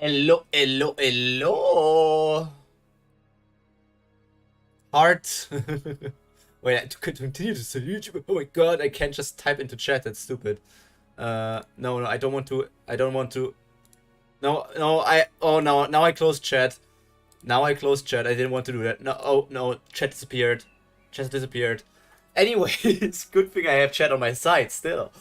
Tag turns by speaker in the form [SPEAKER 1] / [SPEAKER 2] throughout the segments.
[SPEAKER 1] Hello, hello, hello. Heart. Wait, I could continue to say YouTube. Oh my god, I can't just type into chat. That's stupid. No, I don't want to. I don't want to. No, Oh, no, now I closed chat. Now I closed chat. I didn't want to do that. No, oh, no. Chat disappeared. Chat disappeared. Anyway, it's good thing I have chat on my side still.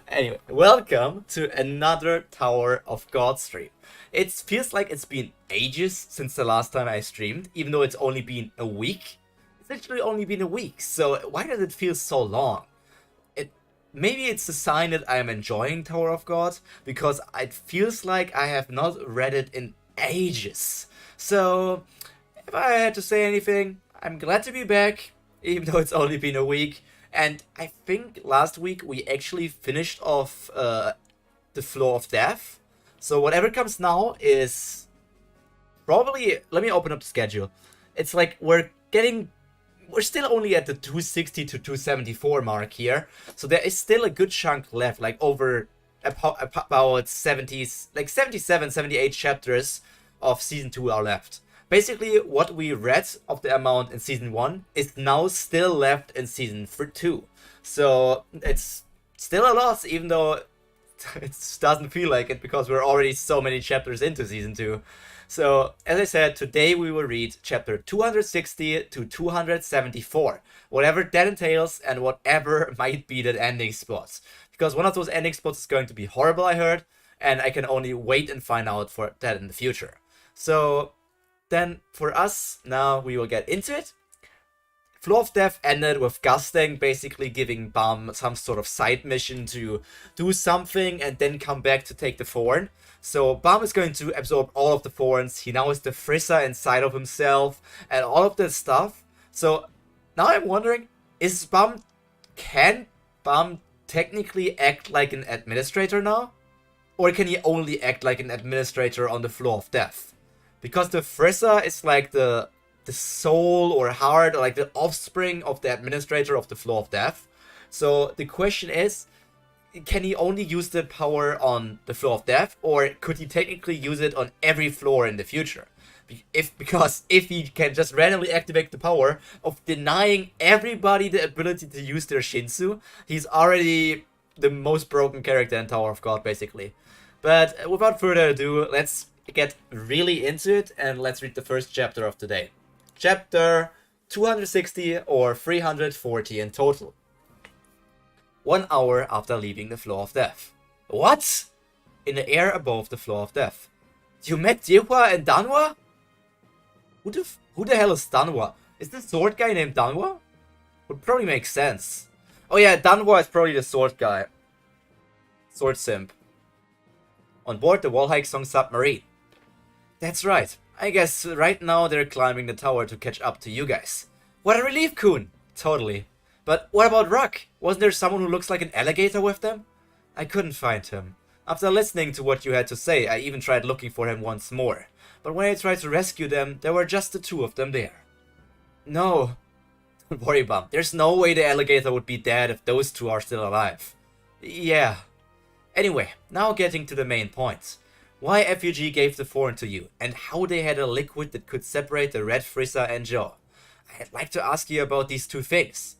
[SPEAKER 1] Anyway, welcome to another Tower of God stream. It feels like it's been ages since the last time I streamed, even though it's only been a week. It's literally only been a week, so why does it feel so long? Maybe it's a sign that I am enjoying Tower of God, because it feels like I have not read it in ages. So, if I had to say anything, I'm glad to be back, even though it's only been a week. And I think last week we actually finished off the Floor of Death. So whatever comes now is probably... Let me open up the schedule. It's like we're still only at the 260 to 274 mark here. So there is still a good chunk left, like over about 70s, like 77, 78 chapters of Season 2 are left. Basically, what we read of the amount in Season 1 is now still left in Season 2. So it's still a lot, even though it doesn't feel like it, because we're already so many chapters into Season 2. So, as I said, today we will read chapter 260 to 274, whatever that entails and whatever might be that ending spot. Because one of those ending spots is going to be horrible, I heard, and I can only wait and find out for that in the future. So, then for us, now we will get into it. Floor of Death ended with Gusting basically giving Bam some sort of side mission to do something and then come back to take the Thorn. So Bam is going to absorb all of the Thorns. He now has the Frissa inside of himself and all of this stuff. So now I'm wondering, can Bam technically act like an administrator now? Or can he only act like an administrator on the Floor of Death? Because the Frissa is like the soul or heart, or like the offspring of the administrator of the Floor of Death. So the question is, can he only use the power on the Floor of Death, or could he technically use it on every floor in the future? Because if he can just randomly activate the power of denying everybody the ability to use their Shinsu, he's already the most broken character in Tower of God, basically. But without further ado, let's get really into it and let's read the first chapter of today. Chapter 260 or 340 in total. 1 hour after leaving the Floor of Death. What? In the air above the Floor of Death. You met Jihwa and Danwa? Who the hell is Danwa? Is the sword guy named Danwa? Would probably make sense. Oh yeah, Danwa is probably the sword guy. Sword simp. On board the Walhaixong submarine. That's right. I guess right now they're climbing the tower to catch up to you guys. What a relief, Kun! Totally. But what about Ruck? Wasn't there someone who looks like an alligator with them? I couldn't find him. After listening to what you had to say, I even tried looking for him once more. But when I tried to rescue them, there were just the two of them there. No. Don't worry, Bum. There's no way the alligator would be dead if those two are still alive. Yeah. Anyway, now getting to the main points. Why FUG gave the Thorn to you, and how they had a liquid that could separate the Red Frissa and Jaw. I'd like to ask you about these two things.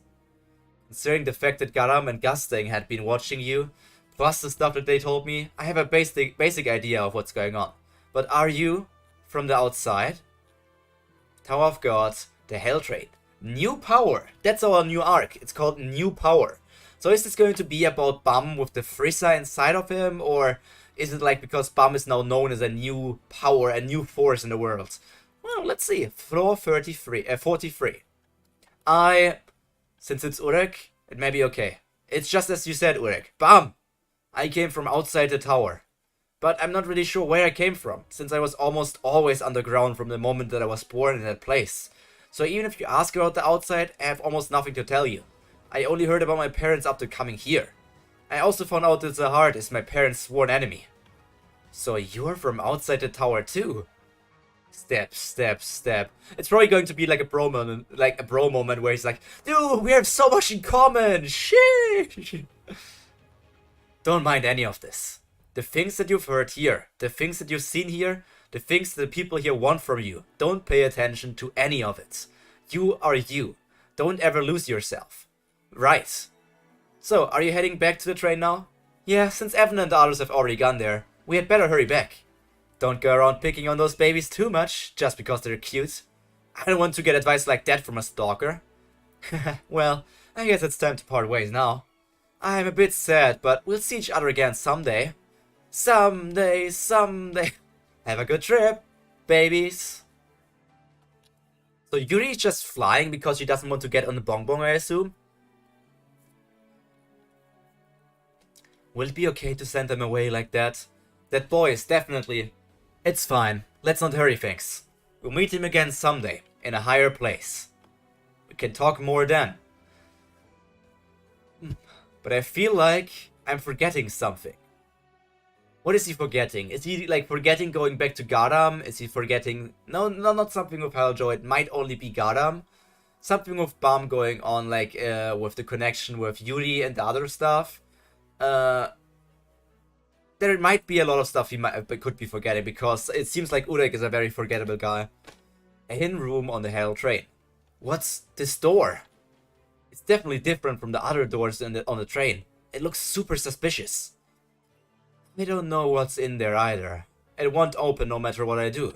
[SPEAKER 1] Considering the fact that Garam and Gusting had been watching you, plus the stuff that they told me, I have a basic idea of what's going on. But are you, from the outside? Tower of Gods, the Hell Trade. New Power! That's our new arc. It's called New Power. So is this going to be about Bam with the Frissa inside of him, or... is it like because Bam is now known as a new power, a new force in the world? Well, let's see. Floor 43. Since it's Urek, it may be okay. It's just as you said, Urek. Bam! I came from outside the tower. But I'm not really sure where I came from, since I was almost always underground from the moment that I was born in that place. So even if you ask about the outside, I have almost nothing to tell you. I only heard about my parents after coming here. I also found out that the heart is my parents' sworn enemy. So you're from outside the tower too? Step. It's probably going to be like a bro moment where he's like, dude, we have so much in common. Shit. Don't mind any of this. The things that you've heard here, the things that you've seen here, The things the people here want from you. Don't pay attention to any of it. You are you. Don't ever lose yourself. Right. So, are you heading back to the train now? Yeah, since Evan and the others have already gone there, we had better hurry back. Don't go around picking on those babies too much, just because they're cute. I don't want to get advice like that from a stalker. Well, I guess it's time to part ways now. I'm a bit sad, but we'll see each other again someday. Someday. Have a good trip, babies. So Yuri is just flying because she doesn't want to get on the bonbon, I assume? Will it be okay to send them away like that? That boy is definitely... It's fine. Let's not hurry things. We'll meet him again someday, in a higher place. We can talk more then. But I feel like I'm forgetting something. What is he forgetting? Is he like forgetting going back to Gadam? Is he forgetting... No, not something with Haljo. It might only be Gadam. Something with Bam going on, like with the connection with Yuri and the other stuff. There might be a lot of stuff he could be forgetting, because it seems like Urek is a very forgettable guy. A hidden room on the Hell train. What's this door? It's definitely different from the other doors on the train. It looks super suspicious. I don't know what's in there either. It won't open no matter what I do.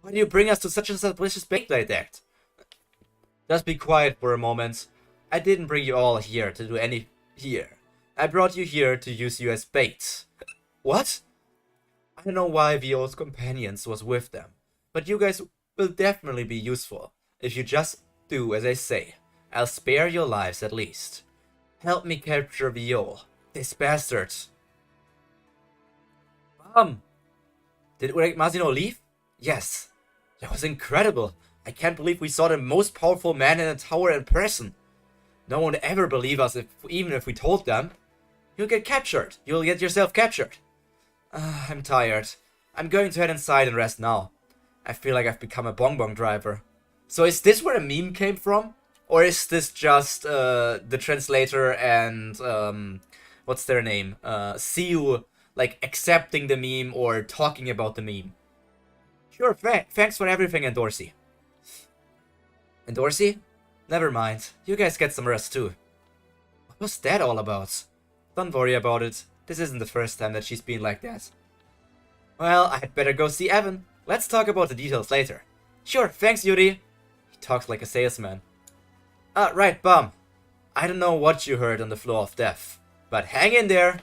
[SPEAKER 1] Why do you bring us to such a suspicious bait like that? Just be quiet for a moment. I didn't bring you all here to do any here. I brought you here to use you as bait. What? I don't know why Vio's companions was with them, but you guys will definitely be useful. If you just do as I say, I'll spare your lives at least. Help me capture Vio, this bastard. Did Masino leave? Yes. That was incredible. I can't believe we saw the most powerful man in the tower in person. No one would ever believe us even if we told them. You'll get captured. You'll get yourself captured. I'm tired. I'm going to head inside and rest now. I feel like I've become a bonbon driver. So is this where the meme came from? Or is this just the translator and what's their name? Siu like accepting the meme or talking about the meme? Sure, thanks for everything, Endorsey. Endorsey? Never mind. You guys get some rest too. What was that all about? Don't worry about it. This isn't the first time that she's been like that. Well, I'd better go see Evan. Let's talk about the details later. Sure, thanks, Yuri. He talks like a salesman. Right, Bum. I don't know what you heard on the floor of death, but hang in there.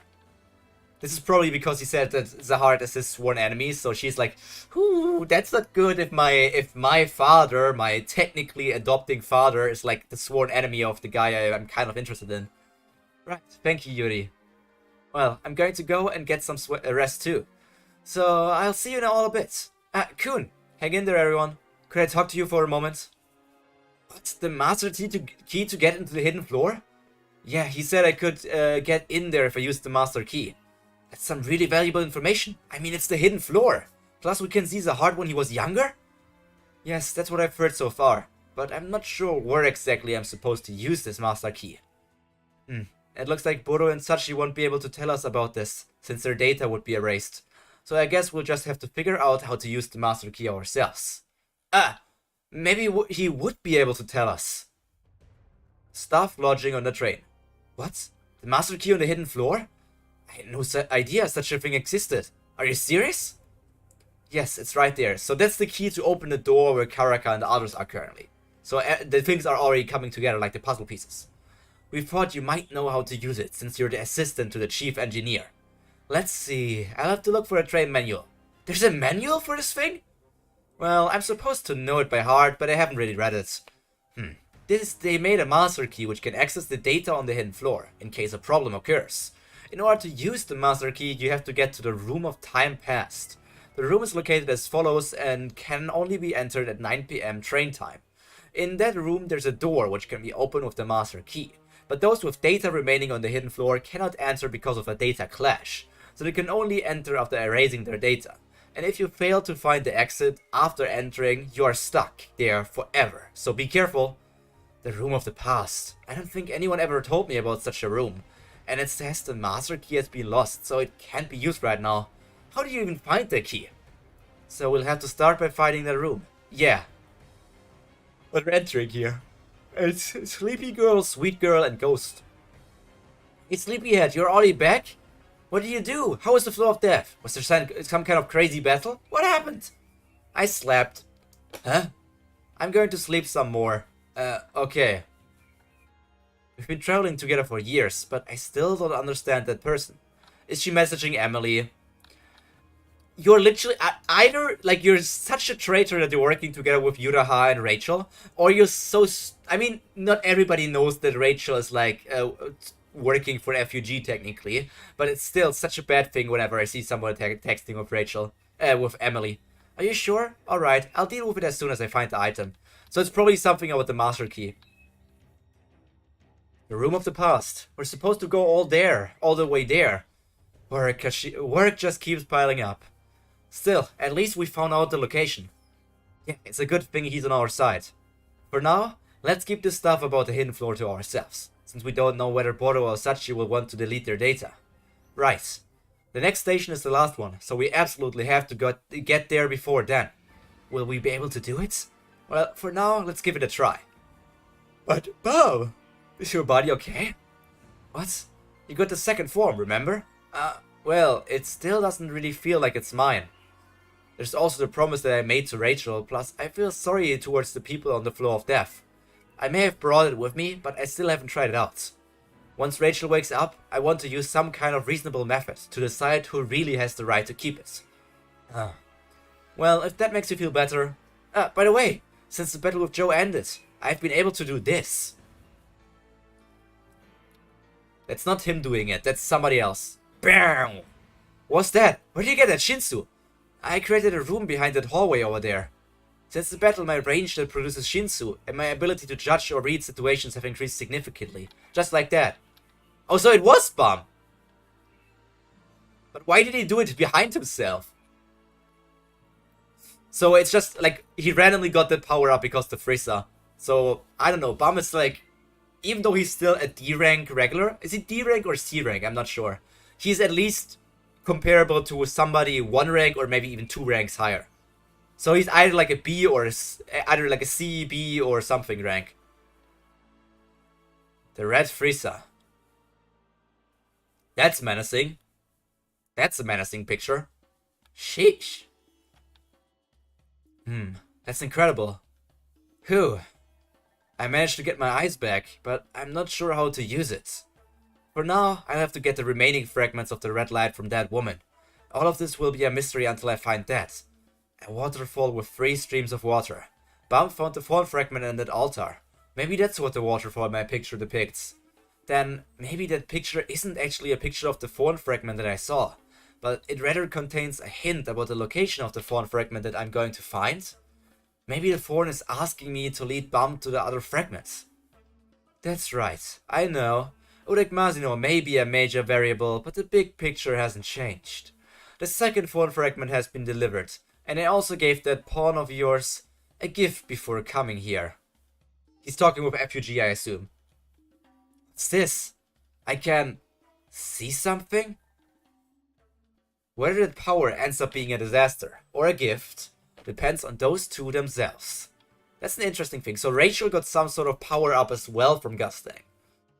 [SPEAKER 1] This is probably because he said that Zahart is his sworn enemy, so she's like, "Ooh, that's not good if my father, my technically adopting father, is like the sworn enemy of the guy I'm kind of interested in." Right, thank you, Yuri. Well, I'm going to go and get some rest too. So, I'll see you in all a bit. Kun, hang in there, everyone. Could I talk to you for a moment? What's the master key to get into the hidden floor? Yeah, he said I could get in there if I used the master key. That's some really valuable information. I mean, it's the hidden floor. Plus, we can see Zahart when he was younger? Yes, that's what I've heard so far. But I'm not sure where exactly I'm supposed to use this master key. It looks like Boro and Sachi won't be able to tell us about this, since their data would be erased. So I guess we'll just have to figure out how to use the master key ourselves. Maybe he would be able to tell us. Staff lodging on the train. What? The master key on the hidden floor? I had no idea such a thing existed. Are you serious? Yes, it's right there. So that's the key to open the door where Karaka and the others are currently. So the things are already coming together like the puzzle pieces. We thought you might know how to use it since you're the assistant to the chief engineer. Let's see. I'll have to look for a train manual. There's a manual for this thing? Well, I'm supposed to know it by heart, but I haven't really read it. They made a master key which can access the data on the hidden floor, in case a problem occurs. In order to use the master key, you have to get to the Room of Time Past. The room is located as follows and can only be entered at 9 PM train time. In that room, there's a door which can be opened with the master key, but those with data remaining on the hidden floor cannot enter because of a data clash, so they can only enter after erasing their data. And if you fail to find the exit after entering, you are stuck there forever, so be careful. The Room of the Past. I don't think anyone ever told me about such a room. And it says the master key has been lost, so it can't be used right now. How do you even find the key? So we'll have to start by finding that room. Yeah. But we're entering here. It's Sleepy Girl, Sweet Girl, and Ghost. Hey, Sleepyhead, you're already back? What did you do? How was the flow of death? Was there some kind of crazy battle? What happened? I slept. Huh? I'm going to sleep some more. Okay. We've been traveling together for years, but I still don't understand that person. Is she messaging Emily? You're literally either like you're such a traitor that you're working together with Yuraha and Rachel, or you're so. I mean, not everybody knows that Rachel is like working for FUG technically, but it's still such a bad thing whenever I see someone texting with Rachel, with Emily. Are you sure? All right, I'll deal with it as soon as I find the item. So it's probably something about the master key. The room of the past. We're supposed to go all the way there. Work just keeps piling up. Still, at least we found out the location. Yeah, it's a good thing he's on our side. For now, let's keep this stuff about the hidden floor to ourselves, since we don't know whether Bodo or Sachi will want to delete their data. Right. The next station is the last one, so we absolutely have to get there before then. Will we be able to do it? Well, for now, let's give it a try. But, Bob, is your body okay? What? You got the second form, remember? Well, it still doesn't really feel like it's mine. There's also the promise that I made to Rachel, plus I feel sorry towards the people on the floor of death. I may have brought it with me, but I still haven't tried it out. Once Rachel wakes up, I want to use some kind of reasonable method to decide who really has the right to keep it. Well, if that makes you feel better... by the way, since the battle with Joe ended, I've been able to do this. That's not him doing it, that's somebody else. BAM! What's that? Where did you get that, Shinsu? I created a room behind that hallway over there. Since the battle, my range that produces Shinsu and my ability to judge or read situations have increased significantly. Just like that. Oh, so it was Bomb! But why did he do it behind himself? So it's just like, he randomly got that power up because of the Frieza. So, I don't know, Bomb is like... Even though he's still a D rank regular, is he D rank or C rank? I'm not sure. He's at least comparable to somebody 1 rank or maybe even 2 ranks higher. So he's either like a B or either like a C, B or something rank. The Red Frieza. That's menacing. That's a menacing picture. Sheesh. That's incredible. Whew. I managed to get my eyes back, but I'm not sure how to use it. For now, I'll have to get the remaining fragments of the red light from that woman. All of this will be a mystery until I find that. A waterfall with 3 streams of water. Baum found the phone fragment in that altar. Maybe that's what the waterfall in my picture depicts. Then, maybe that picture isn't actually a picture of the phone fragment that I saw, but it rather contains a hint about the location of the phone fragment that I'm going to find? Maybe the phone is asking me to lead Baum to the other fragments. That's right, I know. Urek Mazino may be a major variable, but the big picture hasn't changed. The second phone fragment has been delivered, and I also gave that pawn of yours a gift before coming here. He's talking with FUG, I assume. What's this? I can see something? Whether that power ends up being a disaster or a gift depends on those two themselves. That's an interesting thing. So Rachel got some sort of power up as well from Gustang.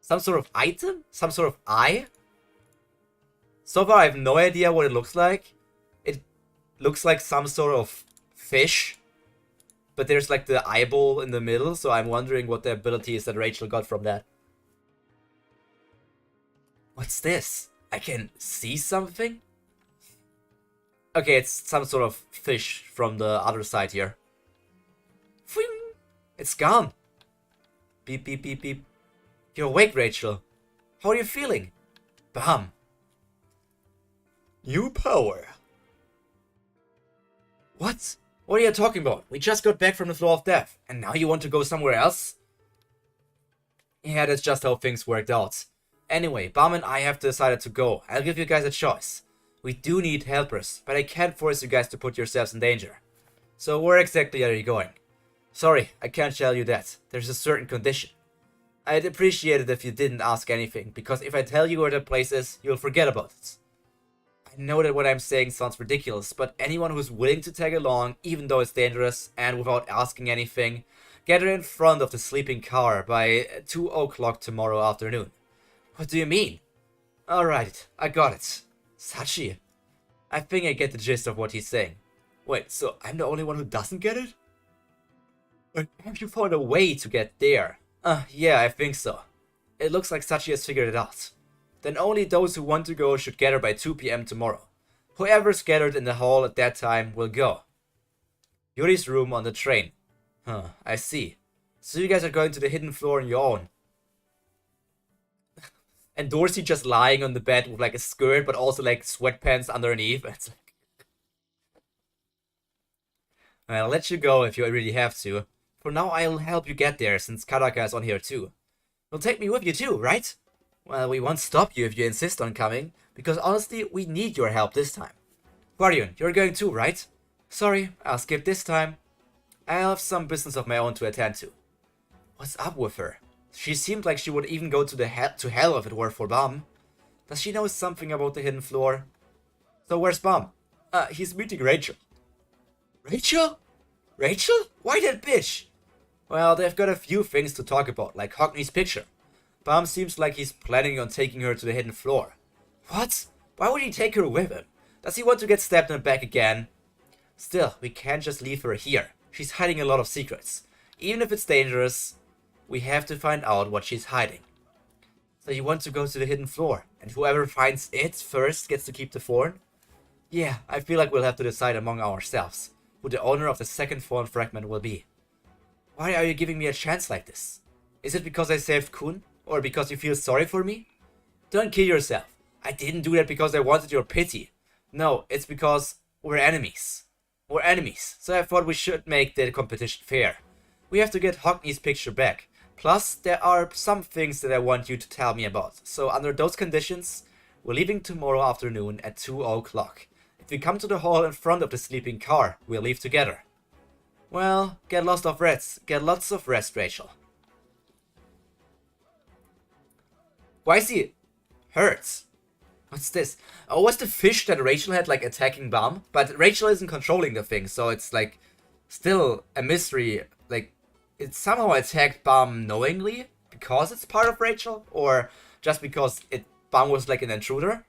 [SPEAKER 1] Some sort of item? Some sort of eye? So far I have no idea what it looks like. It looks like some sort of fish. But there's like the eyeball in the middle, so I'm wondering what the ability is that Rachel got from that. What's this? I can see something? Okay, it's some sort of fish from the other side here. Fwing! It's gone. Beep, beep, beep, beep. You're awake, Rachel. How are you feeling? Bam. New power. What? What are you talking about? We just got back from the floor of death, and now you want to go somewhere else? Yeah, that's just how things worked out. Anyway, Bam and I have decided to go. I'll give you guys a choice. We do need helpers, but I can't force you guys to put yourselves in danger. So where exactly are you going? Sorry, I can't tell you that. There's a certain condition. I'd appreciate it if you didn't ask anything, because if I tell you where the place is, you'll forget about it. I know that what I'm saying sounds ridiculous, but anyone who's willing to tag along, even though it's dangerous, and without asking anything, gather in front of the sleeping car by 2 o'clock tomorrow afternoon. What do you mean? Alright, I got it. Sachi. I think I get the gist of what he's saying. Wait, so I'm the only one who doesn't get it? But have you found a way to get there? Yeah, I think so. It looks like Sachi has figured it out. Then only those who want to go should gather by 2 PM tomorrow. Whoever's gathered in the hall at that time will go. Yuri's room on the train. Huh, I see. So you guys are going to the hidden floor on your own. And Dorsey just lying on the bed with like a skirt but also like sweatpants underneath. It's like... I'll let you go if you really have to. For now I'll help you get there since Karaka is on here too. You'll take me with you too, right? Well, we won't stop you if you insist on coming, because honestly, we need your help this time. Guardian, you're going too, right? Sorry, I'll skip this time. I have some business of my own to attend to. What's up with her? She seemed like she would even go to hell if it were for Bum. Does she know something about the hidden floor? So where's Bum? He's meeting Rachel. Rachel? Rachel? Why that bitch? Well, they've got a few things to talk about, like Hockney's picture. Bum seems like he's planning on taking her to the hidden floor. What? Why would he take her with him? Does he want to get stabbed in the back again? Still, we can't just leave her here. She's hiding a lot of secrets. Even if it's dangerous, we have to find out what she's hiding. So you want to go to the hidden floor, and whoever finds it first gets to keep the thorn? Yeah, I feel like we'll have to decide among ourselves who the owner of the second thorn fragment will be. Why are you giving me a chance like this? Is it because I saved Kun? Or because you feel sorry for me? Don't kill yourself. I didn't do that because I wanted your pity. No, it's because we're enemies. We're enemies, so I thought we should make the competition fair. We have to get Hockney's picture back. Plus, there are some things that I want you to tell me about. So under those conditions, we're leaving tomorrow afternoon at 2 o'clock. If we come to the hall in front of the sleeping car, we'll leave together. Well, get lots of rest, Rachel. Why is he hurt? What's this? Oh, was the fish that Rachel had like attacking Bum? But Rachel isn't controlling the thing, so it's like still a mystery. Like it somehow attacked Bum knowingly because it's part of Rachel, or just because Bum was like an intruder?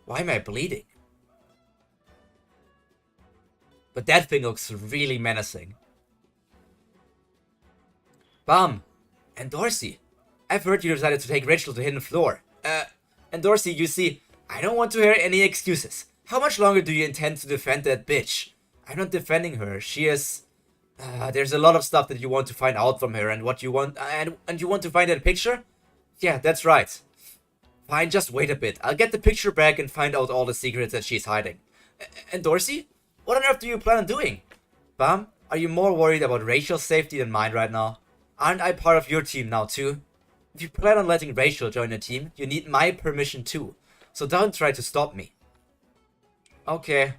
[SPEAKER 1] Why am I bleeding? But that thing looks really menacing. Bum and Dorsey. I've heard you decided to take Rachel to the hidden floor. And Dorsey, you see, I don't want to hear any excuses. How much longer do you intend to defend that bitch? I'm not defending her. She is... there's a lot of stuff that you want to find out from her, and what you want... And you want to find that picture? Yeah, that's right. Fine, just wait a bit. I'll get the picture back and find out all the secrets that she's hiding. And Dorsey? What on earth do you plan on doing? Bum, are you more worried about Rachel's safety than mine right now? Aren't I part of your team now too? If you plan on letting Rachel join the team, you need my permission too. So don't try to stop me. Okay.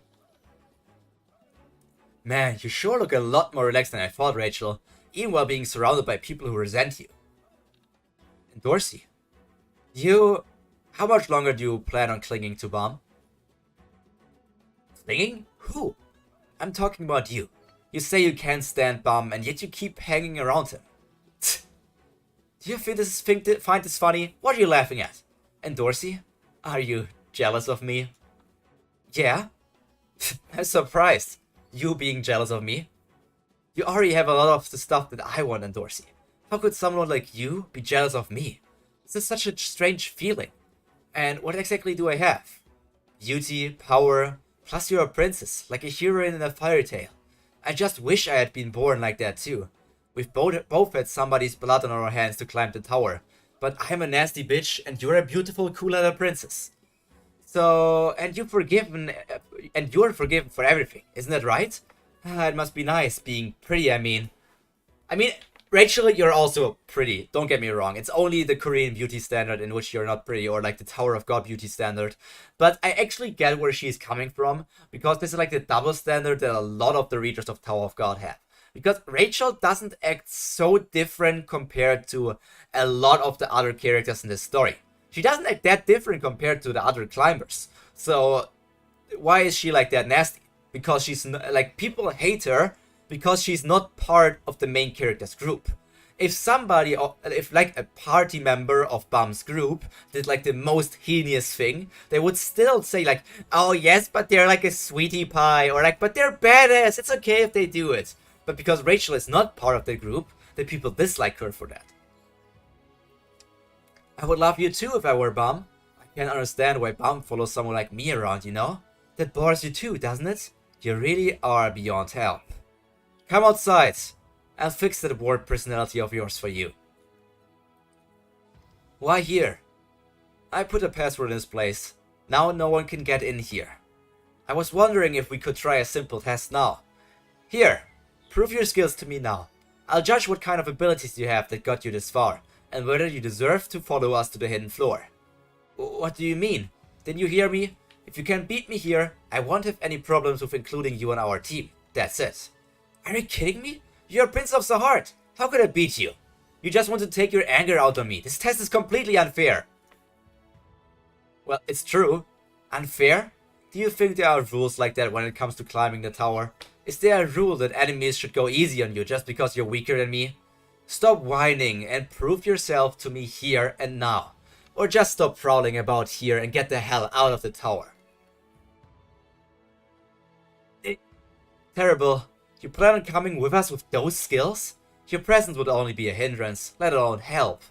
[SPEAKER 1] Man, you sure look a lot more relaxed than I thought, Rachel. Even while being surrounded by people who resent you. And Dorsey. How much longer do you plan on clinging to Bum? Clinging? Who? I'm talking about you. You say you can't stand Bum, and yet you keep hanging around him. Do you find this funny? What are you laughing at? And Dorsey, are you jealous of me? Yeah? I'm surprised. You being jealous of me? You already have a lot of the stuff that I want in Dorsey. How could someone like you be jealous of me? This is such a strange feeling. And what exactly do I have? Beauty, power, plus you're a princess, like a heroine in a fairy tale. I just wish I had been born like that too. We've both had somebody's blood on our hands to climb the tower. But I'm a nasty bitch and you're a beautiful, cool little princess. So, and you're forgiven for everything, isn't that right? It must be nice being pretty, I mean, Rachel, you're also pretty, don't get me wrong. It's only the Korean beauty standard in which you're not pretty, or like the Tower of God beauty standard. But I actually get where she's coming from, because this is like the double standard that a lot of the readers of Tower of God have. Because Rachel doesn't act so different compared to a lot of the other characters in this story. She doesn't act that different compared to the other climbers. So why is she like that nasty? Because she's like, people hate her because she's not part of the main character's group. If somebody, if like a party member of Bum's group did like the most heinous thing, they would still say like, oh yes, but they're like a sweetie pie, or like, but they're badass, it's okay if they do it. But because Rachel is not part of the group, the people dislike her for that. I would love you too if I were Bum. I can't understand why Bum follows someone like me around, you know? That bores you too, doesn't it? You really are beyond help. Come outside. I'll fix that warped personality of yours for you. Why here? I put a password in this place. Now no one can get in here. I was wondering if we could try a simple test now. Here, prove your skills to me now. I'll judge what kind of abilities you have that got you this far, and whether you deserve to follow us to the hidden floor. What do you mean? Didn't you hear me? If you can beat me here, I won't have any problems with including you on our team. That's it. Are you kidding me? You're Prince of the Heart. How could I beat you? You just want to take your anger out on me. This test is completely unfair. Well, it's true. Unfair? Do you think there are rules like that when it comes to climbing the tower? Is there a rule that enemies should go easy on you just because you're weaker than me? Stop whining and prove yourself to me here and now. Or just stop prowling about here and get the hell out of the tower. Terrible. You plan on coming with us with those skills? Your presence would only be a hindrance, let alone help.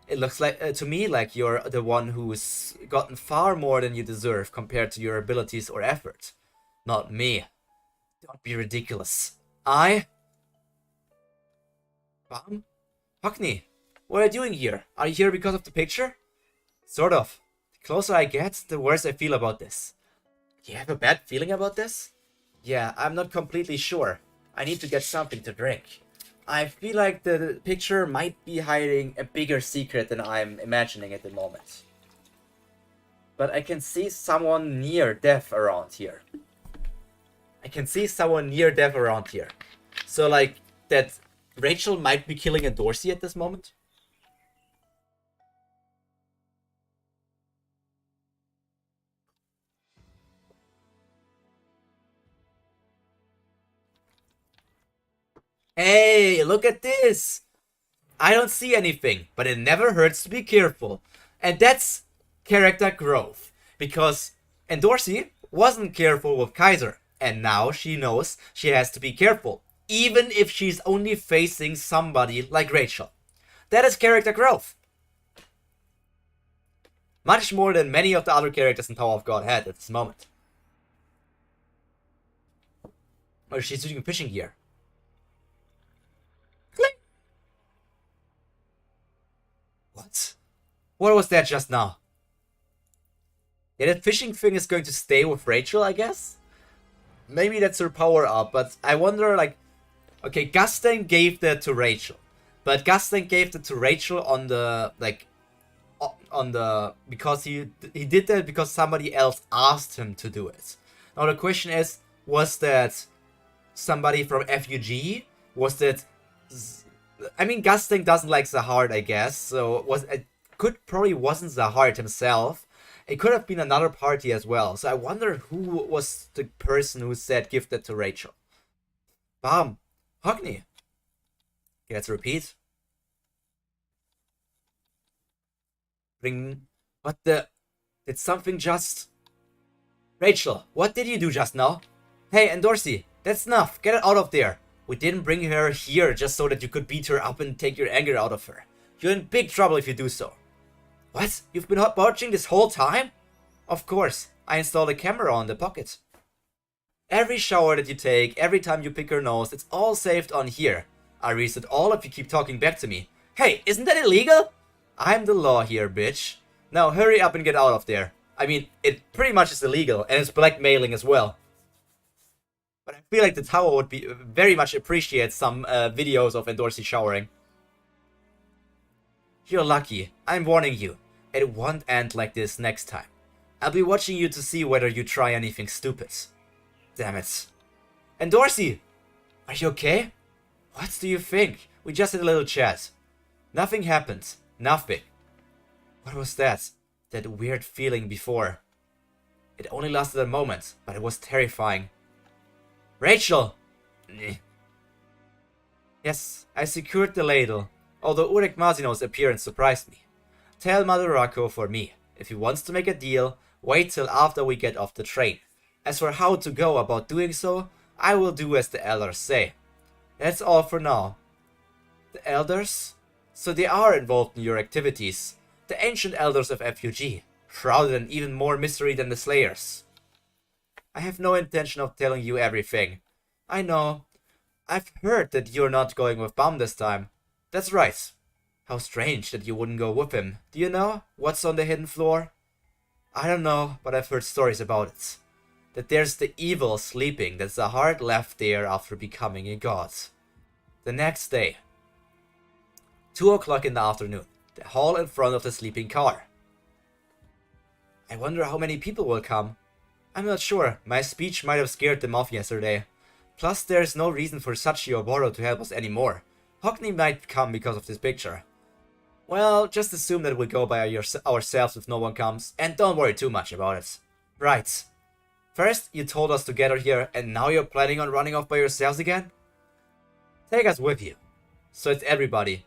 [SPEAKER 1] It looks like to me like you're the one who's gotten far more than you deserve compared to your abilities or effort. Not me. Don't be ridiculous. Bum? Hockney, what are you doing here? Are you here because of the picture? Sort of. The closer I get, the worse I feel about this. You have a bad feeling about this? Yeah, I'm not completely sure. I need to get something to drink. I feel like the picture might be hiding a bigger secret than I'm imagining at the moment. But I can see someone near death around here. So like, that Rachel might be killing a Dorsey at this moment? Hey, look at this! I don't see anything, but it never hurts to be careful. And that's character growth. Because Dorsey wasn't careful with Kaiser, and now she knows she has to be careful, even if she's only facing somebody like Rachel. That is character growth. Much more than many of the other characters in Tower of God had at this moment. Oh, she's using fishing gear. What? What was that just now? Yeah, that fishing thing is going to stay with Rachel, I guess? Maybe that's her power up, but I wonder, like... Okay, Gustin gave that to Rachel. But Gustin gave that to Rachel on the, like... Because he did that because somebody else asked him to do it. Now the question is, was that somebody from FUG? Was that... I mean, Gustin doesn't like Zahard, I guess, so it probably wasn't Zahard himself. It could have been another party as well, so I wonder who was the person who said give that to Rachel. Bam. Hockney. Okay, let's repeat. What the... Did something just... Rachel, what did you do just now? Hey, and Dorsey, that's enough. Get it out of there. We didn't bring her here just so that you could beat her up and take your anger out of her. You're in big trouble if you do so. What? You've been watching this whole time? Of course. I installed a camera on the pocket. Every shower that you take, every time you pick her nose, it's all saved on here. I reset all if you keep talking back to me. Hey, isn't that illegal? I'm the law here, bitch. Now hurry up and get out of there. I mean, it pretty much is illegal, and it's blackmailing as well. But I feel like the tower would be very much appreciate some videos of Dorsey showering. You're lucky. I'm warning you. It won't end like this next time. I'll be watching you to see whether you try anything stupid. Damn it. And Dorsey! Are you okay? What do you think? We just had a little chat. Nothing happened. Nothing. What was that? That weird feeling before. It only lasted a moment, but it was terrifying. Rachel! Yes, I secured the ladle, although Urek Mazino's appearance surprised me. Tell Madurako for me, if he wants to make a deal, wait till after we get off the train. As for how to go about doing so, I will do as the elders say. That's all for now. The elders? So they are involved in your activities. The ancient elders of FUG, shrouded in even more mystery than the Slayers. I have no intention of telling you everything. I know. I've heard that you're not going with Bum this time. That's right. How strange that you wouldn't go with him. Do you know what's on the hidden floor? I don't know, but I've heard stories about it. That there's the evil sleeping that Zahard left there after becoming a god. The next day, 2 o'clock in the afternoon, the hall in front of the sleeping car. I wonder how many people will come. I'm not sure, my speech might have scared them off yesterday. Plus there's no reason for Sachi or Boro to help us anymore. Hockney might come because of this picture. Well, just assume that we'll go by ourselves if no one comes, and don't worry too much about it. Right. First, you told us to gather here, and now you're planning on running off by yourselves again? Take us with you. So it's everybody.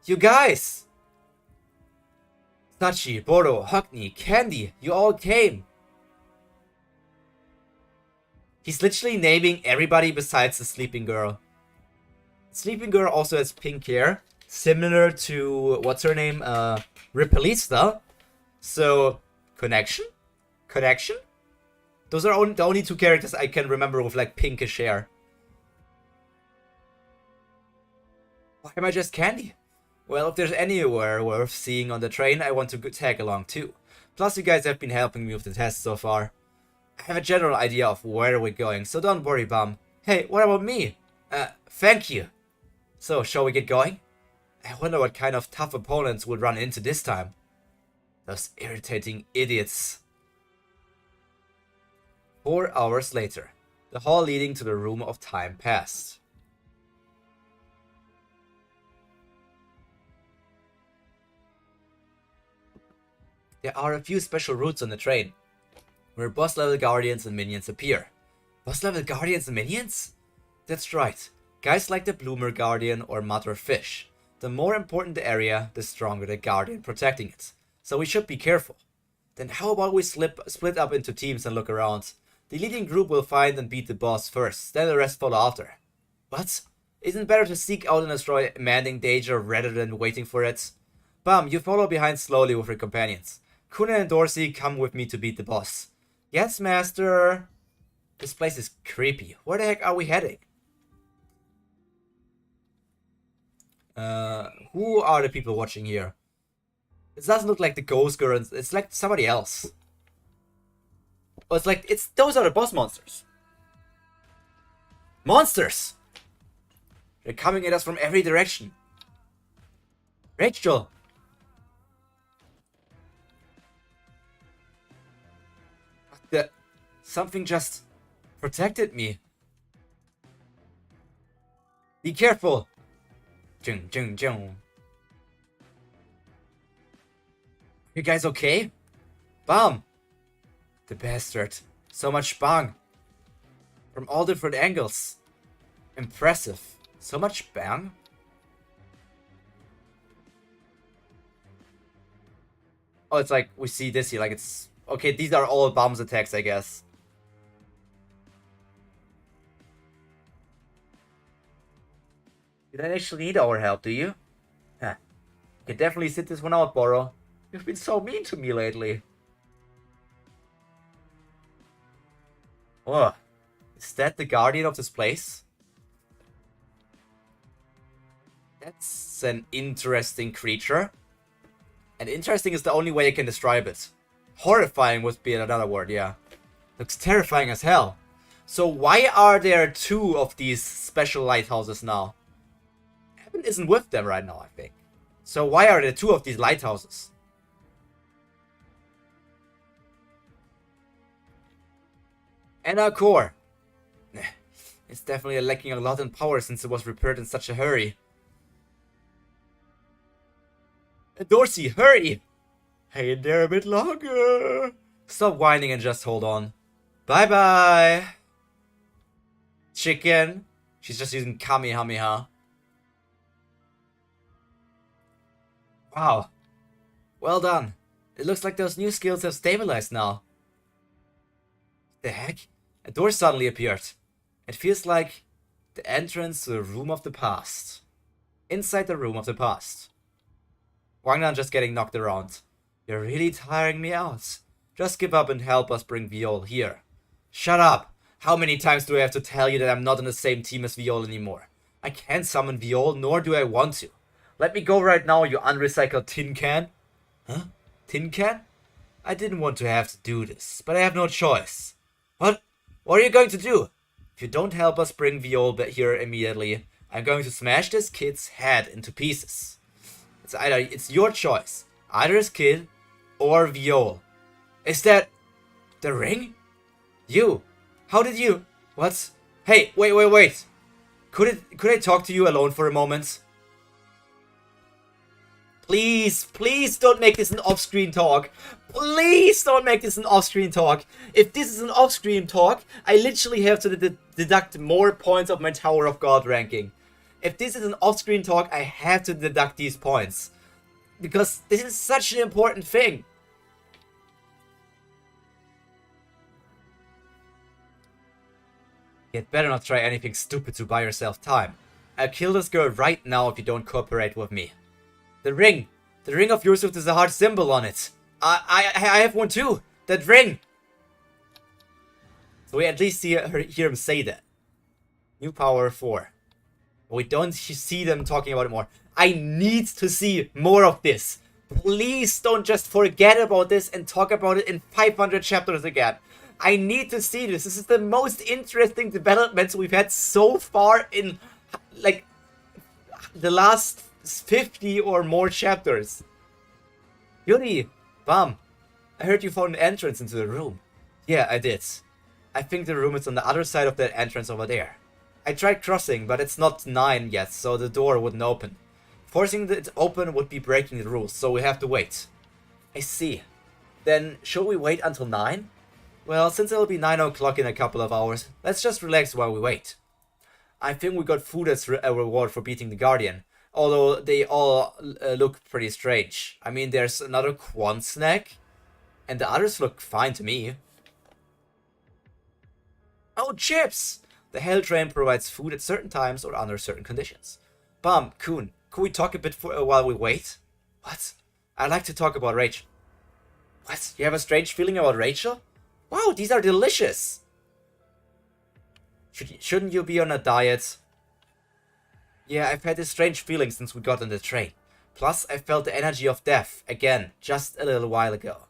[SPEAKER 1] You guys! Sachi, Boro, Hockney, Candy, you all came. He's literally naming everybody besides the sleeping girl. The sleeping girl also has pink hair, similar to, what's her name, Ripalista. So, connection? Connection? Those are the only 2 characters I can remember with like pinkish hair. Why am I just Candy? Well, if there's anywhere worth seeing on the train, I want to tag along too. Plus you guys have been helping me with the test so far. I have a general idea of where we're going, so don't worry, Bum. Hey, what about me? Thank you. So, shall we get going? I wonder what kind of tough opponents we'll run into this time. Those irritating idiots. 4 hours later, the hall leading to the room of time passed. There are a few special routes on the train, where boss level guardians and minions appear. Boss level guardians and minions? That's right, guys like the Bloomer Guardian or Mother Fish. The more important the area, the stronger the guardian protecting it. So we should be careful. Then how about we split up into teams and look around. The leading group will find and beat the boss first, then the rest follow after. What? Isn't it better to seek out and destroy demanding danger rather than waiting for it? Bum, you follow behind slowly with your companions. Kuna and Dorsey come with me to beat the boss. Yes, master. This place is creepy. Where the heck are we heading? Who are the people watching here? It doesn't look like the Ghost Girl. It's like somebody else. Oh, it's like, those are the boss monsters. Monsters! They're coming at us from every direction. Rachel! Something just protected me. Be careful! Jung, jung, jung. You guys okay? Bam! The bastard. So much bang. From all different angles. Impressive. So much bang? Oh, it's like, we see this here, like it's... Okay, these are all bombs attacks, I guess. You don't actually need our help, do you? Huh. You can definitely sit this one out, Boro. You've been so mean to me lately. Oh, is that the guardian of this place? That's an interesting creature. And interesting is the only way I can describe it. Horrifying would be another word, yeah. Looks terrifying as hell. So why are there 2 of these special lighthouses now? Evan isn't with them right now, I think. So why are there 2 of these lighthouses? And our core. It's definitely lacking a lot in power since it was repaired in such a hurry. Dorsey, hurry! Hang in there a bit longer. Stop whining and just hold on. Bye-bye. Chicken. She's just using Kamehameha. Wow. Well done. It looks like those new skills have stabilized now. The heck? A door suddenly appeared. It feels like the entrance to the room of the past. Inside the room of the past. Wangnan just getting knocked around. You're really tiring me out. Just give up and help us bring Viol here. Shut up! How many times do I have to tell you that I'm not on the same team as Viol anymore? I can't summon Viol, nor do I want to. Let me go right now, you unrecycled tin can. Huh? Tin can? I didn't want to have to do this, but I have no choice. What? What are you going to do? If you don't help us bring Viol back here immediately, I'm going to smash this kid's head into pieces. It's your choice. Either his kid or Viol. Is that the ring? You? How did you? What? Hey, wait. Could I talk to you alone for a moment? Please don't make this an off-screen talk. Please don't make this an off-screen talk. If this is an off-screen talk, I literally have to deduct more points of my Tower of God ranking. If this is an off-screen talk, I have to deduct these points. Because this is such an important thing. You'd better not try anything stupid to buy yourself time. I'll kill this girl right now if you don't cooperate with me. The ring of Yusuf is a heart symbol on it. I have one too. That ring. So we at least hear him say that. New power 4. We don't see them talking about it more. I need to see more of this. Please don't just forget about this and talk about it in 500 chapters again. I need to see this. This is the most interesting developments we've had so far in, like, the last 50 or more chapters. Yuri, Bam, I heard you found an entrance into the room. Yeah, I did. I think the room is on the other side of that entrance over there. I tried crossing, but it's not 9 yet, so the door wouldn't open. Forcing it open would be breaking the rules, so we have to wait. I see. Then, should we wait until 9? Well, since it'll be 9 o'clock in a couple of hours, let's just relax while we wait. I think we got food as a reward for beating the Guardian, although they all look pretty strange. I mean, there's another Quan snack, and the others look fine to me. Oh, chips! The Hell Train provides food at certain times or under certain conditions. Bam, Kun, could we talk a bit while we wait? What? I'd like to talk about Rachel. What? You have a strange feeling about Rachel? Wow, these are delicious! Shouldn't you be on a diet? Yeah, I've had this strange feeling since we got on the train. Plus, I felt the energy of death, again, just a little while ago.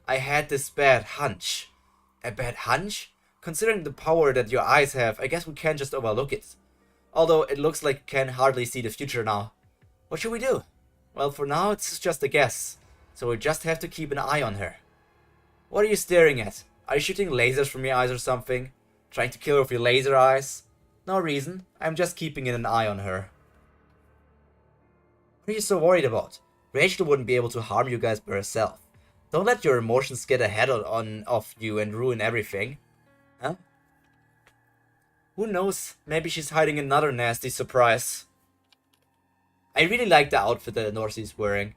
[SPEAKER 1] I had this bad hunch. A bad hunch? Considering the power that your eyes have, I guess we can't just overlook it. Although, it looks like we can hardly see the future now. What should we do? Well, for now, it's just a guess. So we just have to keep an eye on her. What are you staring at? Are you shooting lasers from your eyes or something? Trying to kill her with your laser eyes? No reason. I'm just keeping an eye on her. What are you so worried about? Rachel wouldn't be able to harm you guys by herself. Don't let your emotions get ahead of you and ruin everything. Huh? Who knows? Maybe she's hiding another nasty surprise. I really like the outfit that Norcy's wearing.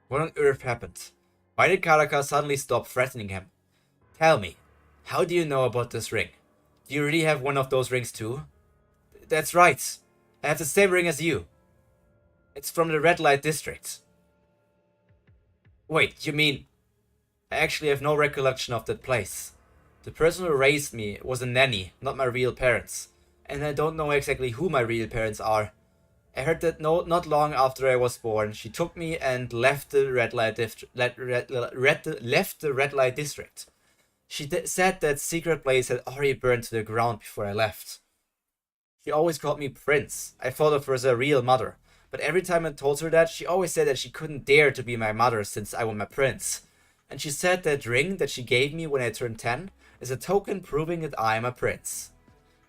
[SPEAKER 1] What on earth happened? Why did Karaka suddenly stop threatening him? Tell me, how do you know about this ring? Do you really have one of those rings too? That's right. I have the same ring as you. It's from the red light district. Wait, you mean... I actually have no recollection of that place. The person who raised me was a nanny, not my real parents. And I don't know exactly who my real parents are. I heard that not long after I was born, she took me and left the red light district. She said that secret place had already burned to the ground before I left. She always called me Prince. I thought of her as a real mother. But every time I told her that, she always said that she couldn't dare to be my mother since I was my prince. And she said that ring that she gave me when I turned 10 is a token proving that I am a prince.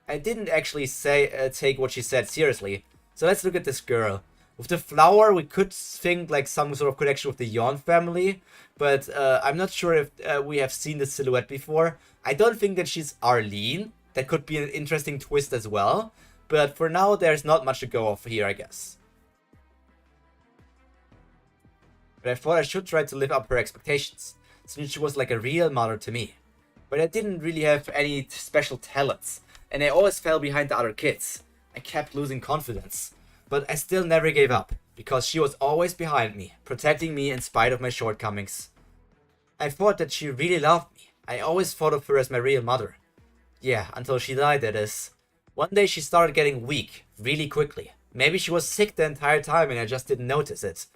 [SPEAKER 1] I didn't actually take what she said seriously. So let's look at this girl. With the flower, we could think like some sort of connection with the Yon family, but I'm not sure if we have seen the silhouette before. I don't think that she's Arlene. That could be an interesting twist as well, but for now, there's not much to go off here, I guess. But I thought I should try to live up her expectations, since she was like a real mother to me. But I didn't really have any special talents, and I always fell behind the other kids. I kept losing confidence, but I still never gave up, because she was always behind me, protecting me in spite of my shortcomings. I thought that she really loved me. I always thought of her as my real mother. Yeah, until she died, that is. One day she started getting weak, really quickly. Maybe she was sick the entire time and I just didn't notice it.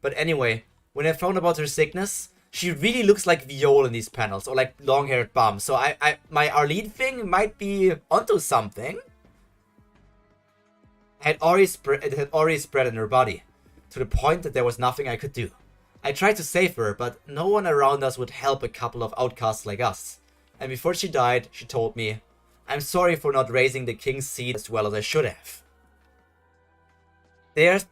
[SPEAKER 1] But anyway, when I found about her sickness, she really looks like Viol in these panels, or like long-haired bum. So my Arlene thing might be onto something. It had already spread in her body, to the point that there was nothing I could do. I tried to save her, but no one around us would help a couple of outcasts like us. And before she died, she told me, "I'm sorry for not raising the king's seed as well as I should have."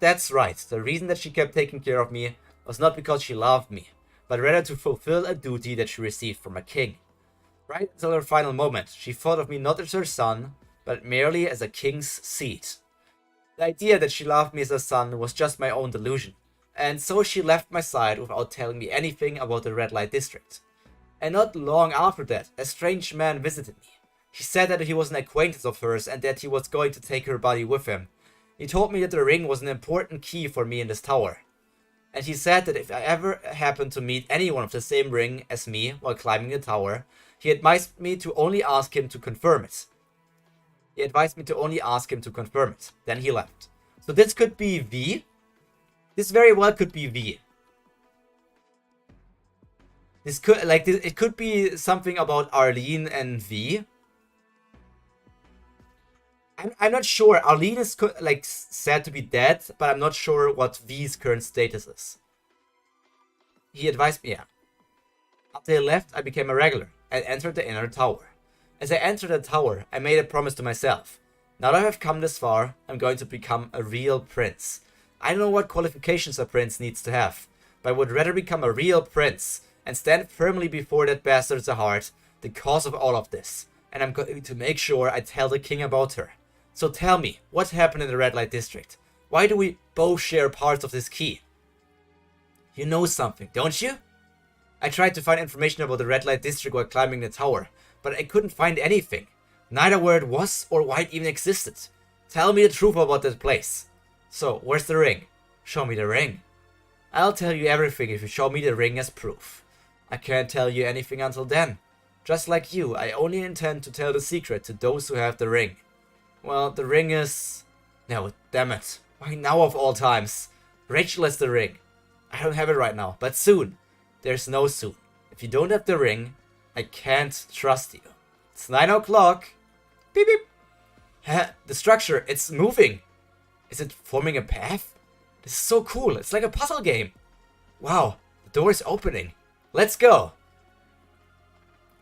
[SPEAKER 1] That's right. The reason that she kept taking care of me was not because she loved me, but rather to fulfill a duty that she received from a king. Right until her final moment, she thought of me not as her son, but merely as a king's seed. The idea that she loved me as a son was just my own delusion, and so she left my side without telling me anything about the red light district. And not long after that, a strange man visited me. He said that he was an acquaintance of hers and that he was going to take her body with him. He told me that the ring was an important key for me in this tower. And he said that if I ever happened to meet anyone of the same ring as me while climbing the tower, he advised me to only ask him to confirm it. Then he left. So this could be V. This very well could be V. It could be something about Arlene and V. I'm not sure. Arlene is said to be dead, but I'm not sure what V's current status is. He advised me, yeah. After he left, I became a regular and entered the inner tower. As I entered the tower, I made a promise to myself. Now that I have come this far, I'm going to become a real prince. I don't know what qualifications a prince needs to have, but I would rather become a real prince and stand firmly before that bastard Zahart, the cause of all of this. And I'm going to make sure I tell the king about her. So tell me, what happened in the red light district? Why do we both share parts of this key? You know something, don't you? I tried to find information about the red light district while climbing the tower, but I couldn't find anything. Neither where it was or why it even existed. Tell me the truth about that place. So, where's the ring? Show me the ring. I'll tell you everything if you show me the ring as proof. I can't tell you anything until then. Just like you, I only intend to tell the secret to those who have the ring. Well, the ring is... No, damn it. Why now of all times? Rachel has the ring. I don't have it right now, but soon. There's no soon. If you don't have the ring, I can't trust you. It's 9 o'clock. Beep beep. The structure, it's moving. Is it forming a path? This is so cool. It's like a puzzle game. Wow, the door is opening. Let's go.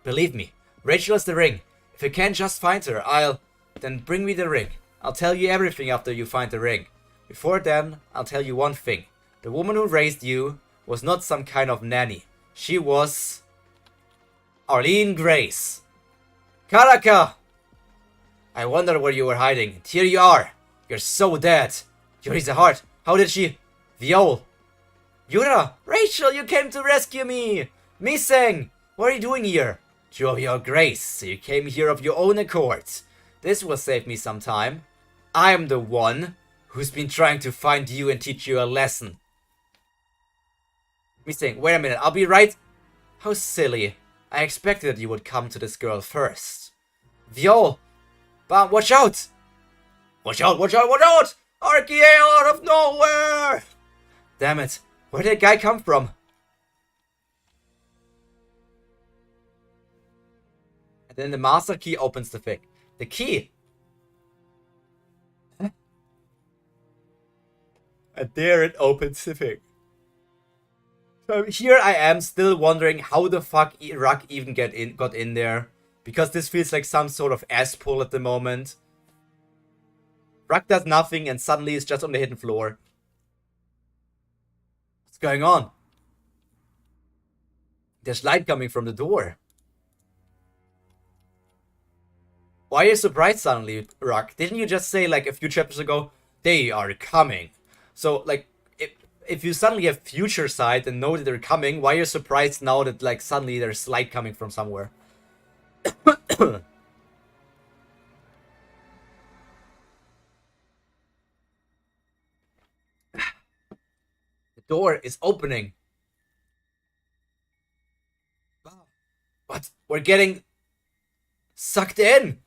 [SPEAKER 1] Believe me, Rachel has the ring. If you can't just find her, Then bring me the ring. I'll tell you everything after you find the ring. Before then, I'll tell you one thing. The woman who raised you was not some kind of nanny. She was... Arlene Grace. Karaka! I wondered where you were hiding. And here you are. You're so dead. Yuri Zahart, how did she... Viol. Yura! Rachel, you came to rescue me! Miseng! What are you doing here? You of your grace, so you came here of your own accord. This will save me some time. I am the one who's been trying to find you and teach you a lesson. Miseng, wait a minute, I'll be right... How silly. I expected that you would come to this girl first. Viol! But watch out! Watch out, watch out, watch out! Archaea out of nowhere! Damn it, where did that guy come from? And then the master key opens the thing. The key! Huh? And there it opens the thing. So here I am still wondering how the fuck Ruck even got in there. Because this feels like some sort of ass pull at the moment. Ruck does nothing and suddenly is just on the hidden floor. going on? There's light coming from the door. Why are you so bright suddenly, Rock? Didn't you just say, like, a few chapters ago, they are coming? So, like, if you suddenly have future sight and know that they're coming, why are you surprised now that, like, suddenly there's light coming from somewhere? The door is opening. What? We're getting sucked in.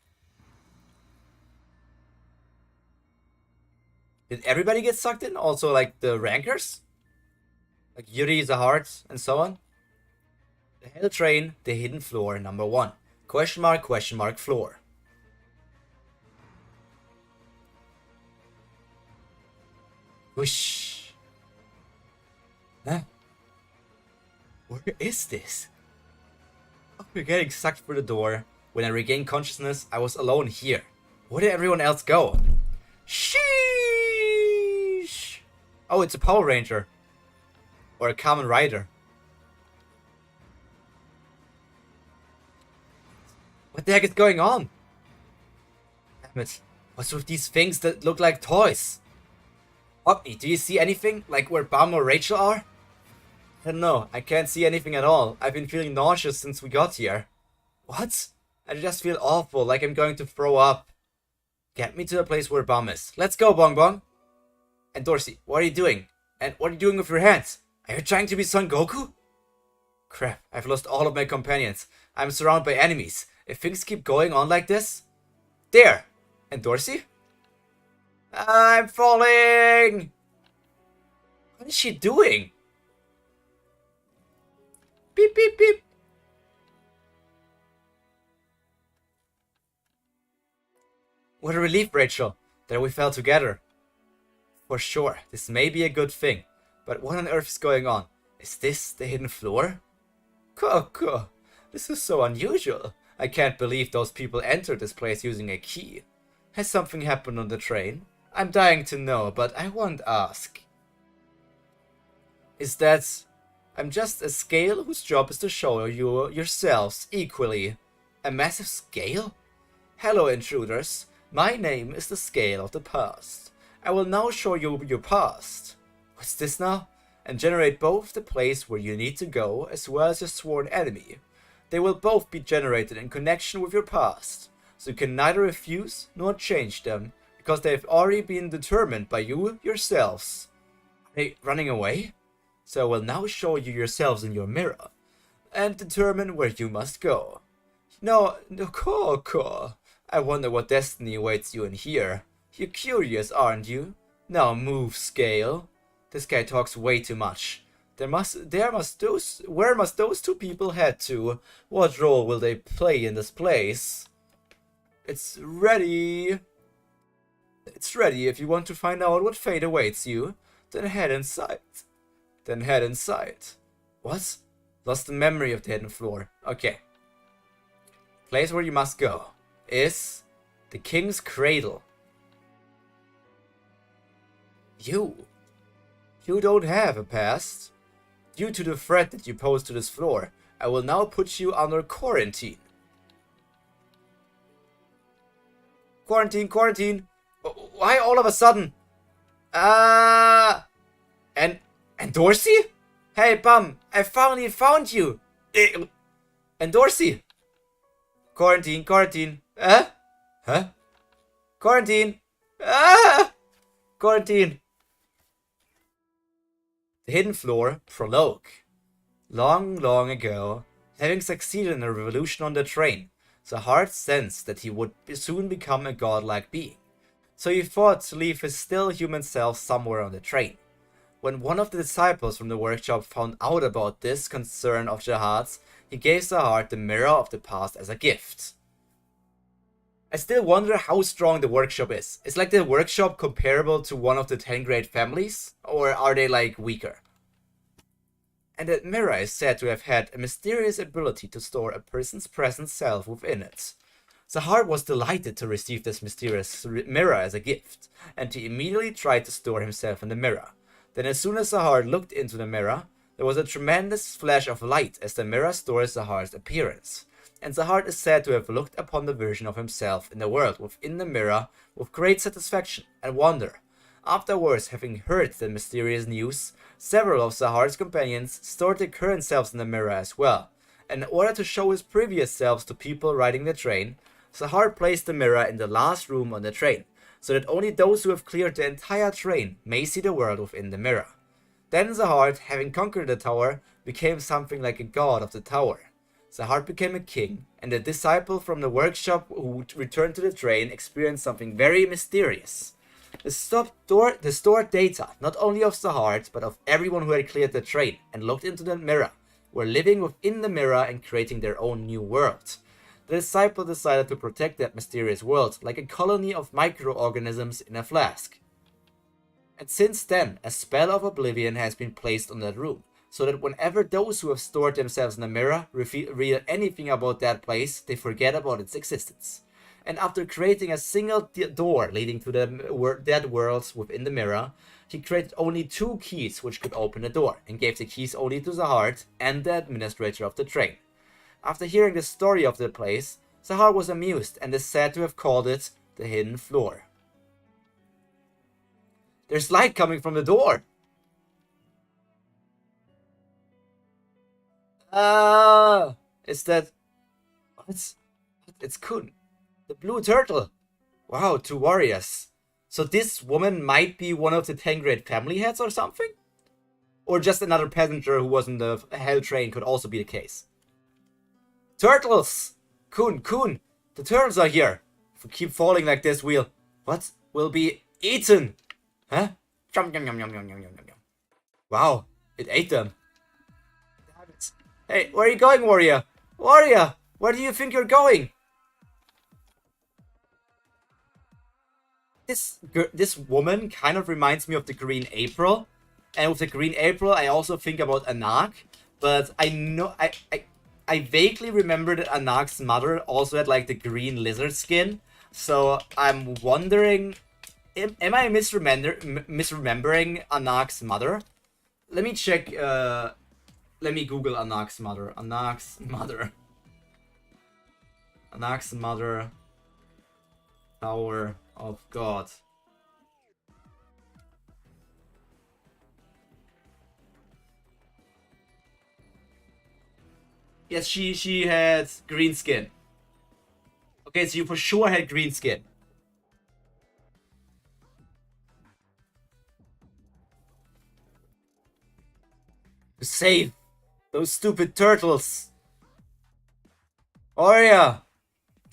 [SPEAKER 1] Did everybody get sucked in? Also, like, the rankers? Like Yuri, Zahart, and so on? The Hell Train, the Hidden Floor, number 1. Question mark, floor. Whoosh. Huh? Where is this? Oh, we're getting sucked through the door. When I regained consciousness, I was alone here. Where did everyone else go? Sheesh! Oh, it's a Power Ranger. Or a Kamen Rider. What the heck is going on? Damn it. What's with these things that look like toys? Hockney, do you see anything? Like where Bum or Rachel are? I don't know. I can't see anything at all. I've been feeling nauseous since we got here. What? I just feel awful, like I'm going to throw up. Get me to the place where Bum is. Let's go, Bong Bong. And Dorsey, what are you doing? And what are you doing with your hands? Are you trying to be Son Goku? Crap, I've lost all of my companions. I'm surrounded by enemies. If things keep going on like this... There! And Dorsey? I'm falling! What is she doing? Beep, beep, beep. What a relief, Rachel, that we fell together. For sure, this may be a good thing. But what on earth is going on? Is this the hidden floor? Coco, this is so unusual. I can't believe those people entered this place using a key. Has something happened on the train? I'm dying to know, but I won't ask. Is that... I'm just a scale whose job is to show you yourselves equally. A massive scale? Hello, intruders. My name is the Scale of the Past. I will now show you your past. What's this now? And generate both the place where you need to go as well as your sworn enemy. They will both be generated in connection with your past, so you can neither refuse nor change them, because they have already been determined by you yourselves. Are they running away? So I will now show you yourselves in your mirror, and determine where you must go. No, Coco. I wonder what destiny awaits you in here. You're curious, aren't you? Now move, Scale. This guy talks way too much. Where must those two people head to? What role will they play in this place? It's ready. It's ready if you want to find out what fate awaits you. Then head inside. What? Lost the memory of the hidden floor. Okay. Place where you must go is the King's Cradle. You don't have a past. Due to the threat that you pose to this floor, I will now put you under quarantine. Quarantine. Why all of a sudden? And Dorsey? Hey, Bum, I finally found you. And Dorsey? Quarantine. Huh? Quarantine. Quarantine. The Hidden Floor Prologue. Long ago, having succeeded in a revolution on the train, Zahart sensed that he would soon become a godlike being. So he thought to leave his still human self somewhere on the train. When one of the disciples from the workshop found out about this concern of Zahart's, he gave Zahart the mirror of the past as a gift. I still wonder how strong the workshop is. Is like the workshop comparable to one of the 10 great families? Or are they like weaker? And that mirror is said to have had a mysterious ability to store a person's present self within it. Zahart was delighted to receive this mysterious mirror as a gift, and he immediately tried to store himself in the mirror. Then as soon as Zahard looked into the mirror, there was a tremendous flash of light as the mirror stores Zahard's appearance. And Zahard is said to have looked upon the version of himself in the world within the mirror with great satisfaction and wonder. Afterwards, having heard the mysterious news, several of Zahard's companions stored their current selves in the mirror as well. And in order to show his previous selves to people riding the train, Zahard placed the mirror in the last room on the train, so that only those who have cleared the entire train may see the world within the mirror. Then Zahard, having conquered the tower, became something like a god of the tower. Zahard became a king, and the disciple from the workshop who returned to the train experienced something very mysterious. The stored data, not only of Zahard, but of everyone who had cleared the train and looked into the mirror, were living within the mirror and creating their own new world. The disciple decided to protect that mysterious world like a colony of microorganisms in a flask. And since then, a spell of oblivion has been placed on that room, so that whenever those who have stored themselves in the mirror reveal anything about that place, they forget about its existence. And after creating a single door leading to that world within the mirror, he created only 2 keys which could open the door, and gave the keys only to Zahard and the administrator of the train. After hearing the story of the place, Zahard was amused and is said to have called it the Hidden Floor. There's light coming from the door! Is that... It's Kun. The blue turtle. Wow, 2 warriors. So this woman might be one of the 10 great family heads or something? Or just another passenger who was in the hell train could also be the case. Turtles! Kun, the turtles are here. If we keep falling like this, we'll be eaten. Huh? Yum, yum, yum, yum, yum, yum, yum, yum. Wow, it ate them. Damn it. Hey, where are you going, warrior? Warrior, where do you think you're going? This woman kind of reminds me of the Green April. And with the Green April, I also think about Anak. But I know... I vaguely remember that Anak's mother also had like the green lizard skin. So I'm wondering, am I misremembering Anak's mother? Let me check, let me Google Anak's mother. Anak's mother, Tower of God. Yes, she had green skin. Okay, so you for sure had green skin. Save those stupid turtles. Oria!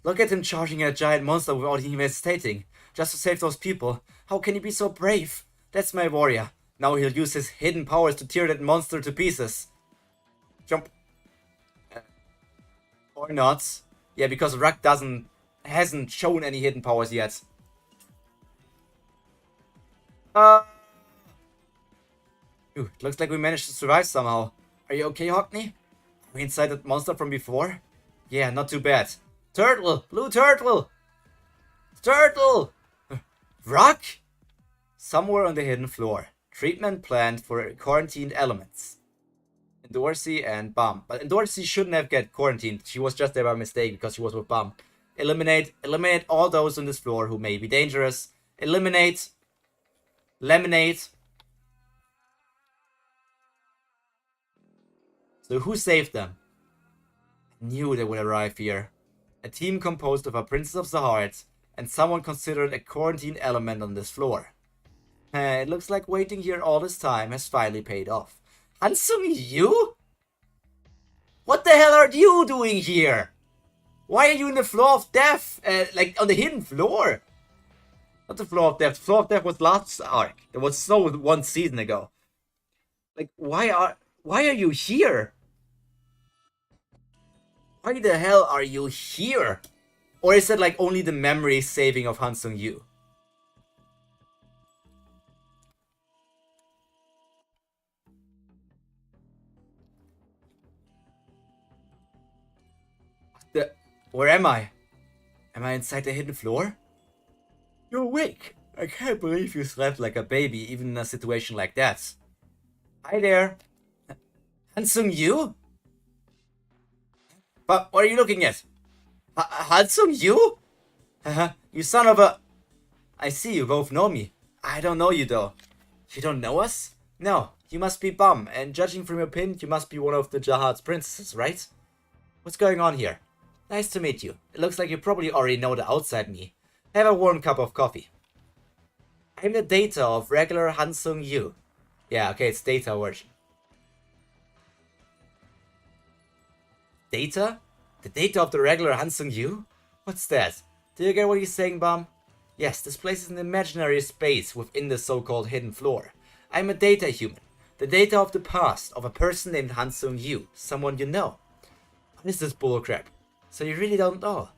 [SPEAKER 1] Look at him charging at a giant monster without even hesitating. Just to save those people. How can he be so brave? That's my warrior. Now he'll use his hidden powers to tear that monster to pieces. Jump. Or not. Yeah, because Ruck hasn't shown any hidden powers yet. It looks like we managed to survive somehow. Are you okay, Hockney? Are we inside that monster from before? Yeah, not too bad. Turtle! Blue turtle! Turtle! Ruck? Somewhere on the hidden floor. Treatment planned for quarantined elements. Dorsey and Bum. But Dorsey shouldn't have get quarantined. She was just there by mistake because she was with Bum. Eliminate all those on this floor who may be dangerous. Eliminate. Lemonade. So who saved them? I knew they would arrive here. A team composed of a Princess of Zahard and someone considered a quarantine element on this floor. It looks like waiting here all this time has finally paid off. Hansung, you? What the hell are you doing here? Why are you in the floor of death? Like on the hidden floor? Not the floor of death. The floor of death was last arc. There was snow 1 season ago. Like, why are you here? Why the hell are you here? Or is that like only the memory saving of Hansung Yu? Where am I? Am I inside the hidden floor? You're awake. I can't believe you slept like a baby, even in a situation like that. Hi there. Hansung Yu? But what are you looking at? Hansung Yu? You son of a... I see you both know me. I don't know you though. You don't know us? No, you must be Bum, and judging from your pin, you must be one of the Jahad's princesses, right? What's going on here? Nice to meet you. It looks like you probably already know the outside me. Have a warm cup of coffee. I'm the data of regular Hansung Yu. Yeah, okay, it's data version. Data? The data of the regular Hansung Yu? What's that? Do you get what he's saying, Bum? Yes, this place is an imaginary space within the so-called hidden floor. I'm a data human. The data of the past of a person named Hansung Yu. Someone you know. What is this bullcrap? So you really don't know?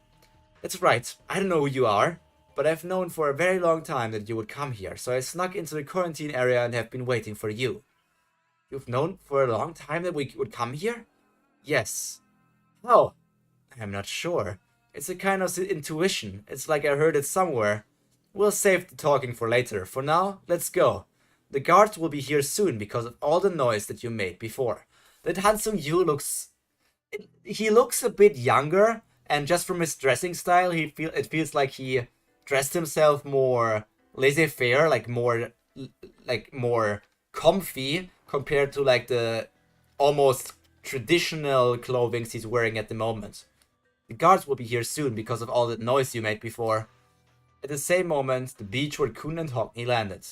[SPEAKER 1] That's right, I don't know who you are. But I've known for a very long time that you would come here, so I snuck into the quarantine area and have been waiting for you. You've known for a long time that we would come here? Yes. How? I'm not sure. It's a kind of intuition. It's like I heard it somewhere. We'll save the talking for later. For now, let's go. The guards will be here soon because of all the noise that you made before. That Hansung Yu looks... He looks a bit younger, and just from his dressing style, it feels like he dressed himself more laissez-faire, like more comfy compared to like the almost traditional clothing he's wearing at the moment. The guards will be here soon because of all the noise you made before. At the same moment, the beach where Kun and Hockney landed.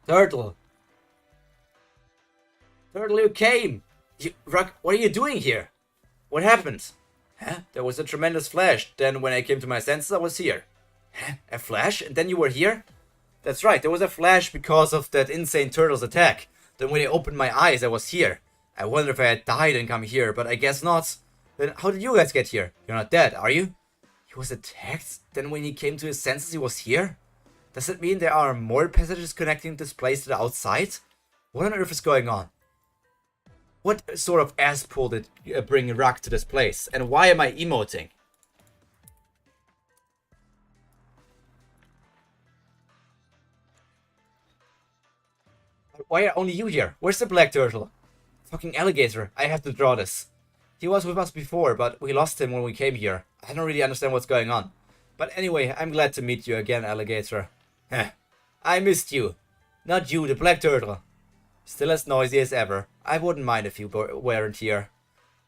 [SPEAKER 1] Turtle! Turtle, you came! Ruck, what are you doing here? What happened? Huh? There was a tremendous flash. Then when I came to my senses, I was here. Huh? A flash? And then you were here? That's right, there was a flash because of that insane turtle's attack. Then when I opened my eyes, I was here. I wonder if I had died and come here, but I guess not. Then how did you guys get here? You're not dead, are you? He was attacked? Then when he came to his senses, he was here? Does it mean there are more passages connecting this place to the outside? What on earth is going on? What sort of ass pull did bring Ruck to this place? And why am I emoting? Why are only you here? Where's the black turtle? Fucking alligator. I have to draw this. He was with us before, but we lost him when we came here. I don't really understand what's going on. But anyway, I'm glad to meet you again, alligator. Heh. I missed you. Not you, the black turtle. Still as noisy as ever. I wouldn't mind if you weren't here.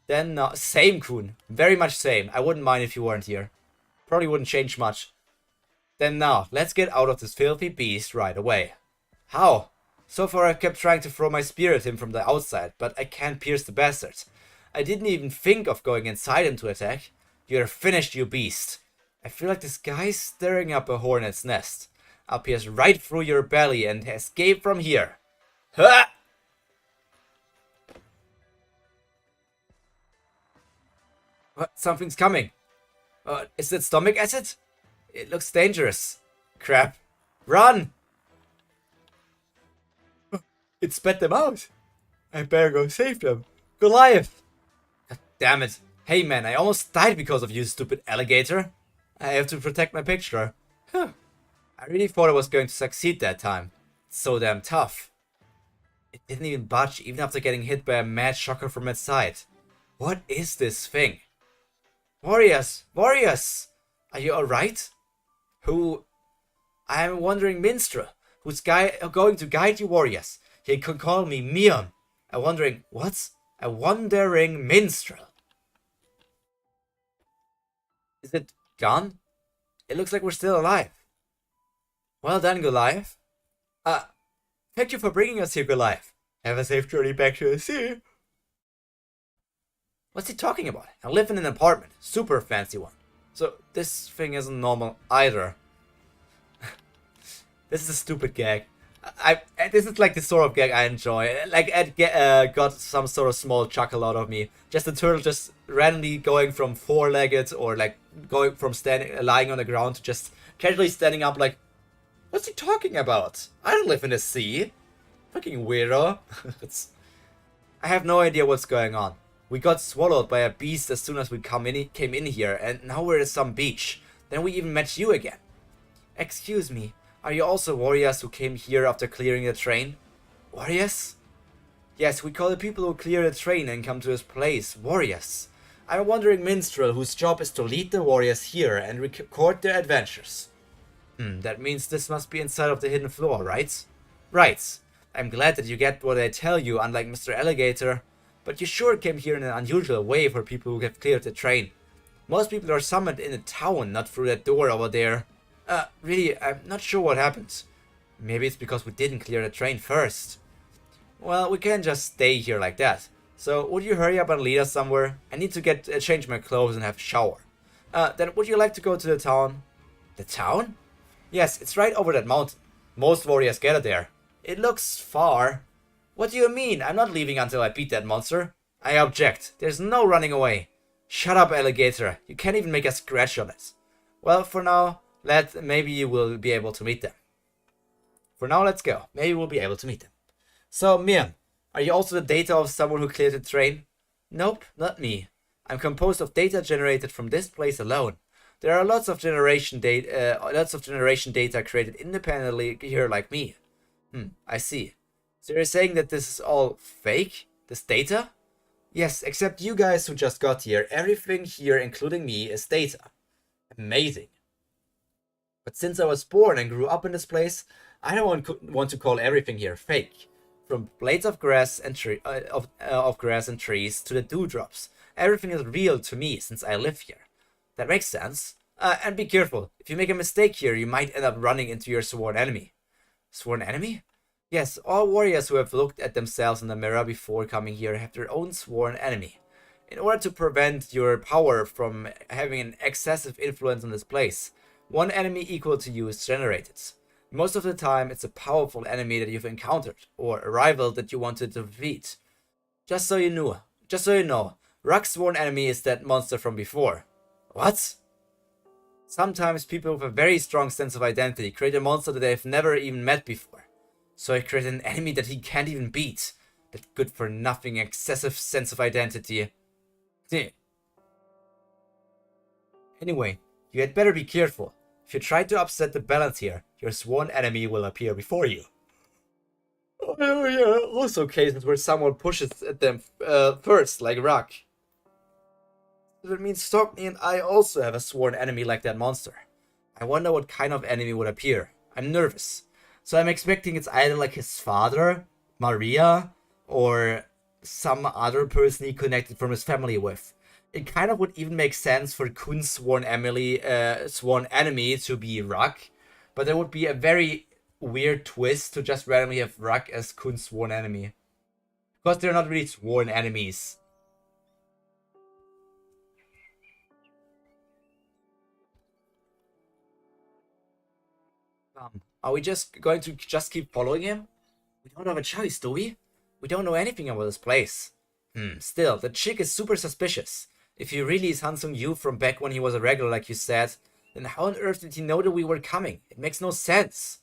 [SPEAKER 1] Then, same, Kun. Very much same. I wouldn't mind if you weren't here. Probably wouldn't change much. Then now, let's get out of this filthy beast right away. How? So far I've kept trying to throw my spear at him from the outside, but I can't pierce the bastard. I didn't even think of going inside him to attack. You're finished, you beast. I feel like this guy's stirring up a hornet's nest. I'll pierce right through your belly and escape from here. Ha! What? Something's coming. Is that stomach acid? It looks dangerous. Crap. Run! It spat them out. I better go save them. Goliath! God damn it. Hey man, I almost died because of you, stupid alligator. I have to protect my picture. Huh. I really thought I was going to succeed that time. It's so damn tough. It didn't even budge, even after getting hit by a mad shocker from its side. What is this thing? Warriors! Warriors! Are you alright? Who? I'm wandering minstrel, who's going to guide you warriors. You can call me Mion. A wandering what? A wandering minstrel. Is it gone? It looks like we're still alive. Well done, Goliath. Thank you for bringing us here, Goliath. Have a safe journey back to the sea. What's he talking about? I live in an apartment. Super fancy one. So this thing isn't normal either. This is a stupid gag. This is like the sort of gag I enjoy. Like it got some sort of small chuckle out of me. Just the turtle just randomly going from four-legged or like going from lying on the ground to just casually standing up like, what's he talking about? I don't live in the sea. Fucking weirdo. I have no idea what's going on. We got swallowed by a beast as soon as we came in here, and now we're at some beach. Then we even met you again. Excuse me, are you also warriors who came here after clearing the train? Warriors? Yes, we call the people who clear the train and come to this place warriors. I'm a wandering minstrel whose job is to lead the warriors here and record their adventures. That means this must be inside of the hidden floor, right? Right. I'm glad that you get what I tell you, unlike Mr. Alligator. But you sure came here in an unusual way for people who have cleared the train. Most people are summoned in a town, not through that door over there. Really, I'm not sure what happened. Maybe it's because we didn't clear the train first. Well, we can't just stay here like that. So, would you hurry up and lead us somewhere? I need to change my clothes and have a shower. Then would you like to go to the town? The town? Yes, it's right over that mountain. Most warriors gather there. It looks far. What do you mean? I'm not leaving until I beat that monster. I object. There's no running away. Shut up, alligator. You can't even make a scratch on it. Well, for now, maybe you will be able to meet them. For now, let's go. Maybe we'll be able to meet them. So, Mian, are you also the data of someone who cleared the train? Nope, not me. I'm composed of data generated from this place alone. There are lots of generation data created independently here like me. I see. So you're saying that this is all fake? This data? Yes, except you guys who just got here. Everything here, including me, is data. Amazing. But since I was born and grew up in this place, I don't want to call everything here fake. From blades of grass and grass and trees to the dewdrops, everything is real to me since I live here. That makes sense. And be careful. If you make a mistake here, you might end up running into your sworn enemy. Sworn enemy? Yes, all warriors who have looked at themselves in the mirror before coming here have their own sworn enemy. In order to prevent your power from having an excessive influence on this place, one enemy equal to you is generated. Most of the time, it's a powerful enemy that you've encountered, or a rival that you wanted to defeat. Just so you know, Ruck's sworn enemy is that monster from before. What? Sometimes people with a very strong sense of identity create a monster that they've never even met before. So he created an enemy that he can't even beat. That good for nothing excessive sense of identity. Anyway, you had better be careful. If you try to upset the balance here, your sworn enemy will appear before you. Oh yeah, also cases where someone pushes at them first, like Rock. That means Stockney and I also have a sworn enemy like that monster. I wonder what kind of enemy would appear. I'm nervous. So I'm expecting it's either like his father, Maria, or some other person he connected from his family with. It kind of would even make sense for Kun's sworn enemy to be Rock, but there would be a very weird twist to just randomly have Rock as Kun's sworn enemy. Because they're not really sworn enemies. Are we just going to keep following him? We don't have a choice, do we? We don't know anything about this place. Still, the chick is super suspicious. If he really is Hansung Yu from back when he was a regular like you said, then how on earth did he know that we were coming? It makes no sense.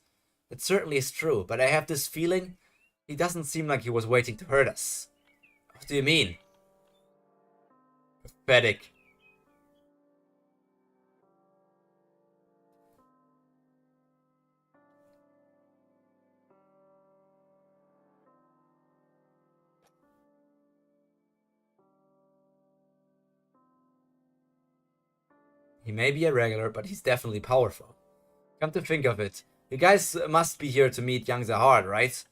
[SPEAKER 1] It certainly is true, but I have this feeling he doesn't seem like he was waiting to hurt us. What do you mean? Pathetic. He may be a regular, but he's definitely powerful. Come to think of it, you guys must be here to meet Young Zahard, right?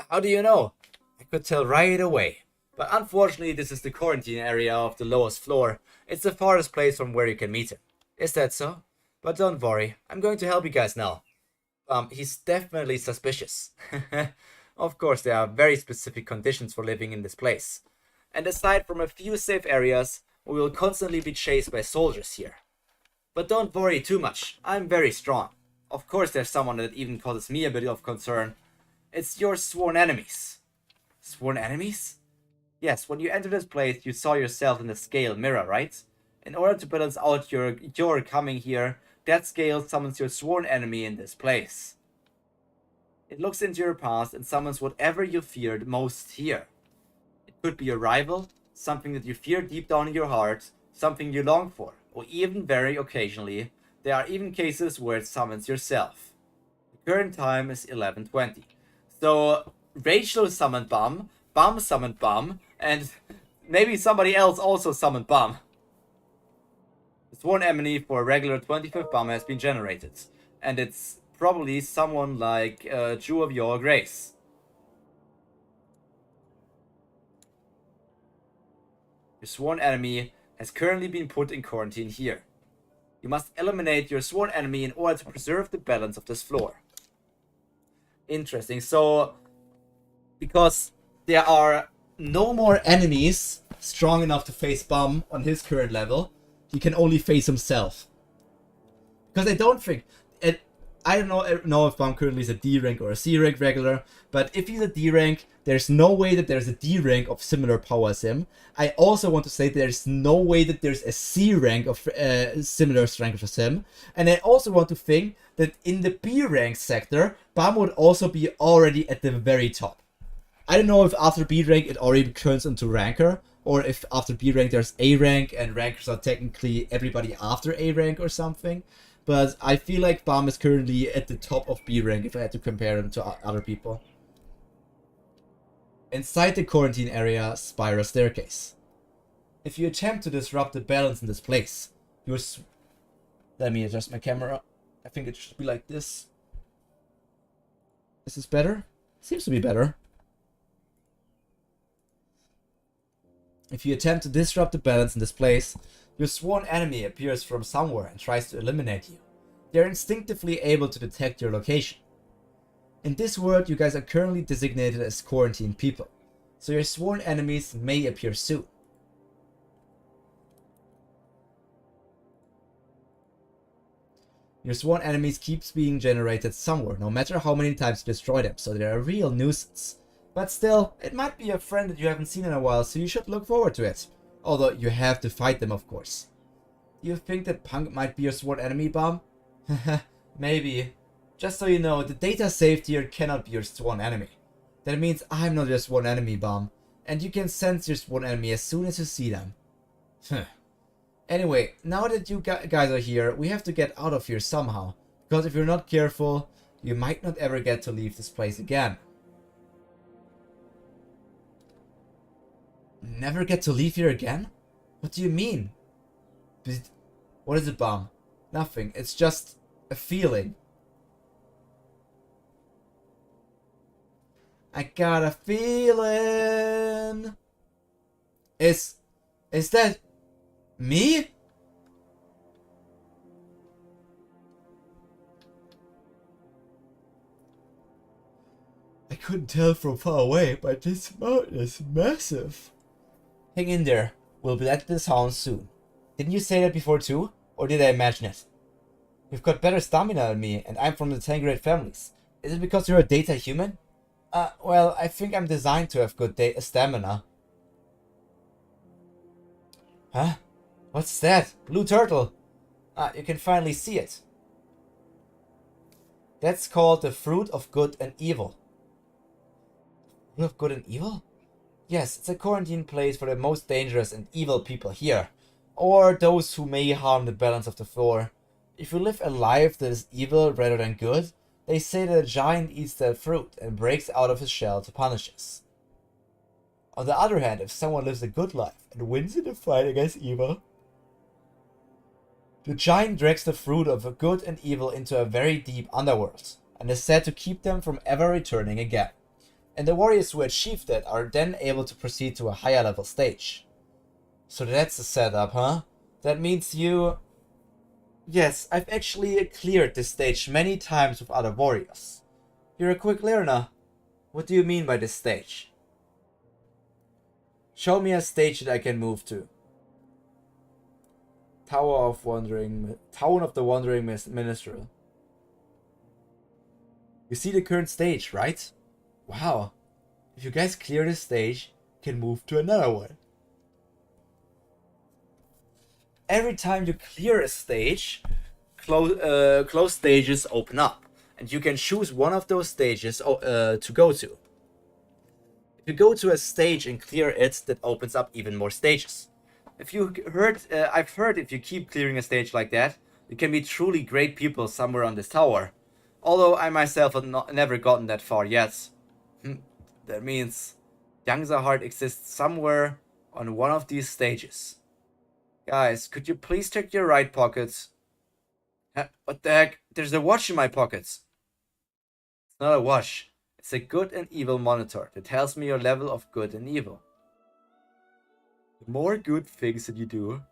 [SPEAKER 1] How do you know? I could tell right away. But unfortunately, this is the quarantine area of the lowest floor. It's the farthest place from where you can meet him. Is that so? But don't worry, I'm going to help you guys now. He's definitely suspicious. Of course, there are very specific conditions for living in this place. And aside from a few safe areas, we will constantly be chased by soldiers here. But don't worry too much, I'm very strong. Of course there's someone that even causes me a bit of concern. It's your sworn enemies. Sworn enemies? Yes, when you entered this place, you saw yourself in the scale mirror, right? In order to balance out your coming here, that scale summons your sworn enemy in this place. It looks into your past and summons whatever you feared most here. It could be a rival, something that you fear deep down in your heart, something you long for, or even very occasionally, There are even cases where it summons yourself. The current time is 11:20. So Rachel summoned Bum summoned Bum, and maybe somebody else also summoned Bum. The sworn enemy for a regular 25th Bum has been generated, and it's probably someone like Jew of your grace. Your sworn enemy has currently been put in quarantine here. You must eliminate your sworn enemy in order to preserve the balance of this floor. Interesting. So, because there are no more enemies strong enough to face Bum on his current level, he can only face himself. Because I don't think... I don't know if Bum currently is a D rank or a C rank regular, but if he's a D rank, there's no way that there's a D rank of similar power as him. I also want to say there's no way that there's a C rank of similar strength as him. And I also want to think that in the B rank sector, Bum would also be already at the very top. I don't know if after B rank it already turns into ranker, or if after B rank there's A rank and rankers are technically everybody after A rank or something. But I feel like Bum is currently at the top of B rank if I had to compare him to other people. Inside the quarantine area, spiral staircase. If you attempt to disrupt the balance in this place, let me adjust my camera. I think it should be like this. Is this better? Seems to be better. If you attempt to disrupt the balance in this place, your sworn enemy appears from somewhere and tries to eliminate you. They are instinctively able to detect your location. In this world, you guys are currently designated as quarantined people, so your sworn enemies may appear soon. Your sworn enemies keeps being generated somewhere, no matter how many times you destroy them, so they're a real nuisance. But still, it might be a friend that you haven't seen in a while, so you should look forward to it. Although you have to fight them, of course. Do you think that Punk might be your sworn enemy, Bum? Maybe. Just so you know, the data saved here cannot be your sworn enemy. That means I'm not your sworn enemy, Bum. And you can sense your sworn enemy as soon as you see them. Anyway, now that you guys are here, we have to get out of here somehow. Because if you're not careful, you might not ever get to leave this place again. Never get to leave here again? What do you mean? What is it, Bum? Nothing. It's just a feeling. I got a feeling. Is that me? I couldn't tell from far away, but this mountain is massive. Hang in there. We'll be at this house soon. Didn't you say that before too? Or did I imagine it? You've got better stamina than me, and I'm from the 10 great families. Is it because you're a data human? Well, I think I'm designed to have good stamina. Huh? What's that? Blue turtle. You can finally see it. That's called the fruit of good and evil. Fruit of good and evil? Yes, it's a quarantine place for the most dangerous and evil people here. Or those who may harm the balance of the floor. If you live a life that is evil rather than good, they say that a giant eats that fruit and breaks out of his shell to punish us. On the other hand, if someone lives a good life and wins in the fight against evil, the giant drags the fruit of good and evil into a very deep underworld, and is said to keep them from ever returning again. And the warriors who achieve that are then able to proceed to a higher level stage. So that's the setup, huh? That means you... Yes, I've actually cleared this stage many times with other warriors. You're a quick learner. What do you mean by this stage? Show me a stage that I can move to. Town of the Wandering Minstrel. You see the current stage, right? Wow. If you guys clear this stage, you can move to another one. Every time you clear a stage, closed stages open up, and you can choose one of those stages to go to. If you go to a stage and clear it, that opens up even more stages. I've heard if you keep clearing a stage like that, You can be truly great people somewhere on this tower. Although I myself have never gotten that far yet. That means Yangtze heart exists somewhere on one of these stages. Guys, could you please check your right pockets? What the heck? There's a watch in my pockets. It's not a watch. It's a good and evil monitor that tells me your level of good and evil. The more good things that you do,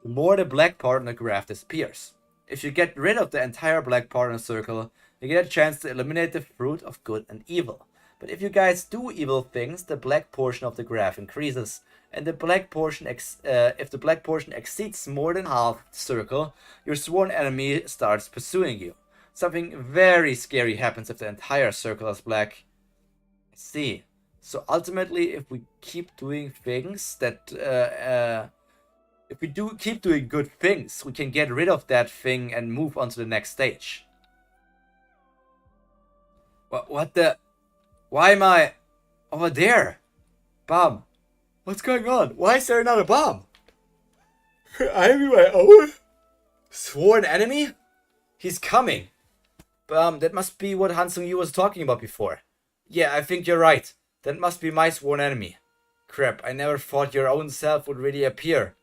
[SPEAKER 1] the more the black part on the graph disappears. If you get rid of the entire black part in a circle, you get a chance to eliminate the fruit of good and evil. But if you guys do evil things, the black portion of the graph increases, and the black portion if the black portion exceeds more than half the circle, your sworn enemy starts pursuing you. Something very scary happens if the entire circle is black. I see. So ultimately, if we keep doing things that if we keep doing good things, we can get rid of that thing and move on to the next stage. What the? Why am I over there? Bomb. What's going on? Why is there another bomb? I'm my own sworn enemy? He's coming. That must be what Hansung Yu was talking about before. Yeah, I think you're right. That must be my sworn enemy. Crap, I never thought your own self would really appear.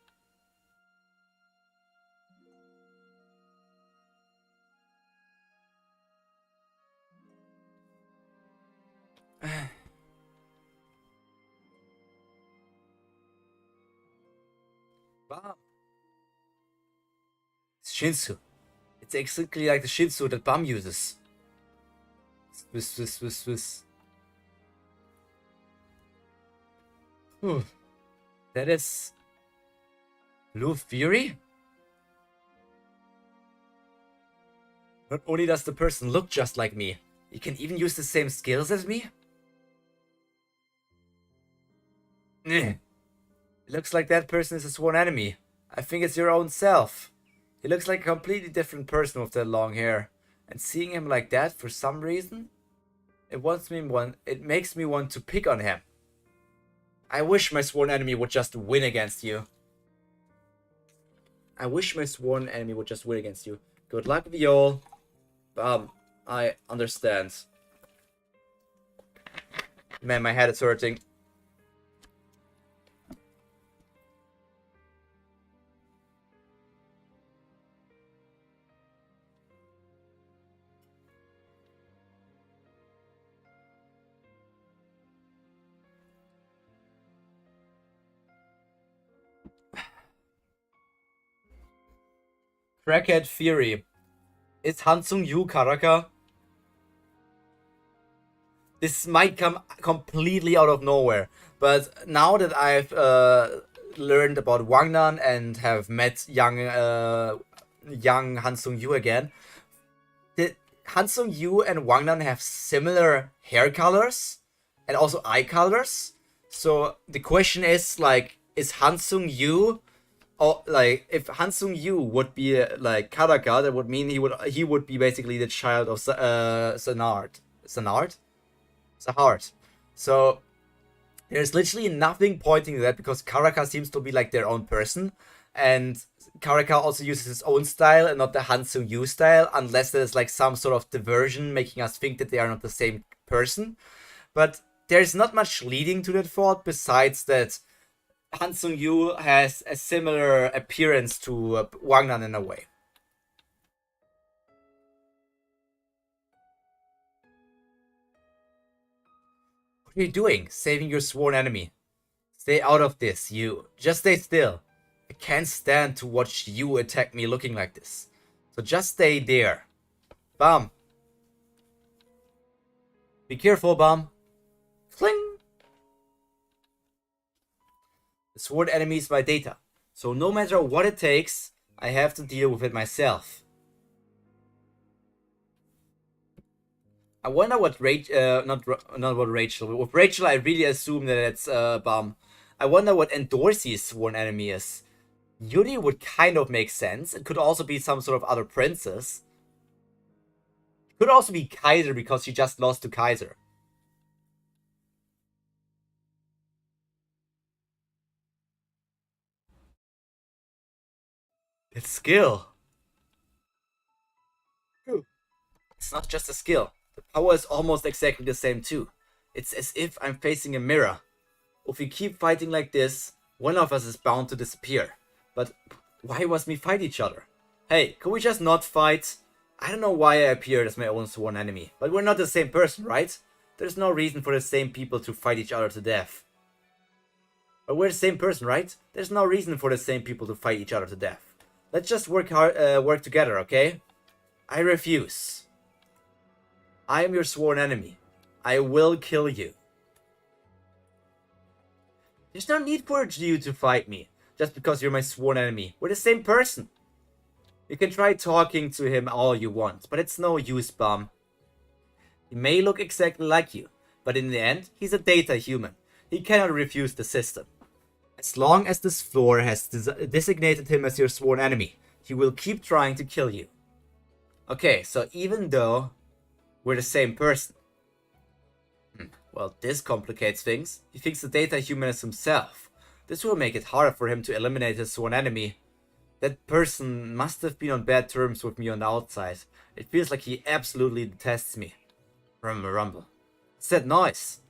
[SPEAKER 1] Bam. It's Shinsu. It's exactly like the Shinsu that Bam uses. Swiss. That is Blue Fury? Not only does the person look just like me, he can even use the same skills as me? It looks like that person is a sworn enemy. I think it's your own self. He looks like a completely different person with that long hair. And seeing him like that for some reason, it makes me want to pick on him. I wish my sworn enemy would just win against you. I wish my sworn enemy would just win against you. Good luck, Viol. I understand. Man, my head is hurting. Crackhead Fury. Is Hansung Yu Karaka? This might come completely out of nowhere, but now that I've learned about Wangnan and have met young Hansung Yu again, did Hansung Yu and Wangnan have similar hair colors and also eye colors? So the question is, like, is Hansung Yu, or like, if Hansung Yu would be like Karaka, that would mean he would be basically the child of Sanard. Sahart. So there's literally nothing pointing to that because Karaka seems to be like their own person, and Karaka also uses his own style and not the Hansung Yu style, unless there's like some sort of diversion making us think that they are not the same person. But there's not much leading to that thought besides that Hansung Yu has a similar appearance to Wangnan in a way. What are you doing? Saving your sworn enemy. Stay out of this, you. Just stay still. I can't stand to watch you attack me looking like this. So just stay there. Bam. Be careful, Bam. Fling. The sworn enemy is my data. So no matter what it takes, I have to deal with it myself. I wonder what not what Rachel. With Rachel, I really assume that it's Bam. I wonder what Endorsi's sworn enemy is. Yuri would kind of make sense. It could also be some sort of other princess. It could also be Kaiser because she just lost to Kaiser. It's skill. It's not just a skill. The power is almost exactly the same too. It's as if I'm facing a mirror. If we keep fighting like this, one of us is bound to disappear. But why must we fight each other? Hey, can we just not fight? I don't know why I appeared as my own sworn enemy, but we're not the same person, right? There's no reason for the same people to fight each other to death. But we're the same person, right? There's no reason for the same people to fight each other to death. Let's just work together, okay? I refuse. I am your sworn enemy. I will kill you. There's no need for you to fight me, just because you're my sworn enemy. We're the same person. You can try talking to him all you want, but it's no use, bum. He may look exactly like you, but in the end, he's a data human. He cannot refuse the system. As long as this floor has designated him as your sworn enemy, he will keep trying to kill you. Okay, so even though we're the same person. Well, this complicates things. He thinks the data human is himself. This will make it harder for him to eliminate his sworn enemy. That person must have been on bad terms with me on the outside. It feels like he absolutely detests me. Rumble, rumble. What's that noise?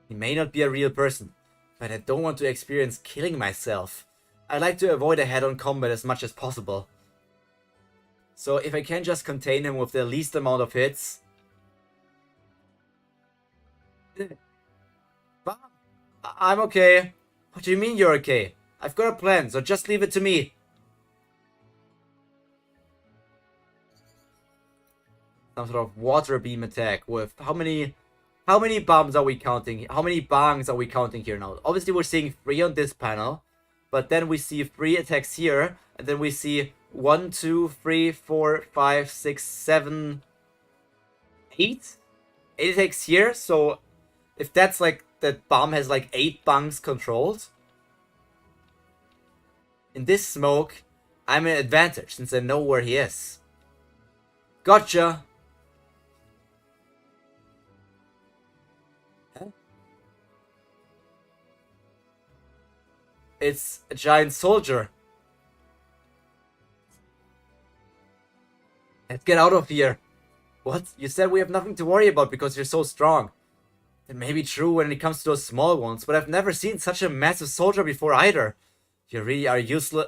[SPEAKER 1] He may not be a real person, but I don't want to experience killing myself. I like to avoid a head-on combat as much as possible. So if I can just contain him with the least amount of hits... I'm okay. What do you mean you're okay? I've got a plan, so just leave it to me. Some sort of water beam attack with how many bombs are we counting? How many bangs are we counting here now? Obviously we're seeing 3 on this panel, but then we see 3 attacks here, and then we see 1, 2, 3, 4, 5, 6, 7, 8? 8 attacks here, so if that's like, that bomb has like 8 bangs controlled. In this smoke, I'm an advantage since I know where he is. Gotcha! Huh? It's a giant soldier. Let's get out of here. What? You said we have nothing to worry about because you're so strong. It may be true when it comes to those small ones, but I've never seen such a massive soldier before either. You really are useless.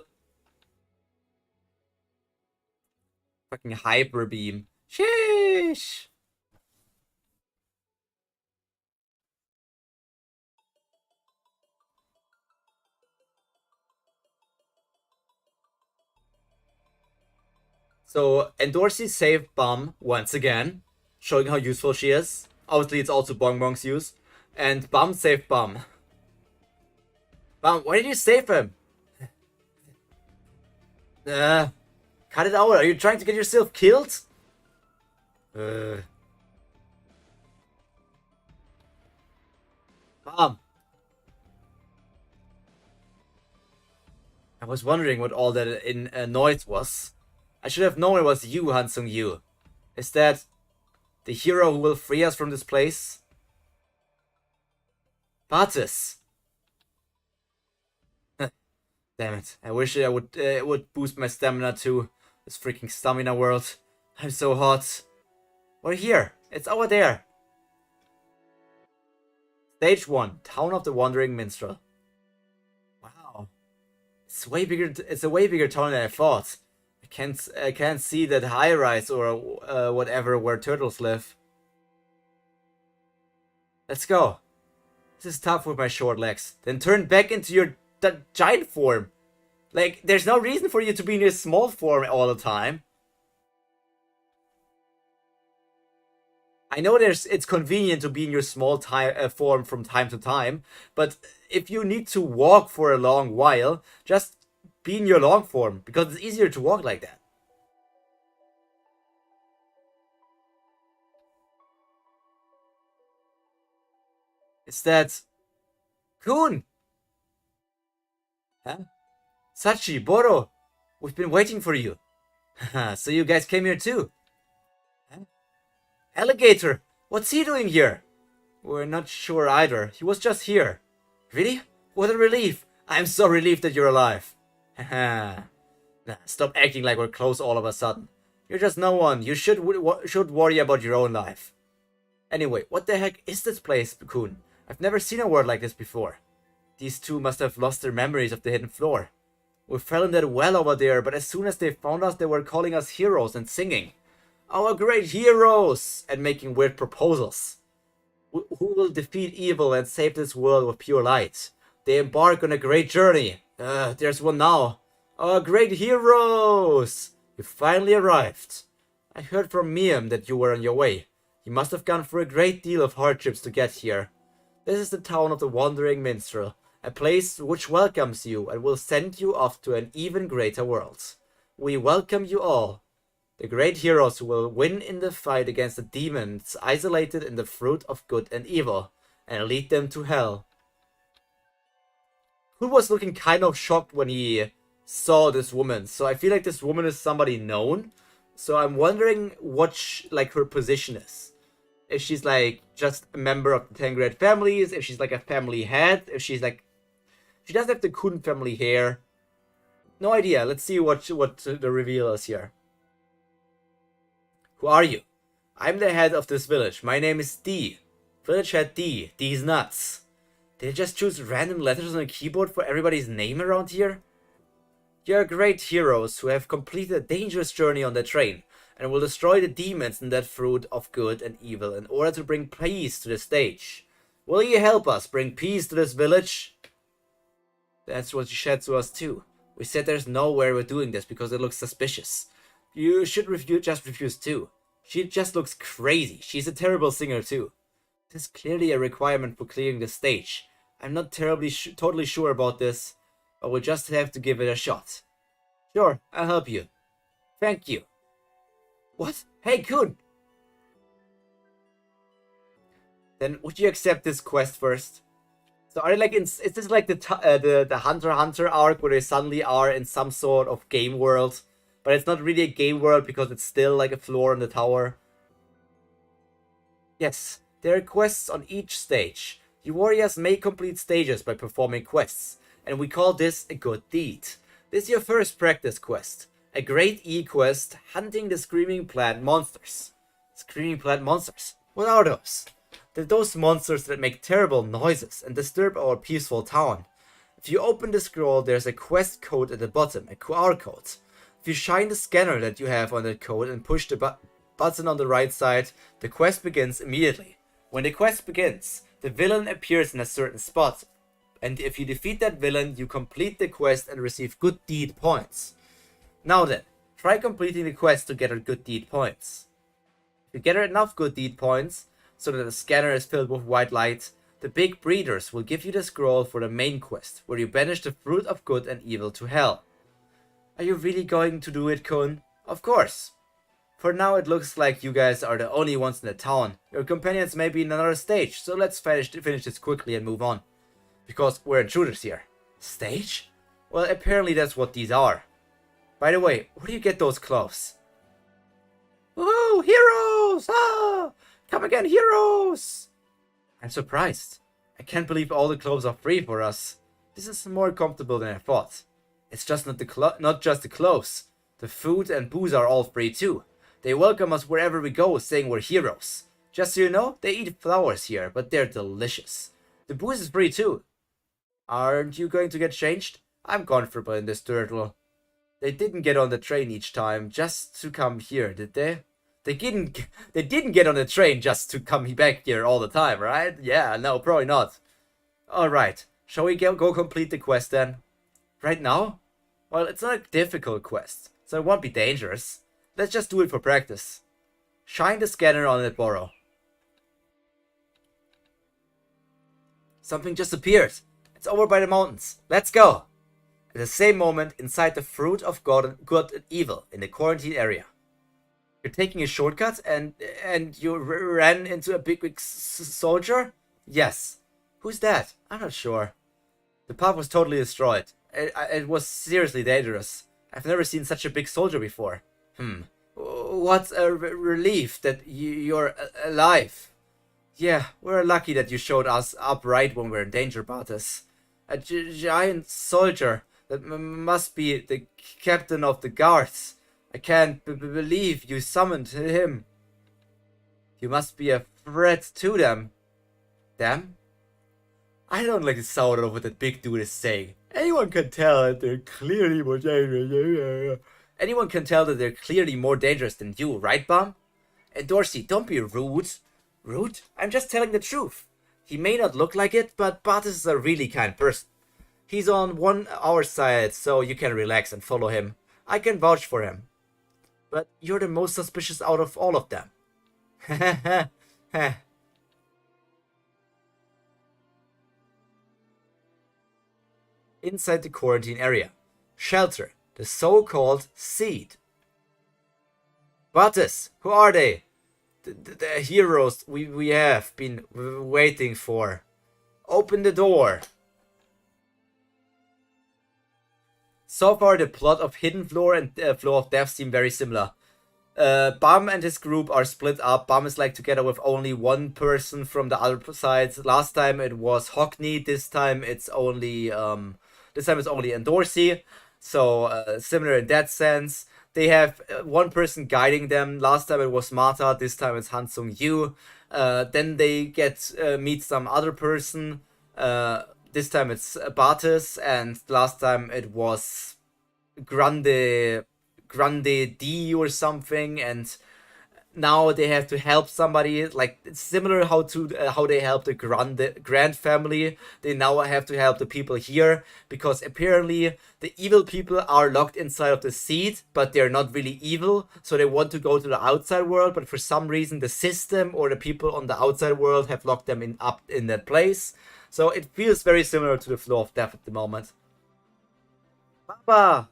[SPEAKER 1] Fucking hyper beam. Sheesh. So, Endorsi saved Bum once again, showing how useful she is. Obviously, it's also Bongbong's use. And Bum saved Bum. Bum, why did you save him? Cut it out. Are you trying to get yourself killed? Bum. I was wondering what all that noise was. I should have known it was you, Hansung Yu. Is that the hero who will free us from this place? Batis. Damn it. I wish I would it would boost my stamina too. This freaking stamina world. I'm so hot. We're here. It's over there. Stage 1. Town of the Wandering Minstrel. Wow. It's way bigger. It's a way bigger town than I thought. I can't see that high rise or whatever where turtles live. Let's go. This is tough with my short legs. Then turn back into your giant form. Like, there's no reason for you to be in your small form all the time. I know it's convenient to be in your small form from time to time, but if you need to walk for a long while, just be in your long form, because it's easier to walk like that. It's that... Kun! Huh? Sachi, Boro! We've been waiting for you. So you guys came here too? Huh? Alligator! What's he doing here? We're not sure either. He was just here. Really? What a relief! I'm so relieved that you're alive. Haha. Nah, stop acting like we're close all of a sudden. You're just no one. You should worry about your own life. Anyway, what the heck is this place, Kun? I've never seen a world like this before. These two must have lost their memories of the hidden floor. We fell in that well over there, but as soon as they found us, they were calling us heroes and singing. Our great heroes! And making weird proposals. Who will defeat evil and save this world with pure light? They embark on a great journey. There's one now. Our great heroes! You finally arrived. I heard from Miam that you were on your way. You must have gone through a great deal of hardships to get here. This is the town of the Wandering Minstrel, a place which welcomes you and will send you off to an even greater world. We welcome you all. The great heroes who will win in the fight against the demons isolated in the fruit of good and evil, and lead them to hell. Who was looking kind of shocked when he saw this woman, so I feel like this woman is somebody known. So I'm wondering what her position is. If she's like just a member of the 10 great families, if she's like a family head, if she's like... She doesn't have the Kun family hair. No idea. Let's see what the reveal is here. Who are you? I'm the head of this village. My name is D. Village head D. D's nuts. Did I just choose random letters on a keyboard for everybody's name around here? You're great heroes who have completed a dangerous journey on the train and will destroy the demons in that fruit of good and evil in order to bring peace to the stage. Will you help us bring peace to this village? That's what she said to us too. We said there's no way we're doing this because it looks suspicious. You should just refuse too. She just looks crazy. She's a terrible singer too. This is clearly a requirement for clearing the stage. I'm not totally sure about this, but we'll just have to give it a shot. Sure, I'll help you. Thank you. What? Hey, Kun! Then would you accept this quest first? So are they like is this like the Hunter x Hunter arc where they suddenly are in some sort of game world, but it's not really a game world because it's still like a floor in the tower? Yes, there are quests on each stage. You warriors may complete stages by performing quests, and we call this a good deed. This is your first practice quest. A great E quest, hunting the screaming plant monsters. Screaming plant monsters? What are those? They're those monsters that make terrible noises and disturb our peaceful town. If you open the scroll, there's a quest code at the bottom, a QR code. If you shine the scanner that you have on that code and push the button on the right side, the quest begins immediately. When the quest begins, the villain appears in a certain spot, and if you defeat that villain, you complete the quest and receive good deed points. Now then, try completing the quest to gather good deed points. If you gather enough good deed points, so that the scanner is filled with white light, the big breeders will give you the scroll for the main quest, where you banish the fruit of good and evil to hell. Are you really going to do it, Kun? Of course. For now it looks like you guys are the only ones in the town. Your companions may be in another stage, so let's finish this quickly and move on. Because we're intruders here. Stage? Well, apparently that's what these are. By the way, where do you get those clothes? Woohoo! Heroes! Ah! Come again, heroes! I'm surprised. I can't believe all the clothes are free for us. This is more comfortable than I thought. It's just not just the clothes. The food and booze are all free too. They welcome us wherever we go, saying we're heroes. Just so you know, they eat flowers here, but they're delicious. The booze is free too. Aren't you going to get changed? I'm comfortable in this turtle. They didn't get on the train each time just to come here, did they? They didn't get on the train just to come back here all the time, right? Yeah, no, probably not. Alright, shall we go complete the quest then? Right now? Well, it's not a difficult quest, so it won't be dangerous. Let's just do it for practice. Shine the scanner on it, Boro. Something just appeared. It's over by the mountains. Let's go! At the same moment, inside the fruit of good and evil in the quarantine area. You're taking a shortcut and you ran into a big soldier? Yes. Who's that? I'm not sure. The path was totally destroyed. It was seriously dangerous. I've never seen such a big soldier before. What a relief that you're alive. Yeah, we're lucky that you showed us up right when we're in danger about this. A giant soldier. That must be the captain of the guards. I can't believe you summoned him. You must be a threat to them. Them? I don't like the sound of what that big dude is saying. Anyone can tell that they're clearly more dangerous. Anyone can tell that they're clearly more dangerous than you, right, Bum? And Dorsey, don't be rude. Rude? I'm just telling the truth. He may not look like it, but Bartis is a really kind person. He's on our side, so you can relax and follow him. I can vouch for him. But you're the most suspicious out of all of them. Inside the quarantine area. Shelter. The so-called Seed. Bartis, who are they? The heroes we have been waiting for. Open the door. So far, the plot of Hidden Floor and Floor of Death seem very similar. Bum and his group are split up. Bum is like together with only one person from the other side. Last time it was Hockney. This time it's only Dorsey. So similar in that sense. They have one person guiding them. Last time it was Marta. This time it's Hansung Yu. Then they meet some other person. This time it's Bartis, and last time it was Grande D or something, and now they have to help somebody. Like, it's similar how they help the Grand family. They now have to help the people here, because apparently the evil people are locked inside of the Seed, but they're not really evil, so they want to go to the outside world, but for some reason the system or the people on the outside world have locked them up in that place. So it feels very similar to the Floor of Death at the moment. Baba!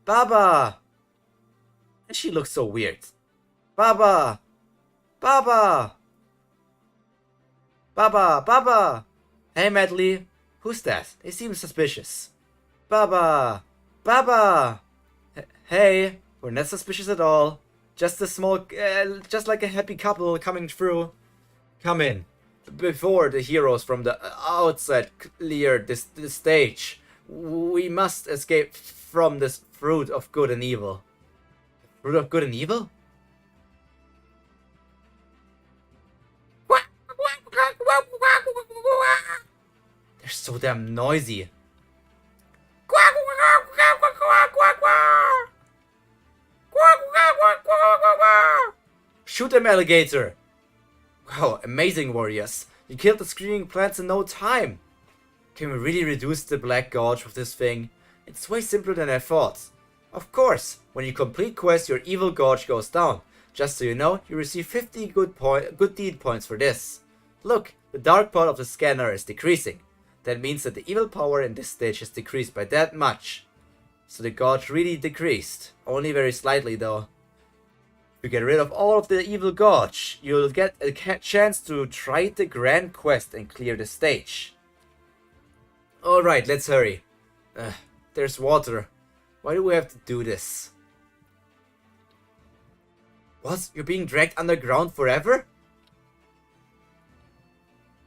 [SPEAKER 1] Baba! And she looks so weird. Baba! Baba! Baba! Baba! Hey, Medley. Who's that? They seem suspicious. Baba! Baba! Hey, we're not suspicious at all. Just a small, just like a happy couple coming through. Come in. Before the heroes from the outside clear this stage, we must escape from this fruit of good and evil. Fruit of good and evil? They're so damn noisy. Shoot them, alligator! Wow, amazing warriors. You killed the screaming plants in no time. Can we really reduce the Black Gorge with this thing? It's way simpler than I thought. Of course, when you complete quests, your evil gorge goes down. Just so you know, you receive 50 good deed points for this. Look, the dark part of the scanner is decreasing. That means that the evil power in this stage has decreased by that much. So the gorge really decreased. Only very slightly though. If you get rid of all of the evil gorge, you'll get a chance to try the grand quest and clear the stage. Alright, let's hurry. There's water. Why do we have to do this? What? You're being dragged underground forever?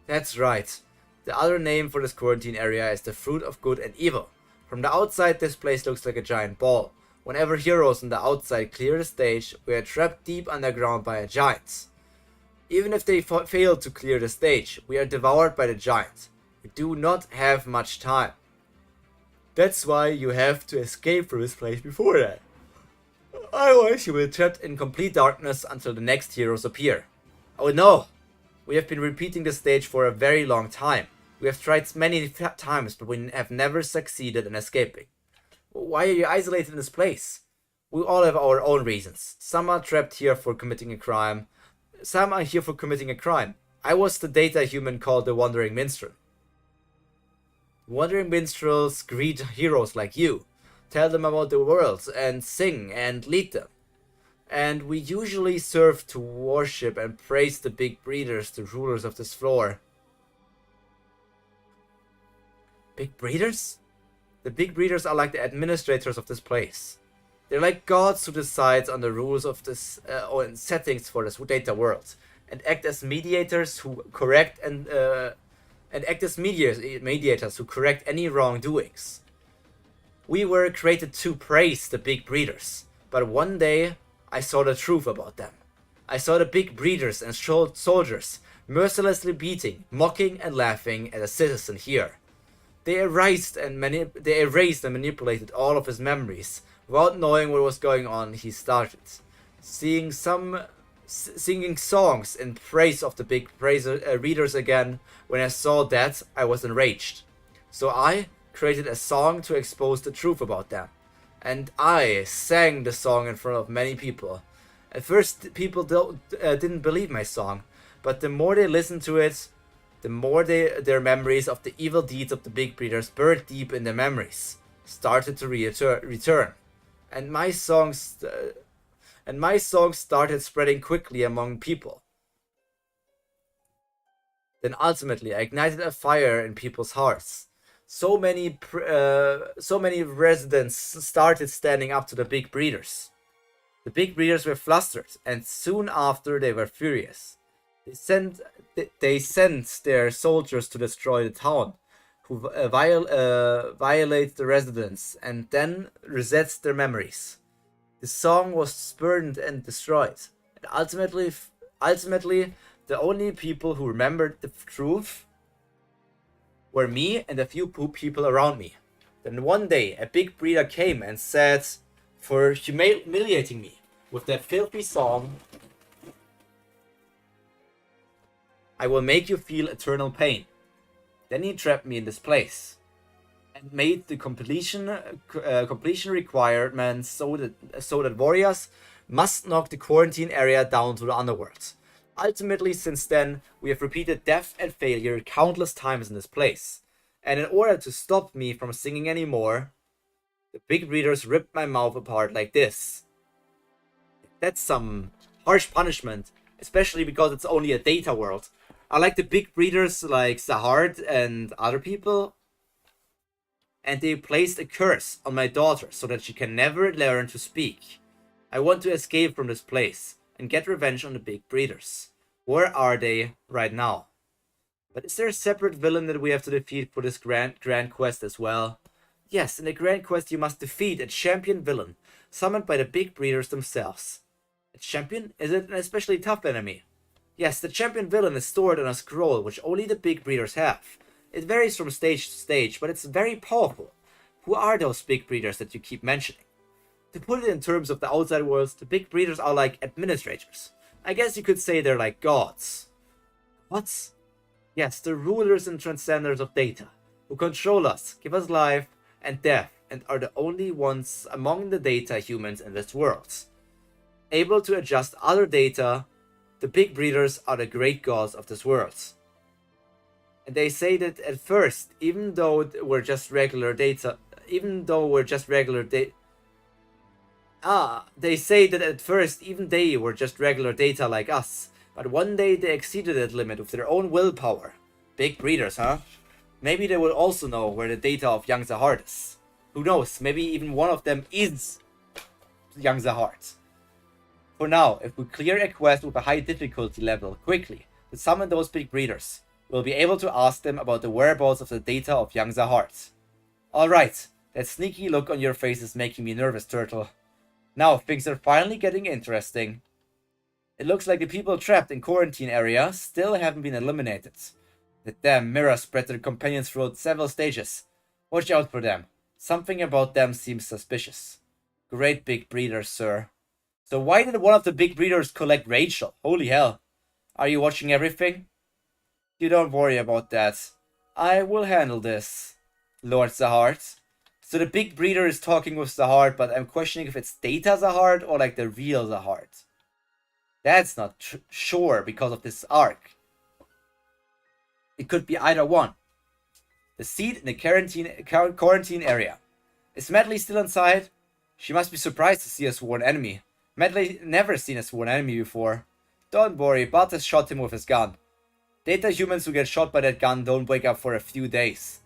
[SPEAKER 1] That's right. The other name for this quarantine area is the Fruit of Good and Evil. From the outside, this place looks like a giant ball. Whenever heroes on the outside clear the stage, we are trapped deep underground by a giant. Even if they fail to clear the stage, we are devoured by the giant. We do not have much time. That's why you have to escape from this place before that. Otherwise, you will be trapped in complete darkness until the next heroes appear. Oh no! We have been repeating the stage for a very long time. We have tried many times, but we have never succeeded in escaping. Why are you isolated in this place? We all have our own reasons. Some are trapped here for committing a crime. Some are here for committing a crime. I was the data human called the Wandering Minstrel. Wandering Minstrels greet heroes like you, tell them about the world, and sing and lead them. And we usually serve to worship and praise the big breeders, the rulers of this floor. Big breeders? The big breeders are like the administrators of this place. They're like gods who decide on the rules of this or settings for this data world, and act as mediators who correct mediators who correct any wrongdoings. We were created to praise the big breeders, but one day I saw the truth about them. I saw the big breeders and soldiers mercilessly beating, mocking, and laughing at a citizen here. They erased and manipulated all of his memories. Without knowing what was going on, he started singing songs in praise of the big readers again. When I saw that, I was enraged. So I created a song to expose the truth about them. And I sang the song in front of many people. At first, people didn't believe my song, but the more they listened to it, the more their memories of the evil deeds of the big breeders buried deep in their memories started to return. And my songs started spreading quickly among people. Then ultimately, I ignited a fire in people's hearts. So many residents started standing up to the big breeders. The big breeders were flustered, and soon after they were furious. They sent their soldiers to destroy the town, who violate the residents and then reset their memories. The song was burned and destroyed, and ultimately, the only people who remembered the truth were me and a few people around me. Then one day, a big breeder came and said, for humiliating me with that filthy song, I will make you feel eternal pain. Then he trapped me in this place and made the completion requirements so that warriors must knock the quarantine area down to the underworld. Ultimately, since then, we have repeated death and failure countless times in this place. And in order to stop me from singing anymore, the big breeders ripped my mouth apart like this. That's some harsh punishment, especially because it's only a data world. I like the big breeders like Zahard and other people. And they placed a curse on my daughter so that she can never learn to speak. I want to escape from this place and get revenge on the big breeders. Where are they right now? But is there a separate villain that we have to defeat for this grand quest as well? Yes, in the grand quest you must defeat a champion villain, summoned by the big breeders themselves. A champion? Is it an especially tough enemy? Yes, the champion villain is stored on a scroll which only the big breeders have. It varies from stage to stage, but it's very powerful. Who are those big breeders that you keep mentioning? To put it in terms of the outside world, the big breeders are like administrators. I guess you could say they're like gods. Gods? Yes, the rulers and transcenders of data, who control us, give us life and death, and are the only ones among the data humans in this world. Able to adjust other data, the big breeders are the great gods of this world. And they say that at first, even though we're just regular data, they say that at first even they were just regular data like us, but one day they exceeded that limit with their own willpower. Big breeders, huh? Maybe they will also know where the data of young Zahard is. Who knows, maybe even one of them is young Zahard. For now, if we clear a quest with a high difficulty level quickly to summon those big breeders, we'll be able to ask them about the whereabouts of the data of young Zahard. Alright, that sneaky look on your face is making me nervous, Turtle. Now things are finally getting interesting. It looks like the people trapped in quarantine area still haven't been eliminated. The damn mirror spread their companions throughout several stages. Watch out for them. Something about them seems suspicious. Great big breeders, sir. So why did one of the big breeders collect Rachel? Holy hell. Are you watching everything? You don't worry about that. I will handle this, Lord Zahard. So the big breeder is talking with Zahard, but I'm questioning if it's Data Zahard or like the real Zahard. That's not sure because of this arc. It could be either one. The seed in the quarantine area. Is Medley still inside? She must be surprised to see a sworn enemy. Medley never seen a sworn enemy before. Don't worry, Bart has shot him with his gun. Data humans who get shot by that gun don't wake up for a few days.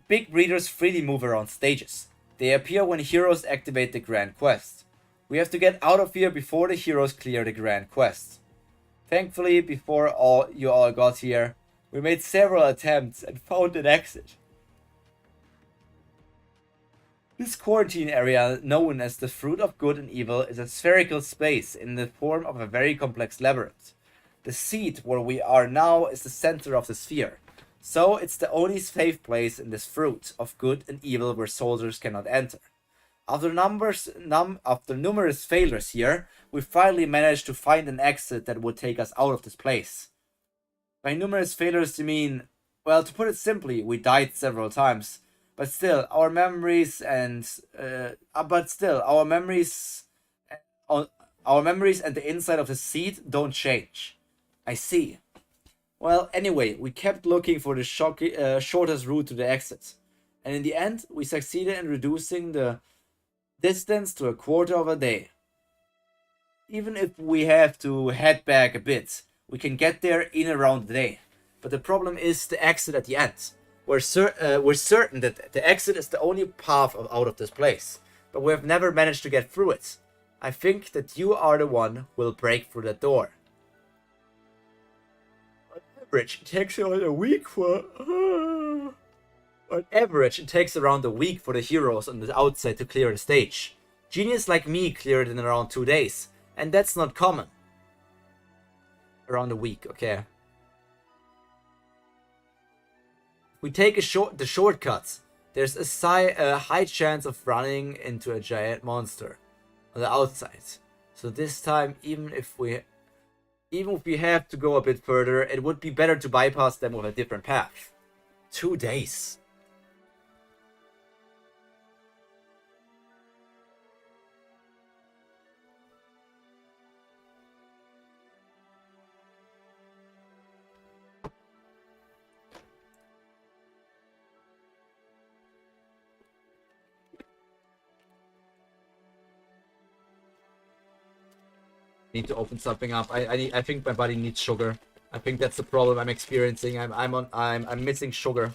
[SPEAKER 1] Big breeders freely move around stages. They appear when heroes activate the grand quest. We have to get out of here before the heroes clear the grand quest. Thankfully, before you all got here, we made several attempts and found an exit. This quarantine area, known as the Fruit of Good and Evil, is a spherical space in the form of a very complex labyrinth. The seat where we are now is the center of the sphere, so it's the only safe place in this Fruit of Good and Evil where soldiers cannot enter. After numerous failures here, we finally managed to find an exit that would take us out of this place. By numerous failures you mean, well, to put it simply, we died several times. But still, our memories and our memories and the inside of the seat don't change. I see. Well, anyway, we kept looking for the shortest route to the exit, and in the end, we succeeded in reducing the distance to a quarter of a day. Even if we have to head back a bit, we can get there in around a day. But the problem is the exit at the end. We're certain that the exit is the only path out of this place, but we have never managed to get through it. I think that you are the one who will break through that door. On average, it takes around a week for... On average, it takes around a week for the heroes on the outside to clear the stage. Genius like me cleared it in around 2 days, and that's not common. Around a week, okay. We take the shortcuts. There's a high chance of running into a giant monster on the outside. So this time, even if we have to go a bit further, it would be better to bypass them with a different path. 2 days. Need to open something up. I think my body needs sugar. I think that's the problem I'm experiencing. I'm missing sugar.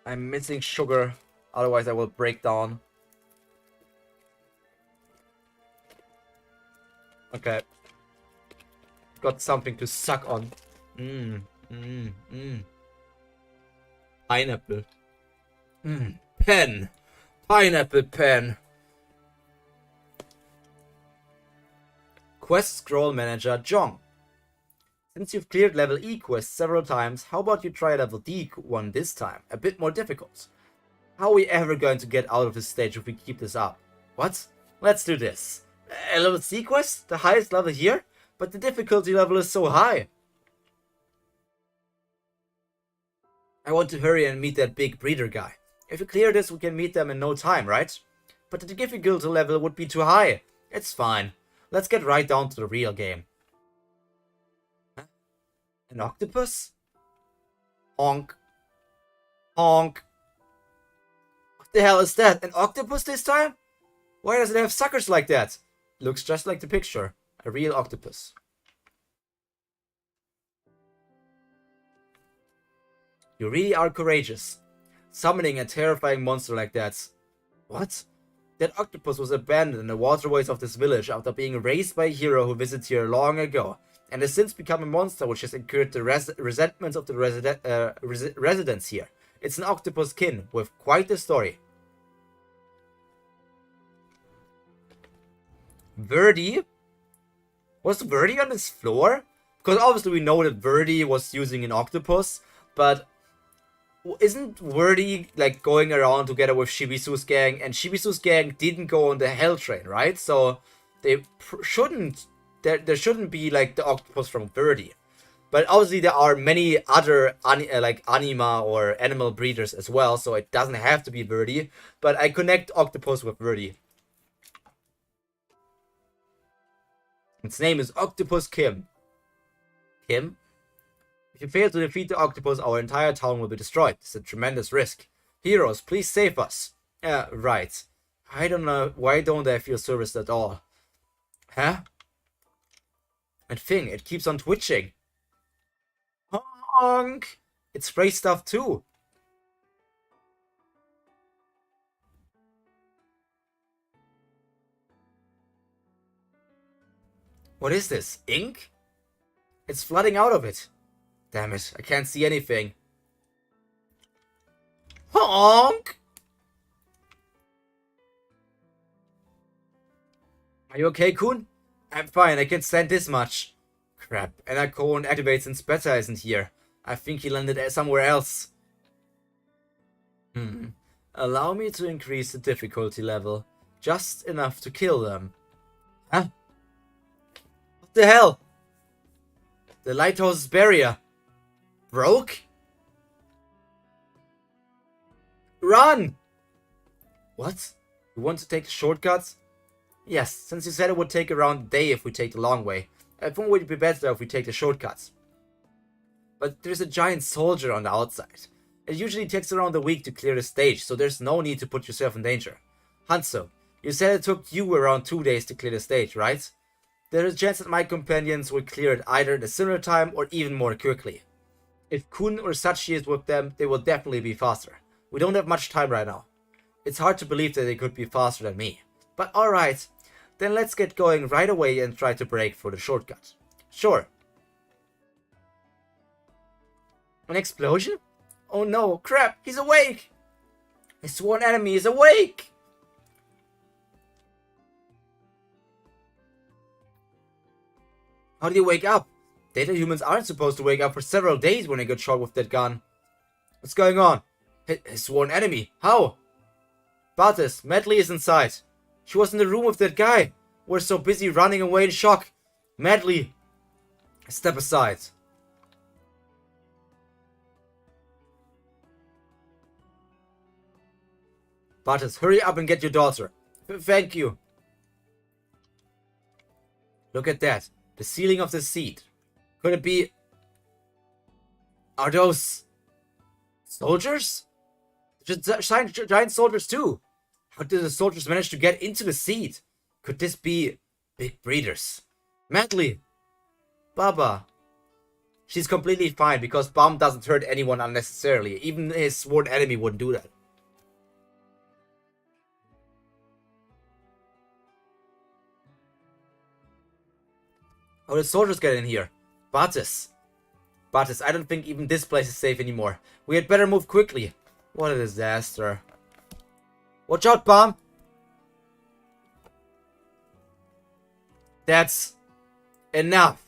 [SPEAKER 1] I'm missing sugar. Otherwise I will break down. Okay. Got something to suck on. Pineapple. Pen. Pineapple pen. Quest Scroll Manager Jong. Since you've cleared level E quest several times, how about you try level D one this time? A bit more difficult. How are we ever going to get out of this stage if we keep this up? What? Let's do this. A level C quest? The highest level here? But the difficulty level is so high. I want to hurry and meet that big breeder guy. If we clear this, we can meet them in no time, right? But the difficulty level would be too high. It's fine. Let's get right down to the real game. Huh? An octopus? Honk. Honk. What the hell is that? An octopus this time? Why does it have suckers like that? Looks just like the picture. A real octopus. You really are courageous. Summoning a terrifying monster like that. What? That octopus was abandoned in the waterways of this village after being raised by a hero who visited here long ago, and has since become a monster which has incurred the resentment of the residents here. It's an octopus kin with quite the story. Verdi? Was Verdi on this floor? Because obviously we know that Verdi was using an octopus, but isn't Verdi like going around together with Shibisu's gang, and Shibisu's gang didn't go on the Hell Train, right? So they shouldn't, there shouldn't be like the octopus from Verdi. But obviously there are many other like anima or animal breeders as well, so it doesn't have to be Verdi. But I connect octopus with Verdi. Its name is Octopus Kim. Kim? If you fail to defeat the octopus, our entire town will be destroyed. It's a tremendous risk. Heroes, please save us. Right. I don't know. Why don't I feel serviced at all? Huh? That thing, it keeps on twitching. Honk! It sprays stuff too. What is this? Ink? It's flooding out of it. Damn it, I can't see anything. Honk! Are you okay, Kun? I'm fine, I can stand this much. Crap, Enerco won't activate since Beta isn't here. I think he landed somewhere else. Allow me to increase the difficulty level. Just enough to kill them. Huh? What the hell? The lighthouse's barrier broke? Run! What? You want to take the shortcuts? Yes, since you said it would take around a day if we take the long way. I think it would be better if we take the shortcuts. But there's a giant soldier on the outside. It usually takes around a week to clear the stage, so there's no need to put yourself in danger. Hanzo, you said it took you around 2 days to clear the stage, right? There is a chance that my companions will clear it either at a similar time or even more quickly. If Kun or Sachi is with them, they will definitely be faster. We don't have much time right now. It's hard to believe that they could be faster than me. But alright, then let's get going right away and try to break for the shortcut. Sure. An explosion? Oh no, crap, he's awake! His sworn enemy is awake! How did he wake up? Data humans aren't supposed to wake up for several days when they get shot with that gun. What's going on? His sworn enemy? How? Bartis, Medley is inside. She was in the room with that guy. We're so busy running away in shock. Medley, step aside. Bartis, hurry up and get your daughter. Thank you. Look at that. The ceiling of the seat. Could it be... Are those... soldiers? Giant soldiers too. How did the soldiers manage to get into the seat? Could this be... big breeders? Medley! Baba. She's completely fine because Bomb doesn't hurt anyone unnecessarily. Even his sworn enemy wouldn't do that. How did soldiers get in here? Bartis, I don't think even this place is safe anymore. We had better move quickly. What a disaster. Watch out, Bomb! That's enough.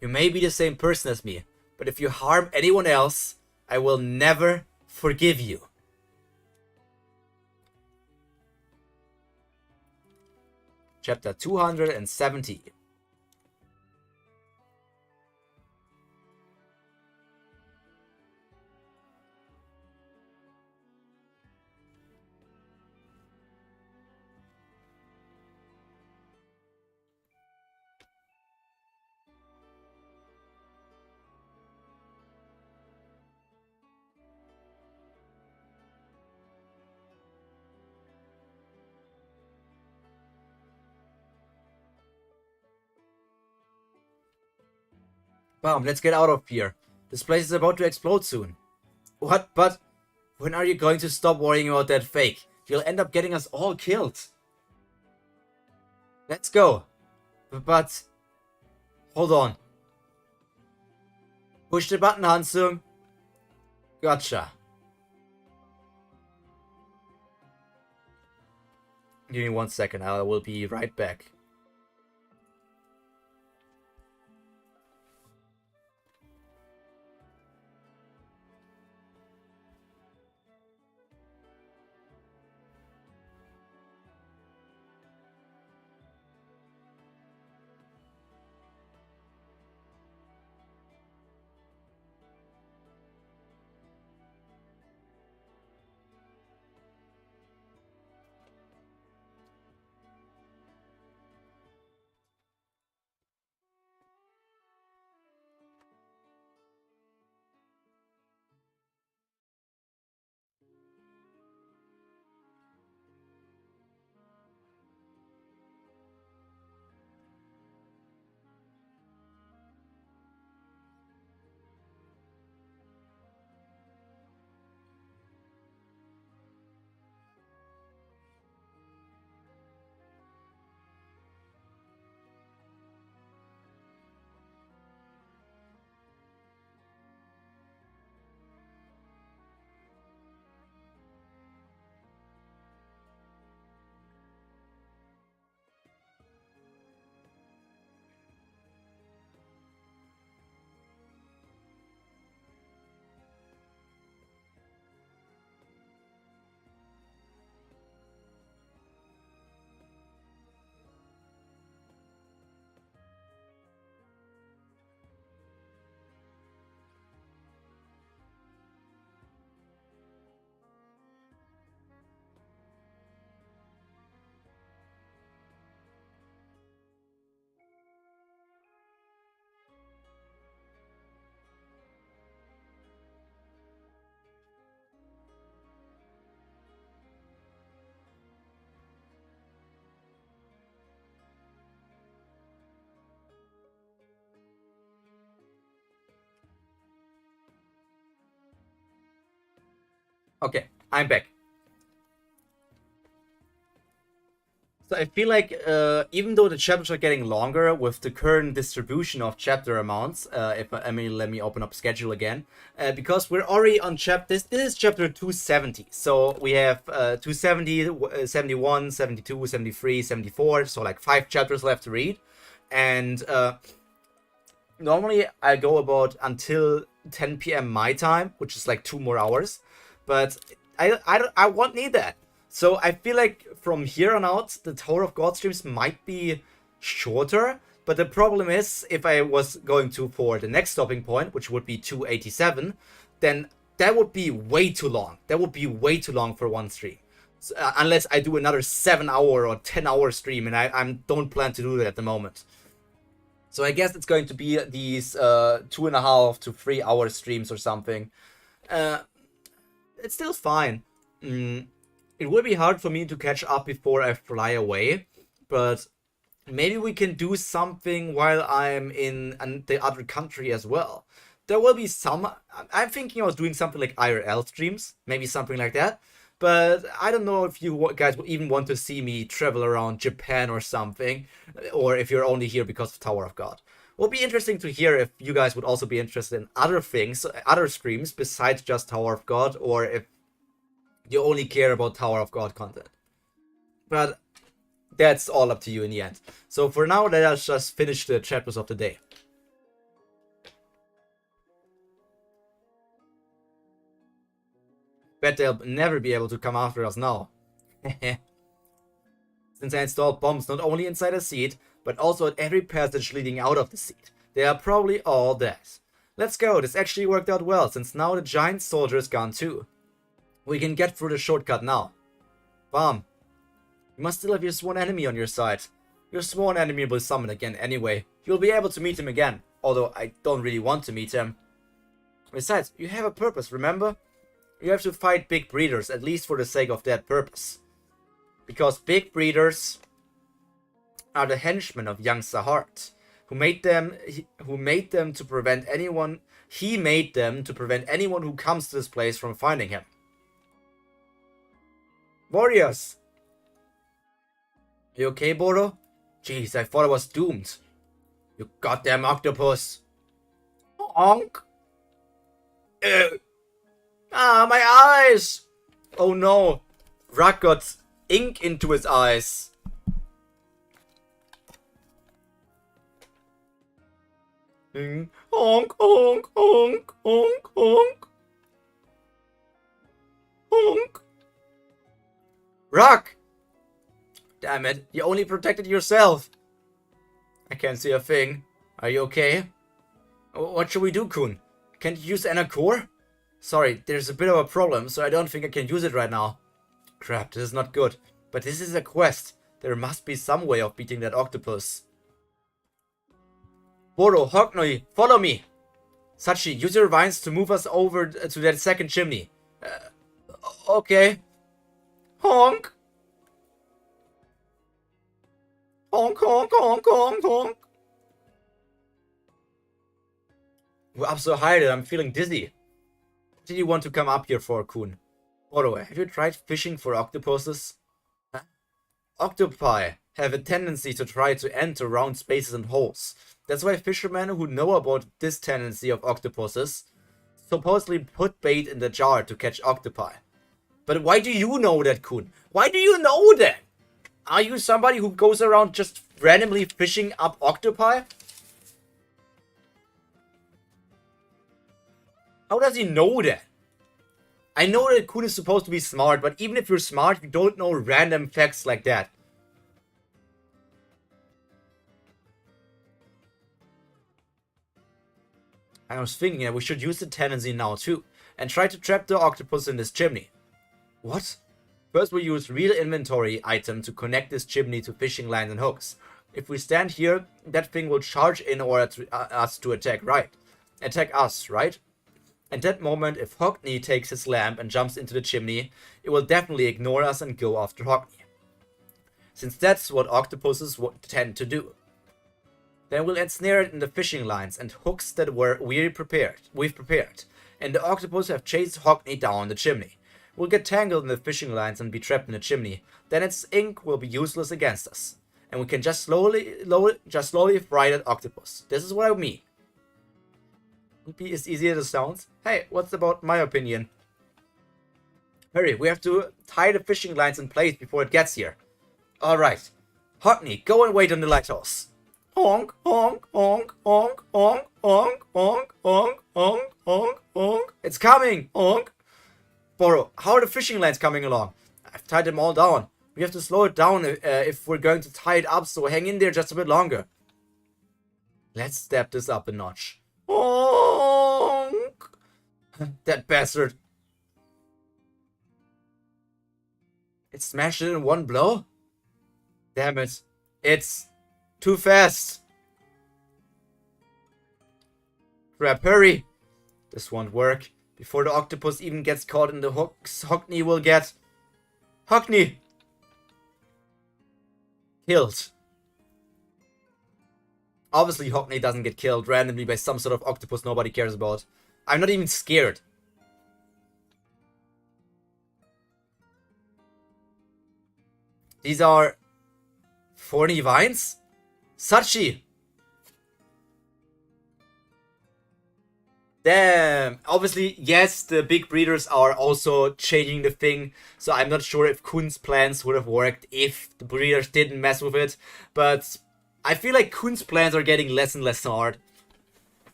[SPEAKER 1] You may be the same person as me, but if you harm anyone else, I will never forgive you. Chapter 270. Bomb, let's get out of here. This place is about to explode soon. What? But when are you going to stop worrying about that fake? You'll end up getting us all killed. Let's go. But hold on. Push the button, Hansung. Gotcha. Give me 1 second. I will be right back. Okay, I'm back. So I feel like even though the chapters are getting longer with the current distribution of chapter amounts, let me open up schedule again, because we're already on chapter. This is chapter 270. So we have 270, 71, 72, 73, 74. So like 5 chapters left to read, and normally I go about until 10 p.m. my time, which is like 2 more hours, but I won't need that. So I feel like from here on out, the Tower of God streams might be shorter, but the problem is, if I was going to for the next stopping point, which would be 287, then that would be way too long. That would be way too long for one stream. So, unless I do another 7-hour or 10-hour stream, and I don't plan to do that at the moment. So I guess it's going to be these 2.5 to 3 hour streams or something. It's still fine. It will be hard for me to catch up before I fly away, but maybe we can do something while I'm in the other country as well. There will be some. I'm thinking of doing something like IRL streams, maybe something like that. But I don't know if you guys would even want to see me travel around Japan or something, or if you're only here because of Tower of God. It will be interesting to hear if you guys would also be interested in other things, other streams besides just Tower of God, or if you only care about Tower of God content. But that's all up to you in the end. So for now, let us just finish the chapters of the day. Bet they'll never be able to come after us now. Since I installed bombs not only inside the seat, but also at every passage leading out of the seat. They are probably all dead. Let's go, this actually worked out well, since now the giant soldier is gone too. We can get through the shortcut now. Bomb. You must still have your sworn enemy on your side. Your sworn enemy will summon again anyway. You'll be able to meet him again, although I don't really want to meet him. Besides, you have a purpose, remember? You have to fight big breeders, at least for the sake of that purpose. Because big breeders are the henchmen of young Sahart, who made them to prevent anyone. He made them to prevent anyone who comes to this place from finding him. Warriors! You okay, Boro? Jeez, I thought I was doomed. You goddamn octopus. Honk! My eyes! Oh no. Rak got ink into his eyes. Honk, honk, honk, honk, honk. Honk. Rak! Damn it, you only protected yourself. I can't see a thing. Are you okay? What should we do, Kun? Can't you use Anakor? Sorry, there's a bit of a problem, so I don't think I can use it right now. Crap, this is not good. But this is a quest. There must be some way of beating that octopus. Boro, Hognoi, follow me! Sachi, use your vines to move us over to that second chimney. Okay. Honk! Honk, honk, honk, honk, honk! We're up so high that I'm feeling dizzy. What did you want to come up here for, Kun? Boro, have you tried fishing for octopuses? Huh? Octopi have a tendency to try to enter round spaces and holes. That's why fishermen who know about this tendency of octopuses supposedly put bait in the jar to catch octopi. But why do you know that, Kun? Why do you know that? Are you somebody who goes around just randomly fishing up octopi? How does he know that? I know that Kun is supposed to be smart, but even if you're smart, you don't know random facts like that. I was thinking that we should use the tendency now too, and try to trap the octopus in this chimney. What? First we use real inventory item to connect this chimney to fishing lines and hooks. If we stand here, that thing will charge in order to us to attack, right? Attack us, right? At that moment, if Hogney takes his lamp and jumps into the chimney, it will definitely ignore us and go after Hogney. Since that's what octopuses tend to do. Then we'll ensnare it in the fishing lines and hooks that we've prepared. And the octopus have chased Hogney down the chimney. will get tangled in the fishing lines and be trapped in a chimney. Then its ink will be useless against us. And we can just slowly fry that octopus. This is what I mean. Would be as easy as it sounds. Hey, what's about my opinion? Hurry, we have to tie the fishing lines in place before it gets here. Alright. Hockney, go and wait on the lighthouse. Honk, honk, honk, honk, honk, honk, honk, honk, honk, honk, honk. It's coming! Honk! Pyro, how are the fishing lines coming along? I've tied them all down. We have to slow it down if we're going to tie it up, so hang in there just a bit longer. Let's step this up a notch. Honk! That bastard. It smashed it in one blow? Damn it. It's too fast. Crap, hurry. This won't work. Before the octopus even gets caught in the hooks, Hockney will get... Hockney! Killed. Obviously, Hockney doesn't get killed randomly by some sort of octopus nobody cares about. I'm not even scared. These are... thorny vines? Sachi! Damn! Obviously, yes, the big breeders are also changing the thing, so I'm not sure if Kun's plans would have worked if the breeders didn't mess with it, but I feel like Kun's plans are getting less and less hard.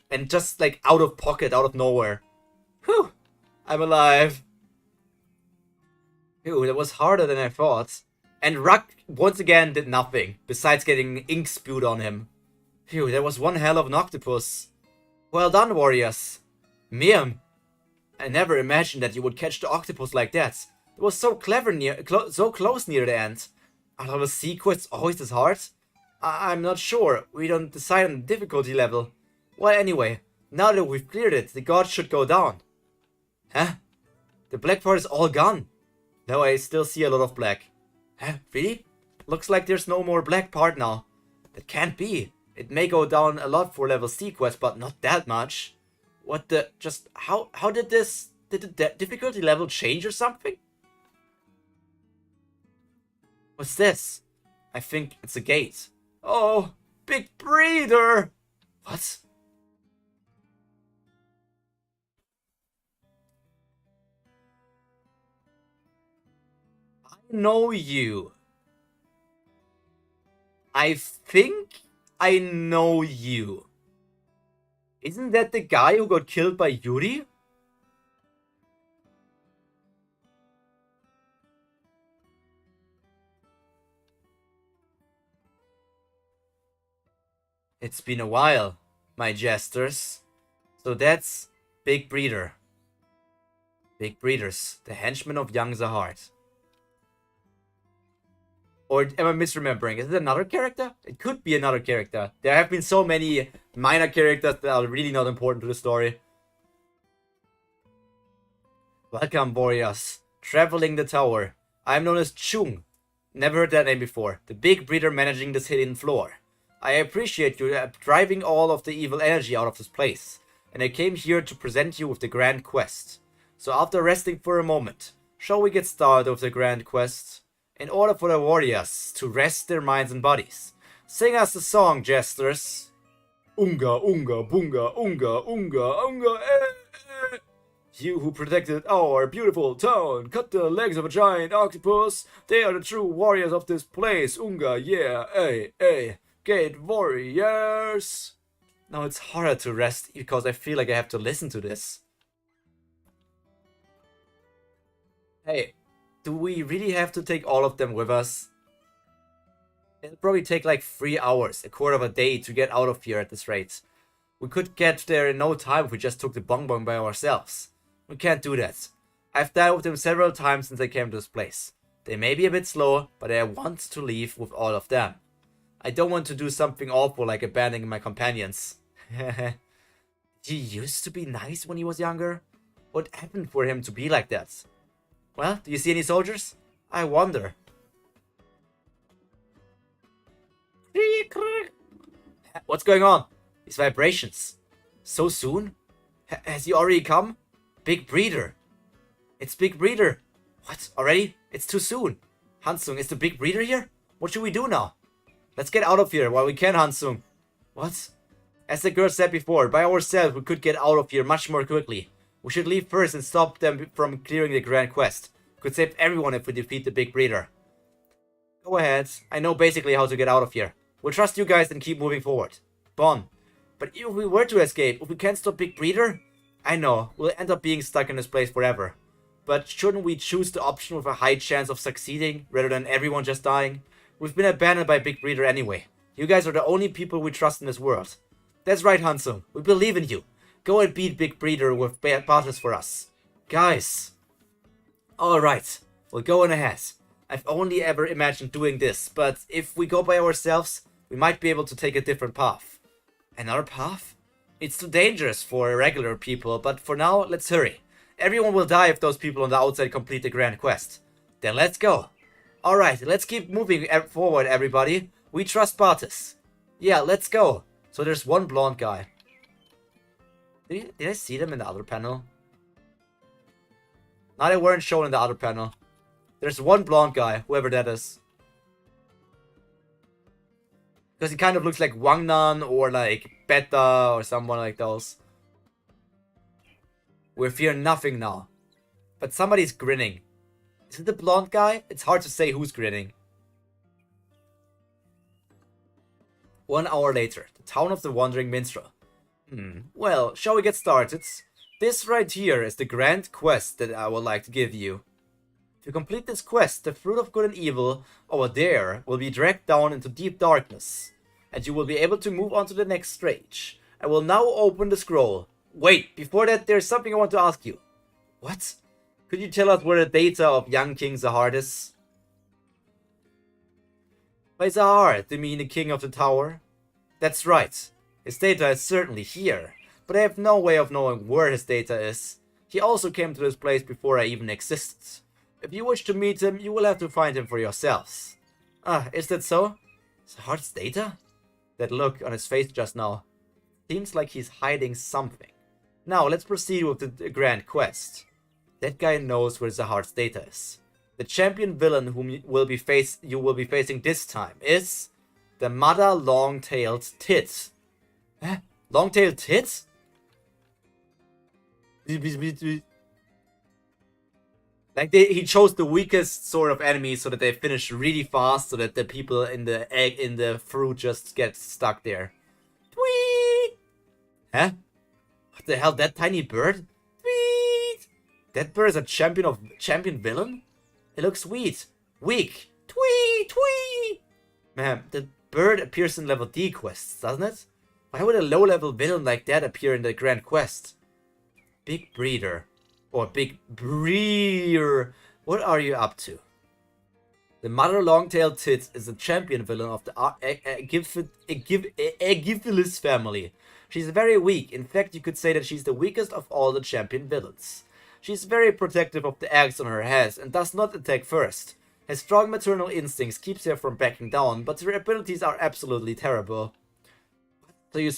[SPEAKER 1] And just like out of pocket, out of nowhere. Whew! I'm alive. Ew, that was harder than I thought. And Ruck once again did nothing, besides getting ink spewed on him. Phew, that was one hell of an octopus. Well done, warriors. Miriam, I never imagined that you would catch the octopus like that. It was so clever so close near the end. Are all the sea quests always this hard? I'm not sure. We don't decide on the difficulty level. Well, anyway, now that we've cleared it, the gods should go down. Huh? The black part is all gone. No, I still see a lot of black. Huh? Really? Looks like there's no more black part now. That can't be. It may go down a lot for level C quest, but not that much. What the... just... how did this... did the difficulty level change or something? What's this? I think it's a gate. Oh, big breeder! What? I know you. I think I know you. Isn't that the guy who got killed by Yuri? It's been a while, my jesters. So that's Big Breeder. Big Breeders, the henchmen of young Zahart. Or am I misremembering? Is it another character? It could be another character. There have been so many minor characters that are really not important to the story. Welcome, warriors. Traveling the tower. I'm known as Chung. Never heard that name before. The big breeder managing this hidden floor. I appreciate you driving all of the evil energy out of this place. And I came here to present you with the grand quest. So after resting for a moment, shall we get started with the grand quest? In order for the warriors to rest their minds and bodies, sing us a song, jesters. Unga, unga, bunga, unga, unga, unga, eh. You who protected our beautiful town, cut the legs of a giant octopus. They are the true warriors of this place. Unga, yeah, eh. Gate warriors. Now it's harder to rest because I feel like I have to listen to this. Hey. Do we really have to take all of them with us? It'll probably take like 3 hours, a quarter of a day to get out of here at this rate. We could get there in no time if we just took the bonbon by ourselves. We can't do that. I've died with them several times since I came to this place. They may be a bit slow, but I want to leave with all of them. I don't want to do something awful like abandoning my companions. He used to be nice when he was younger? What happened for him to be like that? Well, do you see any soldiers? I wonder. What's going on? These vibrations. So soon? Has he already come? Big breeder. It's Big Breeder. What? Already? It's too soon. Hansung, is the Big Breeder here? What should we do now? Let's get out of here while we can, Hansung. What? As the girl said before, by ourselves we could get out of here much more quickly. We should leave first and stop them from clearing the grand quest. We could save everyone if we defeat the Big Breeder. Go ahead. I know basically how to get out of here. We'll trust you guys and keep moving forward. Bon. But if we were to escape, if we can't stop Big Breeder? I know, we'll end up being stuck in this place forever. But shouldn't we choose the option with a high chance of succeeding, rather than everyone just dying? We've been abandoned by Big Breeder anyway. You guys are the only people we trust in this world. That's right, Hansung. We believe in you. Go and beat Big Breeder with battles for us. Guys. Alright, we'll go on ahead. I've only ever imagined doing this, but if we go by ourselves, we might be able to take a different path. Another path? It's too dangerous for regular people, but for now, let's hurry. Everyone will die if those people on the outside complete the grand quest. Then let's go. Alright, let's keep moving forward, everybody. We trust Bartis. Yeah, let's go. So there's one blonde guy. Did I see them in the other panel? No, they weren't shown in the other panel. There's one blonde guy, whoever that is. Because he kind of looks like Wangnan or like Beta or someone like those. We fear nothing now. But somebody's grinning. Is it the blonde guy? It's hard to say who's grinning. 1 hour later, the town of the Wandering Minstrel. Well, shall we get started? This right here is the grand quest that I would like to give you. If you complete this quest, the fruit of good and evil over there will be dragged down into deep darkness. And you will be able to move on to the next stage. I will now open the scroll. Wait, before that, there's something I want to ask you. What? Could you tell us where the data of young King Zahard is? By Zahard, do you mean the king of the tower? That's right. His data is certainly here, but I have no way of knowing where his data is. He also came to this place before I even existed. If you wish to meet him, you will have to find him for yourselves. Ah, is that so? Zahard's data? That look on his face just now. Seems like he's hiding something. Now, let's proceed with the grand quest. That guy knows where Zahard's data is. The champion villain whom you will be facing this time is the Mother Long-Tailed Tit. Huh? Long-Tailed Tit? Like he chose the weakest sort of enemy so that they finish really fast, so that the people in the fruit just get stuck there. Tweet! Huh? What the hell? That tiny bird? Tweet! That bird is a champion villain? It looks weak. Tweet! Tweet! Man, the bird appears in level D quests, doesn't it? Why would a low-level villain like that appear in the grand quest? Big Breeder. Or Big Breeder. What are you up to? The Mother Long-Tailed Tit is a champion villain of the Agiphilis family. She's very weak. In fact, you could say that she's the weakest of all the champion villains. She's very protective of the eggs on her head and does not attack first. Her strong maternal instincts keeps her from backing down, but her abilities are absolutely terrible. So you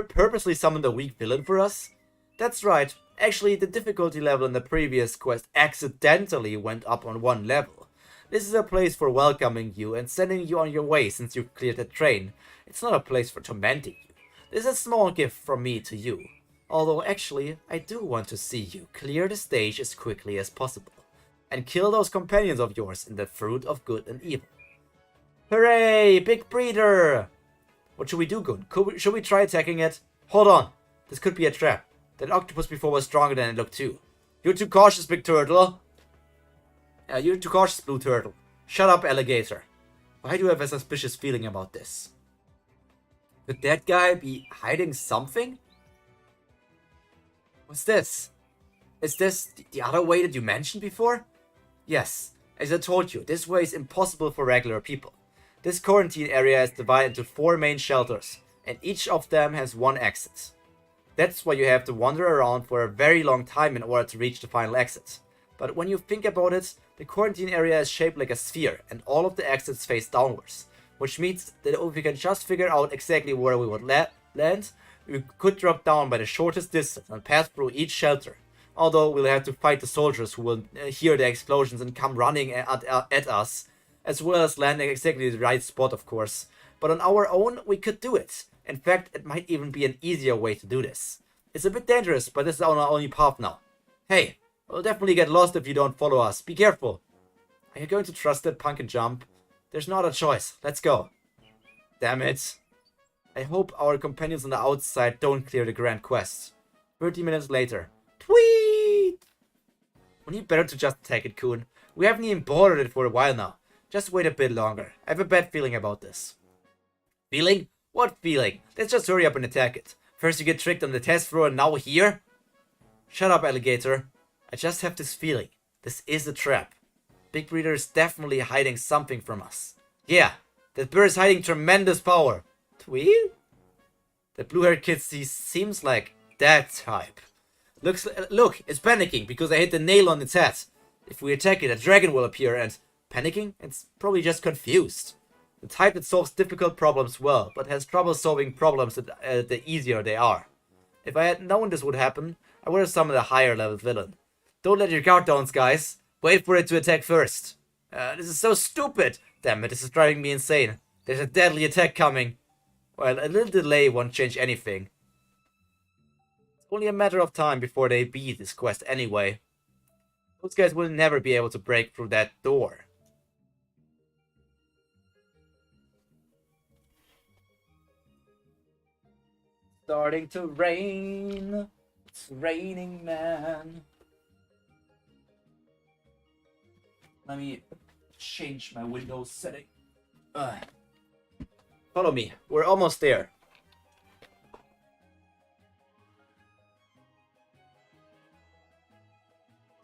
[SPEAKER 1] purposely summoned a weak villain for us? That's right. Actually, the difficulty level in the previous quest accidentally went up on 1 level. This is a place for welcoming you and sending you on your way since you've cleared the train. It's not a place for tormenting you. This is a small gift from me to you. Although actually, I do want to see you clear the stage as quickly as possible. And kill those companions of yours in the fruit of good and evil. Hooray! Big Breeder! What should we do, Gun? Should we try attacking it? Hold on. This could be a trap. That octopus before was stronger than it looked too. You're too cautious, Big Turtle. You're too cautious, Blue Turtle. Shut up, Alligator. Why do I have a suspicious feeling about this? Could that guy be hiding something? What's this? Is this the other way that you mentioned before? Yes. As I told you, this way is impossible for regular people. This quarantine area is divided into 4 main shelters, and each of them has 1 exit. That's why you have to wander around for a very long time in order to reach the final exit. But when you think about it, the quarantine area is shaped like a sphere, and all of the exits face downwards. Which means that if we can just figure out exactly where we would land, we could drop down by the shortest distance and pass through each shelter. Although we'll have to fight the soldiers who will hear the explosions and come running at us, as well as land in exactly the right spot, of course. But on our own, we could do it. In fact, it might even be an easier way to do this. It's a bit dangerous, but this is our only path now. Hey, we'll definitely get lost if you don't follow us. Be careful. Are you going to trust that punk and jump? There's not a choice. Let's go. Damn it. I hope our companions on the outside don't clear the grand quest. 30 minutes later. Tweet! We need better to just attack it, Kun. We haven't even bothered it for a while now. Just wait a bit longer. I have a bad feeling about this. Feeling? What feeling? Let's just hurry up and attack it. First you get tricked on the test floor and now here? Shut up, alligator. I just have this feeling. This is a trap. Big Breeder is definitely hiding something from us. Yeah, that bird is hiding tremendous power. Tweet? That blue-haired kid seems like that type. Look, it's panicking because I hit the nail on its head. If we attack it, a dragon will appear and... Panicking? It's probably just confused. The type that solves difficult problems well, but has trouble solving problems the easier they are. If I had known this would happen, I would have summoned a higher level villain. Don't let your guard down, guys. Wait for it to attack first. This is so stupid. Damn it, this is driving me insane. There's a deadly attack coming. Well, a little delay won't change anything. It's only a matter of time before they beat this quest anyway. Those guys will never be able to break through that door. Starting to rain. It's raining, man. Let me change my Windows setting. Follow me. We're almost there.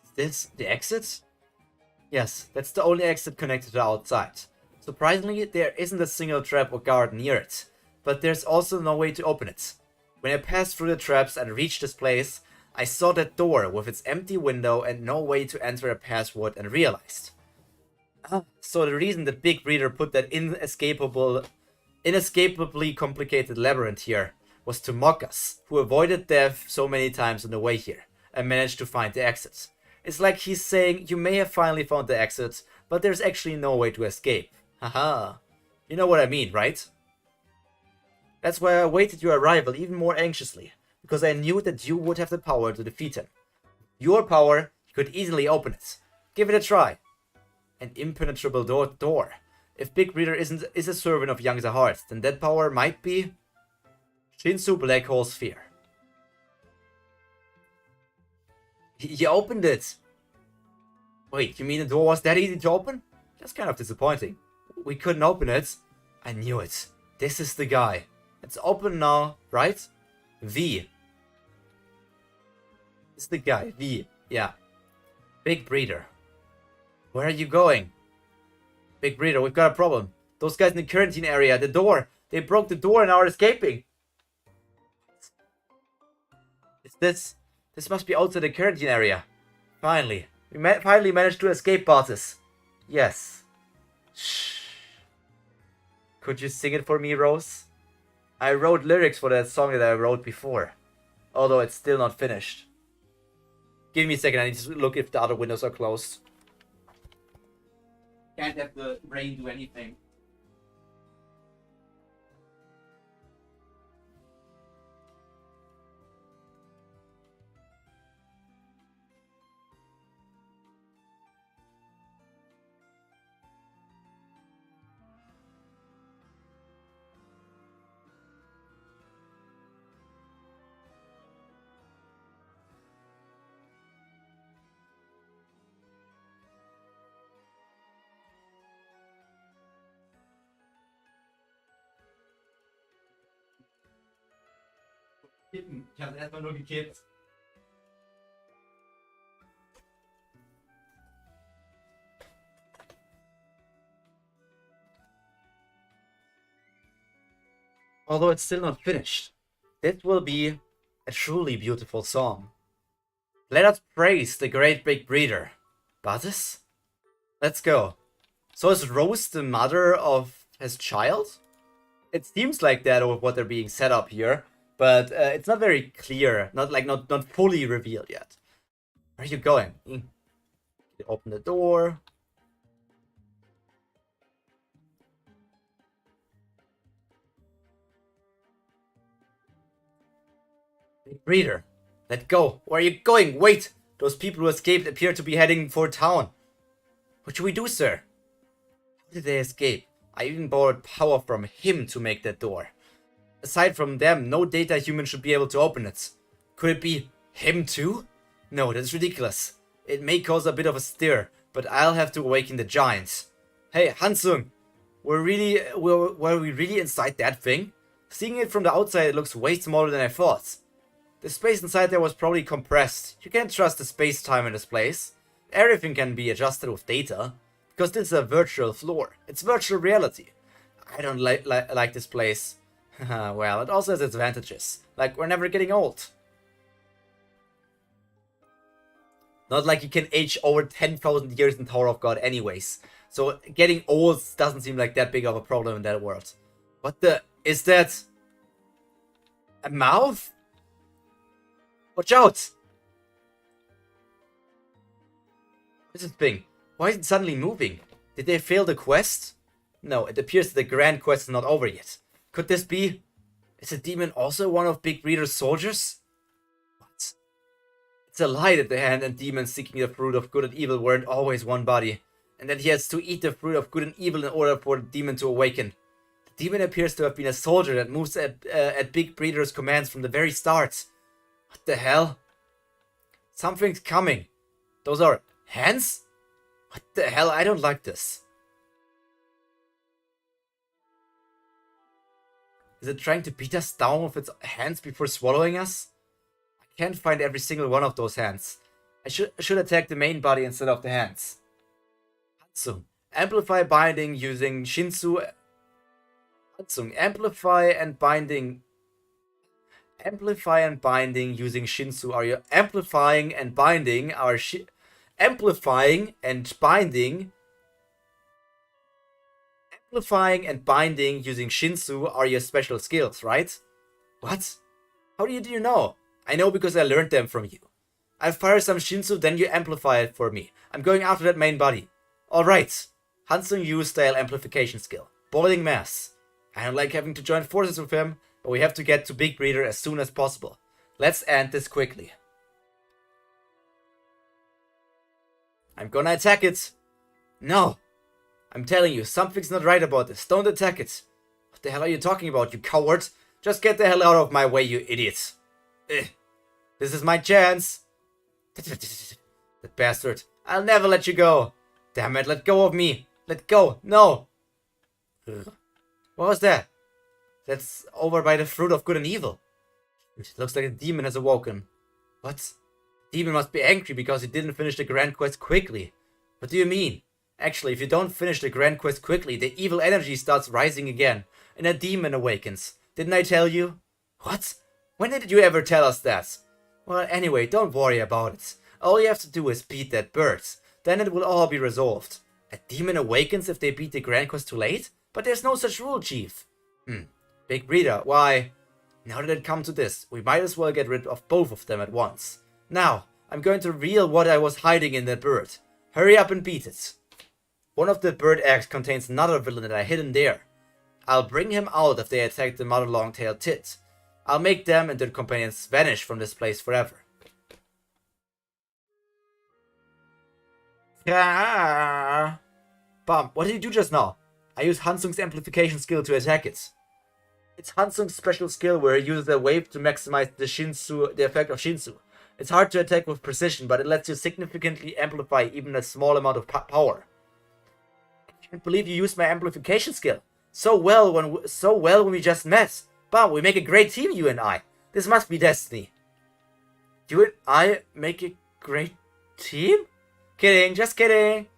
[SPEAKER 1] Is this the exit? Yes, that's the only exit connected to the outside. Surprisingly, there isn't a single trap or guard near it. But there's also no way to open it. When I passed through the traps and reached this place, I saw that door with its empty window and no way to enter a password and realized. So the reason that Big Breeder put that inescapably complicated labyrinth here was to mock us, who avoided death so many times on the way here, and managed to find the exit. It's like he's saying, you may have finally found the exit, but there's actually no way to escape. Haha. You know what I mean, right? That's why I awaited your arrival even more anxiously, because I knew that you would have the power to defeat him. Your power, you could easily open it. Give it a try. An impenetrable door. If Big Breeder is a servant of Young Heart, then that power might be... Shinsu Black Hole Sphere. He opened it! Wait, you mean the door was that easy to open? That's kind of disappointing. We couldn't open it. I knew it. This is the guy. It's open now, right? V. It's the guy, V. Yeah. Big Breeder. Where are you going? Big Breeder, we've got a problem. Those guys in the quarantine area, the door. They broke the door and are escaping. Is this? This must be outside the quarantine area. Finally. We finally managed to escape, bosses. Yes. Shh. Could you sing it for me, Rose? I wrote lyrics for that song that I wrote before. Although it's still not finished. Give me a second, I need to look if the other windows are closed. Can't have the rain do anything. Kippen. Ich hab's erstmal nur gekippt. Although it's still not finished, this will be a truly beautiful song. Let us praise the great Big Breeder. Buzzes? Let's go. So is Rose the mother of his child? It seems like that with what they're being set up here. But it's not very clear, not fully revealed yet. Where are you going? Open the door. Big Reader, let go. Where are you going? Wait! Those people who escaped appear to be heading for town. What should we do, sir? How did they escape? I even borrowed power from him to make that door. Aside from them, no data human should be able to open it. Could it be him too? No, that's ridiculous. It may cause a bit of a stir, but I'll have to awaken the giants. Hey, Hansung, were we really inside that thing? Seeing it from the outside, it looks way smaller than I thought. The space inside there was probably compressed. You can't trust the space-time in this place. Everything can be adjusted with data. Because this is a virtual floor. It's virtual reality. I don't like this place. Well, it also has advantages. Like, we're never getting old. Not like you can age over 10,000 years in Tower of God anyways. So getting old doesn't seem like that big of a problem in that world. What the... Is that... a mouth? Watch out! What is this thing? Why is it suddenly moving? Did they fail the quest? No, it appears that the grand quest is not over yet. Could this be... Is the demon also one of Big Reader's soldiers? What? It's a lie that the hand and demon seeking the fruit of good and evil weren't always one body, and that he has to eat the fruit of good and evil in order for the demon to awaken. The demon appears to have been a soldier that moves at Big Reader's commands from the very start. What the hell? Something's coming. Those are hands? What the hell? I don't like this. Is it trying to beat us down with its hands before swallowing us? I can't find every single one of those hands. I should attack the main body instead of the hands. Hatsung. Amplify binding using Shinsu. Hatsung. Amplify and binding using Shinsu. Are you amplifying and binding our Amplifying and binding using Shinsu are your special skills, right? What? How do you know? I know because I learned them from you. I fire some Shinsu, then you amplify it for me. I'm going after that main body. Alright. Hansung Yu style amplification skill. Boiling mass. I don't like having to join forces with him, but we have to get to Big Reader as soon as possible. Let's end this quickly. I'm gonna attack it. No. I'm telling you, something's not right about this. Don't attack it. What the hell are you talking about, you coward? Just get the hell out of my way, you idiot. This is my chance. That bastard. I'll never let you go. Damn it, let go of me. Let go. No. What was that? That's over by the fruit of good and evil. It looks like a demon has awoken. What? Demon must be angry because he didn't finish the grand quest quickly. What do you mean? Actually, if you don't finish the grand quest quickly, the evil energy starts rising again, and a demon awakens. Didn't I tell you? What? When did you ever tell us that? Well, anyway, don't worry about it. All you have to do is beat that bird. Then it will all be resolved. A demon awakens if they beat the grand quest too late? But there's no such rule, Chief. Big Reader, why? Now that it comes to this, we might as well get rid of both of them at once. Now, I'm going to reveal what I was hiding in that bird. Hurry up and beat it. One of the bird eggs contains another villain that I hidden there. I'll bring him out if they attack the mother long-tailed tit. I'll make them and their companions vanish from this place forever. Bam! What did you do just now? I used Hansung's amplification skill to attack it. It's Hansung's special skill where he uses a wave to maximize the effect of Shinsu. It's hard to attack with precision, but it lets you significantly amplify even a small amount of power. I can't believe you used my amplification skill so well when we just met. Bam, we make a great team, you and I. This must be destiny. You and I make a great team? Kidding, just kidding.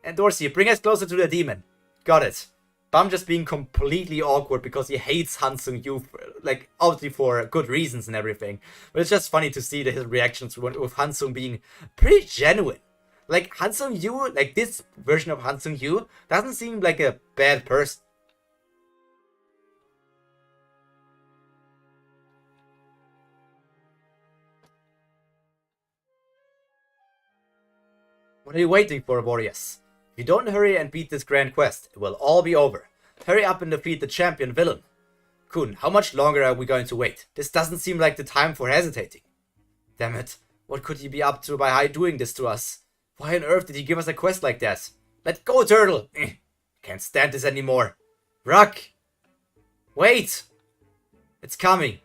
[SPEAKER 1] And Dorsey, bring us closer to the demon. Got it. Bam just being completely awkward because he hates Hansung Yu, like, obviously for good reasons and everything. But it's just funny to see his reactions with Hansung being pretty genuine. Like, Hansung Yu, like, this version of Hansung Yu doesn't seem like a bad person. What are you waiting for, warriors? If you don't hurry and beat this grand quest, it will all be over. Hurry up and defeat the champion villain. Kun, how much longer are we going to wait? This doesn't seem like the time for hesitating. Damn it. What could he be up to by doing this to us? Why on earth did he give us a quest like that? Let go, turtle! Can't stand this anymore. Ruck! Wait! It's coming.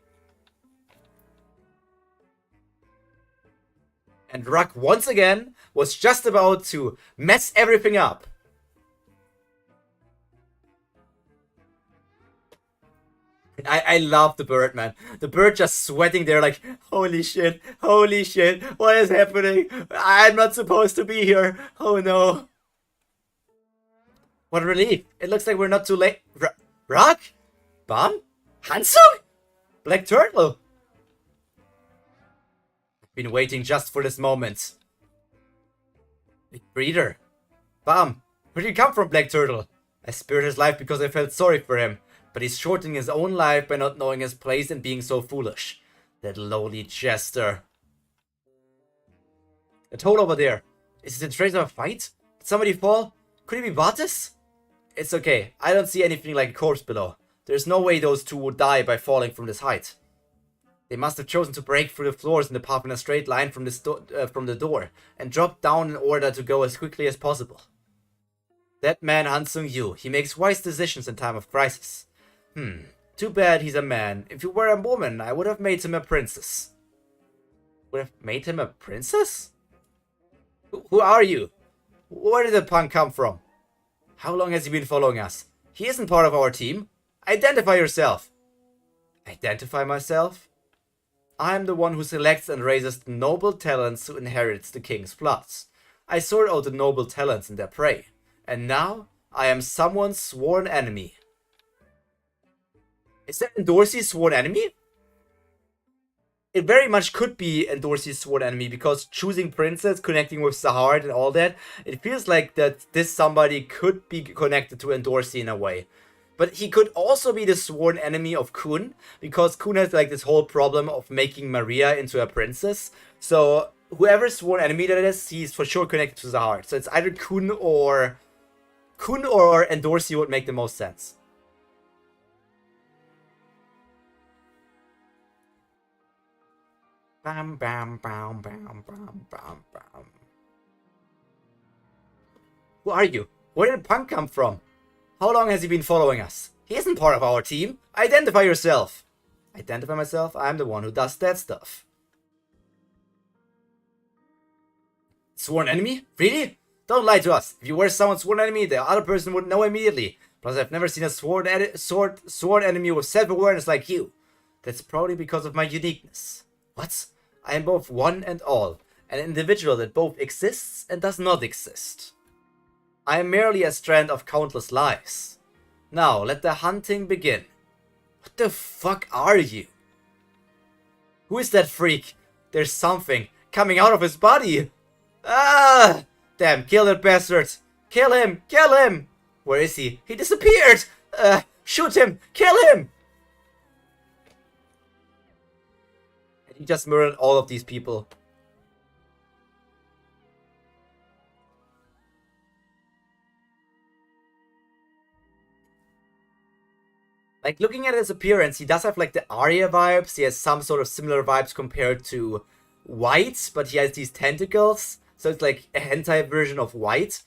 [SPEAKER 1] And Ruck, once again, was just about to mess everything up. I love the bird, man. The bird just sweating there like, holy shit, what is happening? I'm not supposed to be here. Oh no. What a relief. It looks like we're not too late. Rock? Bomb? Hansung? Black Turtle? I've been waiting just for this moment. Big breeder. Bomb. Where did you come from, Black Turtle? I spared his life because I felt sorry for him. But he's shortening his own life by not knowing his place and being so foolish. That lowly jester. That hole over there. Is it a trace of a fight? Did somebody fall? Could it be Bartis? It's okay. I don't see anything like a corpse below. There's no way those two would die by falling from this height. They must have chosen to break through the floors in the path in a straight line from the door and drop down in order to go as quickly as possible. That man Hansung Yu. He makes wise decisions in time of crisis. Too bad he's a man. If you were a woman, I would have made him a princess. Would have made him a princess? Who are you? Where did the punk come from? How long has he been following us? He isn't part of our team. Identify yourself. Identify myself? I am the one who selects and raises the noble talents who inherits the king's plots. I sort out the noble talents and their prey. And now, I am someone's sworn enemy. Is that Endorsi's sworn enemy? It very much could be Endorsi's sworn enemy because choosing princess, connecting with Sahar and all that, it feels like that this somebody could be connected to Endorsi in a way. But he could also be the sworn enemy of Kun, because Kun has like this whole problem of making Maria into a princess. So whoever's sworn enemy that is, he's for sure connected to Sahar. So it's either Kun or Endorsi would make the most sense. Bam, bam, bam, bam, bam, bam, bam. Who are you? Where did Punk come from? How long has he been following us? He isn't part of our team. Identify yourself. Identify myself? I'm the one who does that stuff. Sworn enemy? Really? Don't lie to us. If you were someone's sworn enemy, the other person would know immediately. Plus, I've never seen a sworn enemy with self-awareness like you. That's probably because of my uniqueness. What? I am both one and all, an individual that both exists and does not exist. I am merely a strand of countless lives. Now, let the hunting begin. What the fuck are you? Who is that freak? There's something coming out of his body. Ah! Damn, kill that bastard. Kill him! Kill him! Where is he? He disappeared! Shoot him! Kill him! He just murdered all of these people. Like, looking at his appearance, he does have like the Arya vibes. He has some sort of similar vibes compared to White, but he has these tentacles. So it's like a hentai version of White.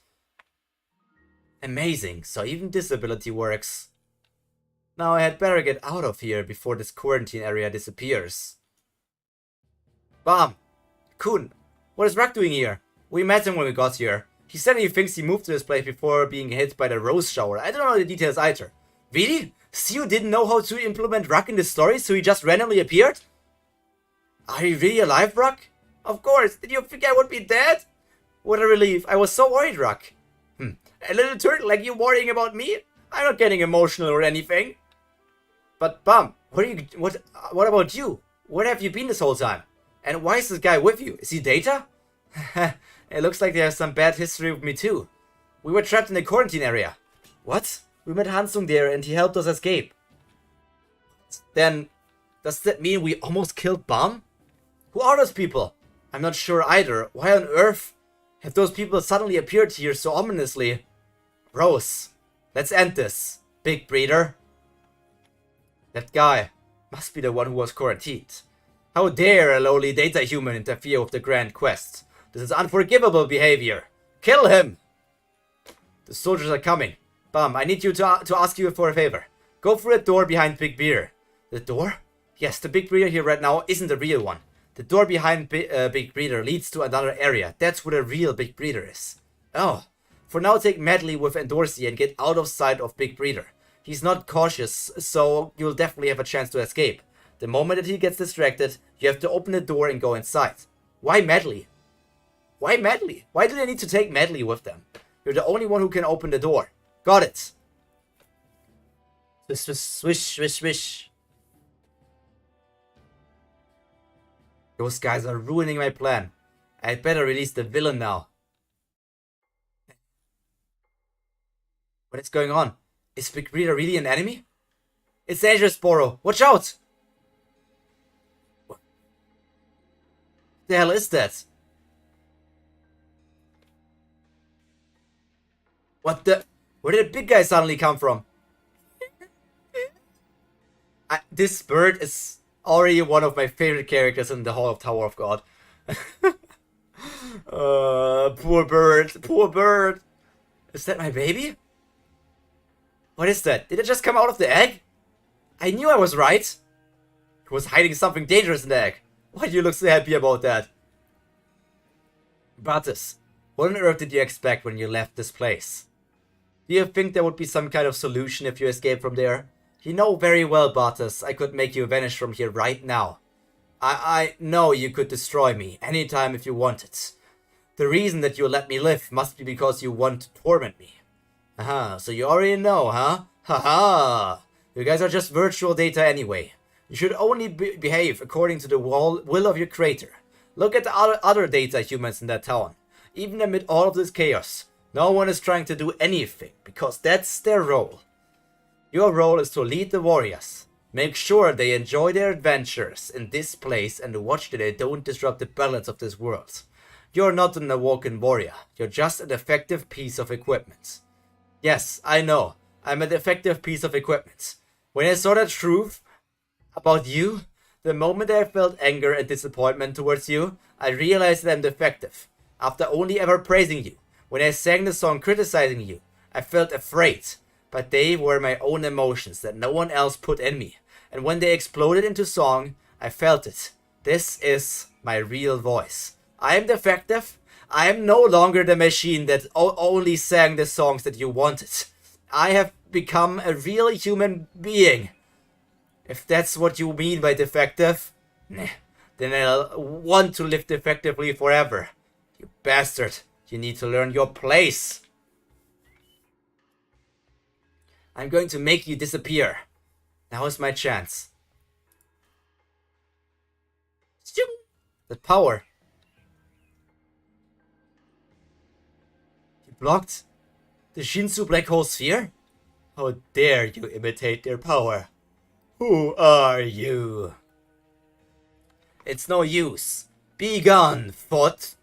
[SPEAKER 1] Amazing. So even this ability works. Now I had better get out of here before this quarantine area disappears. Bam! Kun, what is Rak doing here? We met him when we got here. He said he thinks he moved to this place before being hit by the rose shower. I don't know the details either. Really? Siu didn't know how to implement Rak in this story, so he just randomly appeared? Are you really alive, Rak? Of course. Did you think I would be dead? What a relief. I was so worried, Rak. A little turtle like you worrying about me? I'm not getting emotional or anything. But Bam, what about you? Where have you been this whole time? And why is this guy with you? Is he Data? It looks like they have some bad history with me too. We were trapped in the quarantine area. What? We met Hansung there and he helped us escape. Then, does that mean we almost killed Bam? Who are those people? I'm not sure either. Why on earth? If those people suddenly appeared here so ominously... Rose, let's end this, big breeder. That guy must be the one who was quarantined. How dare a lowly data human interfere with the grand quest? This is unforgivable behavior. Kill him! The soldiers are coming. Bum, I need you to ask you for a favor. Go through the door behind Big Breeder. The door? Yes, the Big Breeder here right now isn't the real one. The door behind Big Breeder leads to another area. That's where the real Big Breeder is. Oh. For now, take Medley with Endorsi and get out of sight of Big Breeder. He's not cautious, so you'll definitely have a chance to escape. The moment that he gets distracted, you have to open the door and go inside. Why Medley? Why Medley? Why do they need to take Medley with them? You're the only one who can open the door. Got it. Swish, swish, swish, swish. Those guys are ruining my plan. I'd better release the villain now. What is going on? Is Big Breeder really an enemy? It's dangerous, Boro. Watch out! What the hell is that? What the... Where did the big guy suddenly come from? This bird is already one of my favorite characters in the Hall of Tower of God. Poor bird. Poor bird. Is that my baby? What is that? Did it just come out of the egg? I knew I was right. It was hiding something dangerous in the egg. Why do you look so happy about that? Bartis, what on earth did you expect when you left this place? Do you think there would be some kind of solution if you escaped from there? You know very well, Bartis, I could make you vanish from here right now. I know you could destroy me anytime if you wanted. The reason that you let me live must be because you want to torment me. Aha, so you already know, huh? Haha! You guys are just virtual data anyway. You should only behave according to the will of your creator. Look at the other data humans in that town. Even amid all of this chaos, no one is trying to do anything, because that's their role. Your role is to lead the warriors. Make sure they enjoy their adventures in this place and watch that they don't disrupt the balance of this world. You're not an awoken warrior. You're just an effective piece of equipment. Yes, I know. I'm a defective piece of equipment. When I saw the truth about you, the moment I felt anger and disappointment towards you, I realized that I'm defective. After only ever praising you, when I sang the song criticizing you, I felt afraid. But they were my own emotions that no one else put in me. And when they exploded into song, I felt it. This is my real voice. I am defective. I am no longer the machine that only sang the songs that you wanted. I have become a real human being. If that's what you mean by defective, then I'll want to live defectively forever. You bastard, you need to learn your place. I'm going to make you disappear. Now is my chance. That power. You blocked the Shinsu Black Hole Sphere? How dare you imitate their power? Who are you? It's no use. Be gone, foot.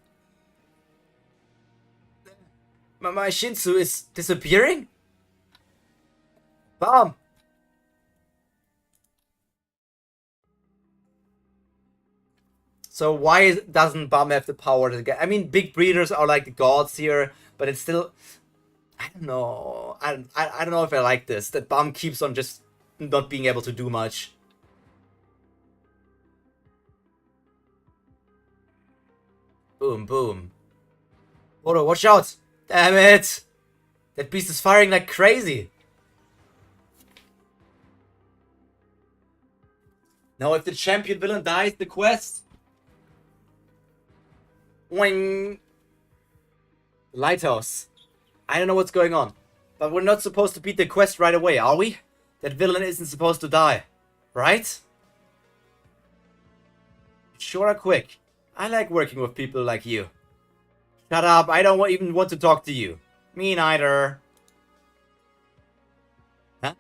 [SPEAKER 1] My Shinsu is disappearing? Bomb! So why doesn't Bum have the power to get... I mean, big breeders are like the gods here, but it's still... I don't know. I don't know if I like this. That Bum keeps on just not being able to do much. Boom, boom. Odo, watch out! Damn it! That beast is firing like crazy. Now if the champion villain dies, the quest... Wing. Lighthouse. I don't know what's going on. But we're not supposed to beat the quest right away, are we? That villain isn't supposed to die. Right? Sure are quick. I like working with people like you. Shut up, I don't even want to talk to you. Me neither. Huh?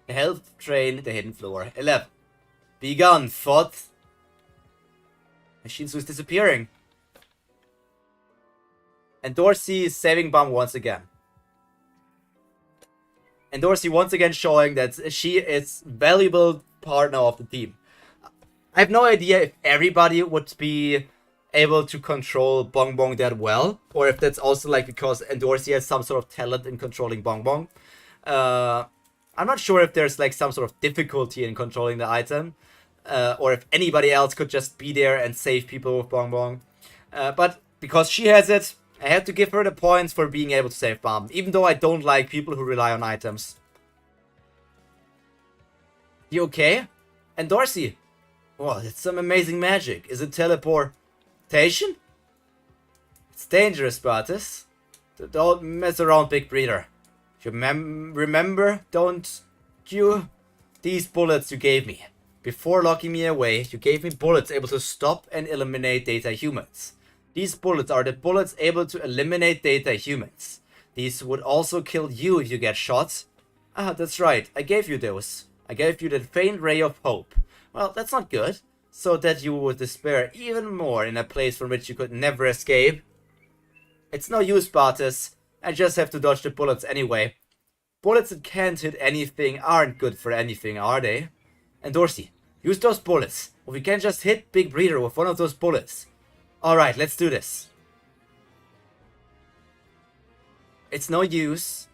[SPEAKER 1] The health train, the hidden floor. 11. Be gone, foot. My Shinsu is disappearing. And Dorsey is saving Bomb once again. And Dorsey once again showing that she is valuable partner of the team. I have no idea if everybody would be able to control Bong Bong that well, or if that's also like because Dorsey has some sort of talent in controlling Bong Bong. I'm not sure if there's like some sort of difficulty in controlling the item, or if anybody else could just be there and save people with Bong Bong. But because she has it, I have to give her the points for being able to save Bomb, even though I don't like people who rely on items. You okay? And Dorsey? Oh, that's some amazing magic. Is it teleportation? It's dangerous, Bartis. Don't mess around, Big Breeder. You remember, don't you? These bullets you gave me. Before locking me away, you gave me bullets able to stop and eliminate data humans. These bullets are the bullets able to eliminate data humans. These would also kill you if you get shot. Ah, that's right. I gave you those. I gave you that faint ray of hope. Well, that's not good. So that you would despair even more in a place from which you could never escape. It's no use, Bartis. I just have to dodge the bullets anyway. Bullets that can't hit anything aren't good for anything, are they? And Dorsey, use those bullets. Or we can just hit Big Breeder with one of those bullets. Alright, let's do this. It's no use.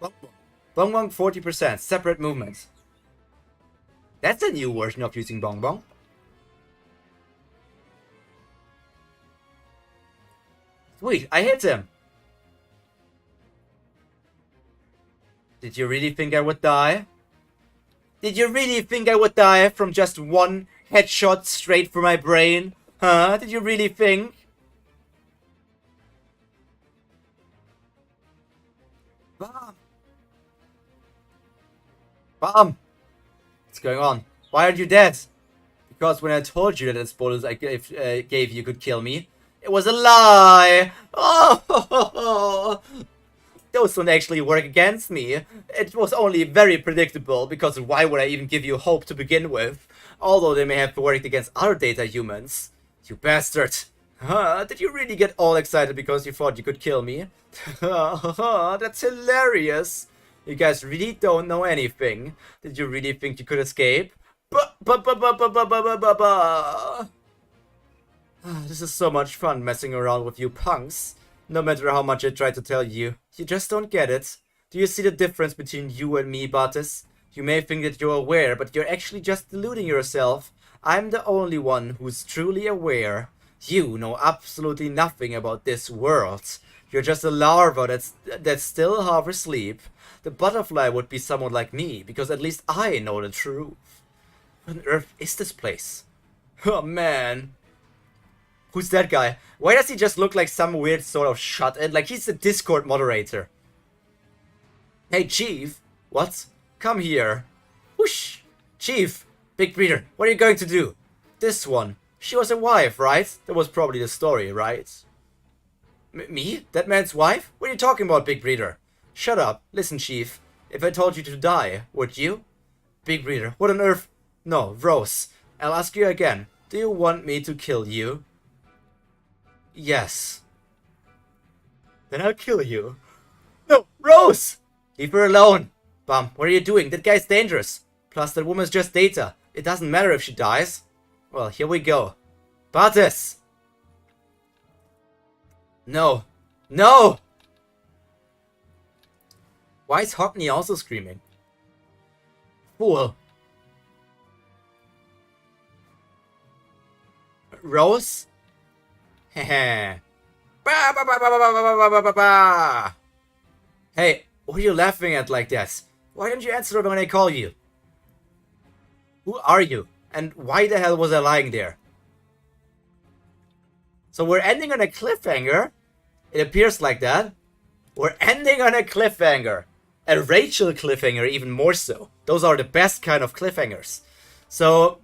[SPEAKER 1] Bong Bong 40%, separate movement. That's a new version of using Bong Bong. Sweet, I hit him. Did you really think I would die? Did you really think I would die from just one headshot straight for my brain? Huh? Did you really think? Bomb! Bomb! What's going on? Why aren't you dead? Because when I told you that the bullets I gave you could kill me, it was a lie! Oh! Those don't actually work against me. It was only very predictable, because why would I even give you hope to begin with? Although they may have worked against other data humans. You bastard! Huh? Did you really get all excited because you thought you could kill me? That's hilarious! You guys really don't know anything. Did you really think you could escape? This is so much fun messing around with you punks. No matter how much I try to tell you, you just don't get it. Do you see the difference between you and me, Bartis? You may think that you're aware, but you're actually just deluding yourself. I'm the only one who's truly aware. You know absolutely nothing about this world. You're just a larva that's still half asleep. The butterfly would be someone like me, because at least I know the truth. What on earth is this place? Oh man. Who's that guy? Why does he just look like some weird sort of shut-in? Like he's the Discord moderator. Hey, Chief. What? Come here. Whoosh. Chief. Big Breeder, what are you going to do? This one. She was a wife, right? That was probably the story, right? Me? That man's wife? What are you talking about, Big Breeder? Shut up. Listen, Chief. If I told you to die, would you? Big Breeder, what on earth? No, Rose. I'll ask you again. Do you want me to kill you? Yes. Then I'll kill you. No, Rose! Leave her alone. Bum, what are you doing? That guy's dangerous. Plus, that woman's just data. It doesn't matter if she dies. Well, here we go. Bartis! No. No! Why is Hockney also screaming? Fool. Rose? Heh. Hey, what are you laughing at like that? Why didn't you answer when I call you? Who are you? And why the hell was I lying there? So we're ending on a cliffhanger. It appears like that. We're ending on a cliffhanger. A Rachel cliffhanger, even more so. Those are the best kind of cliffhangers. So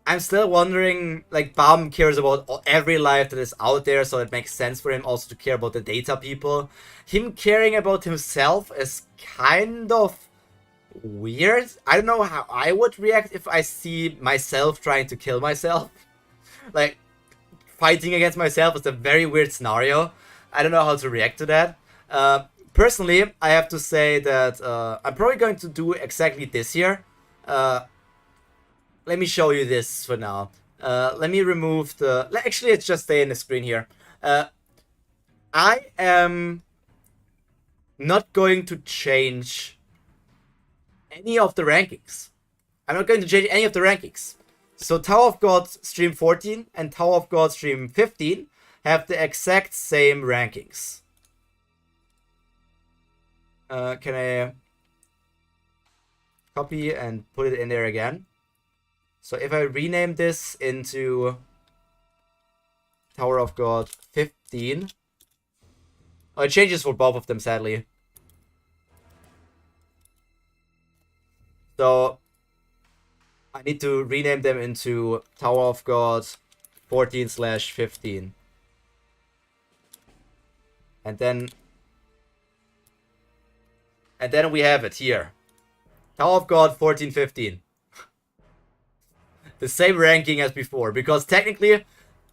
[SPEAKER 1] I'm still wondering, like, Baum cares about every life that is out there, so it makes sense for him also to care about the data people. Him caring about himself is kind of weird. I don't know how I would react if I see myself trying to kill myself. Like, fighting against myself is a very weird scenario. I don't know how to react to that. Personally, I have to say that I'm probably going to do exactly this here. Let me show you this for now. Let me remove the... Actually, let's just stay in the screen here. I am not going to change any of the rankings. I'm not going to change any of the rankings. So Tower of God Stream 14 and Tower of God Stream 15 have the exact same rankings. Can I copy and put it in there again? So if I rename this into Tower of God 15... Oh, it changes for both of them, sadly. So I need to rename them into Tower of God 14/15. And then we have it here. Tower of God 14/15. The same ranking as before, because technically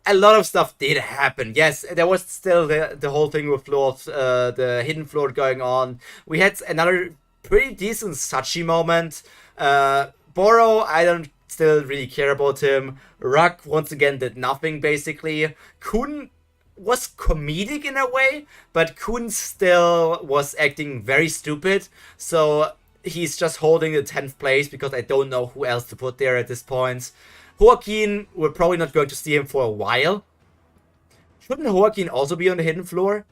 [SPEAKER 1] a lot of stuff did happen. Yes, there was still the whole thing with floors, the hidden floor going on. We had another pretty decent Sachi moment. Boro, I don't still really care about him. Ruck once again did nothing basically. Kun was comedic in a way, but Kun still was acting very stupid. So he's just holding the 10th place because I don't know who else to put there at this point. Joaquin, we're probably not going to see him for a while. Shouldn't Joaquin also be on the hidden floor?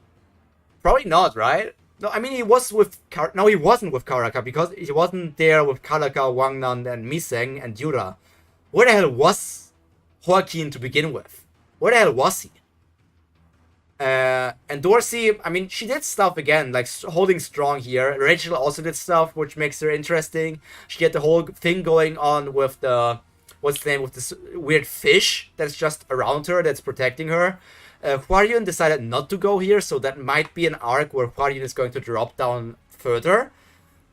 [SPEAKER 1] Probably not, right? No, I mean, he was with... No, he wasn't with Karaka, because he wasn't there with Karaka, Wangnan, and Miseng, and Yura. Where the hell was Joaquin to begin with? Where the hell was he? And Dorsey, I mean, she did stuff again, like holding strong here. Rachel also did stuff, which makes her interesting. She had the whole thing going on with the... What's the name? With this weird fish that's just around her, that's protecting her. Hwaryun decided not to go here, so that might be an arc where Hwaryun is going to drop down further.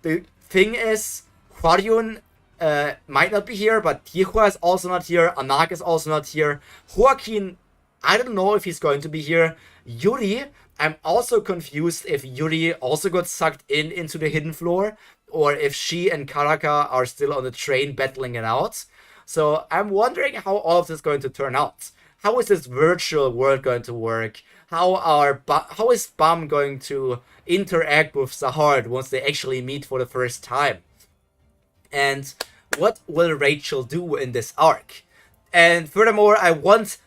[SPEAKER 1] The thing is, Hwaryun might not be here, but Tihua is also not here, Anak is also not here. Joaquin, I don't know if he's going to be here. Yuri, I'm also confused if Yuri also got sucked into the hidden floor, or if she and Karaka are still on the train battling it out. So I'm wondering how all of this is going to turn out. How is this virtual world going to work? How is Bam going to interact with Sahard once they actually meet for the first time? And what will Rachel do in this arc? And furthermore, I want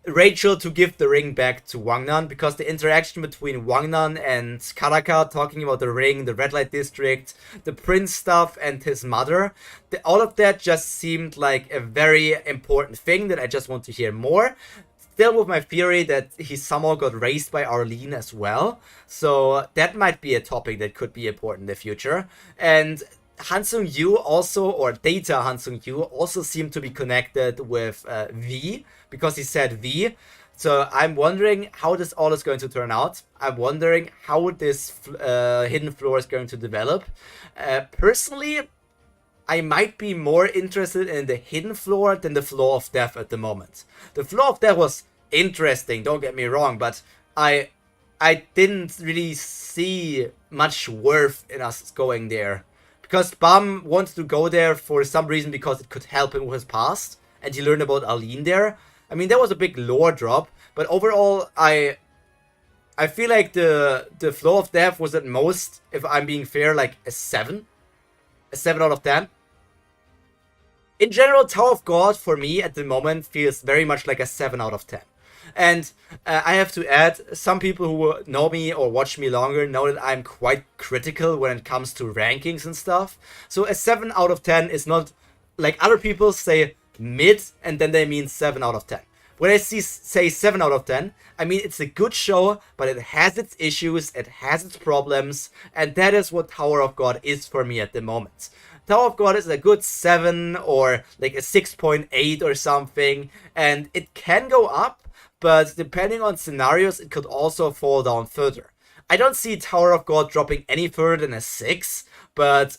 [SPEAKER 1] Rachel to give the ring back to Wangnan, because the interaction between Wangnan and Karaka, talking about the ring, the red light district, the prince stuff, and his mother, all of that just seemed like a very important thing that I just want to hear more. Still with my theory that he somehow got raised by Arlene as well, so that might be a topic that could be important in the future. And Hansung Yu also, or Data Hansung Yu, also seemed to be connected with V, because he said V. So I'm wondering how this all is going to turn out. I'm wondering how this hidden floor is going to develop. Personally, I might be more interested in the hidden floor than the floor of death at the moment. The floor of death was interesting, don't get me wrong, but I didn't really see much worth in us going there. Because Bam wanted to go there for some reason, because it could help him with his past, and he learned about Aline there. I mean, that was a big lore drop, but overall, I feel like the flow of death was at most, if I'm being fair, like a 7. A 7 out of 10. In general, Tower of God, for me, at the moment, feels very much like a 7 out of 10. And I have to add, some people who know me or watch me longer know that I'm quite critical when it comes to rankings and stuff. So a 7 out of 10 is not, like other people say, mid, and then they mean 7 out of 10. When I say 7 out of 10, I mean it's a good show, but it has its issues, it has its problems, and that is what Tower of God is for me at the moment. Tower of God is a good 7 or like a 6.8 or something, and it can go up, but depending on scenarios, it could also fall down further. I don't see Tower of God dropping any further than a 6, but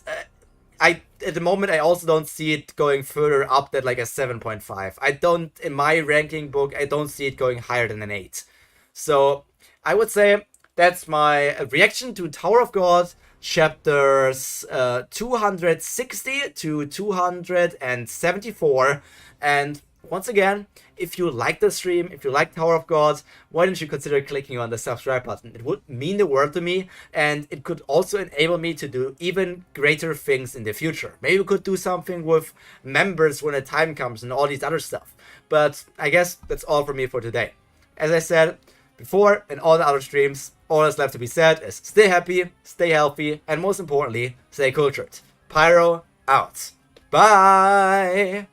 [SPEAKER 1] at the moment I also don't see it going further up than like a 7.5. I don't, in my ranking book, I don't see it going higher than an 8. So I would say that's my reaction to Tower of God chapters 260 to 274. And once again, if you like the stream, if you like Tower of God, why don't you consider clicking on the subscribe button? It would mean the world to me, and it could also enable me to do even greater things in the future. Maybe we could do something with members when the time comes and all these other stuff. But I guess that's all from me for today. As I said before in all the other streams, all that's left to be said is stay happy, stay healthy, and most importantly, stay cultured. Pyro out. Bye!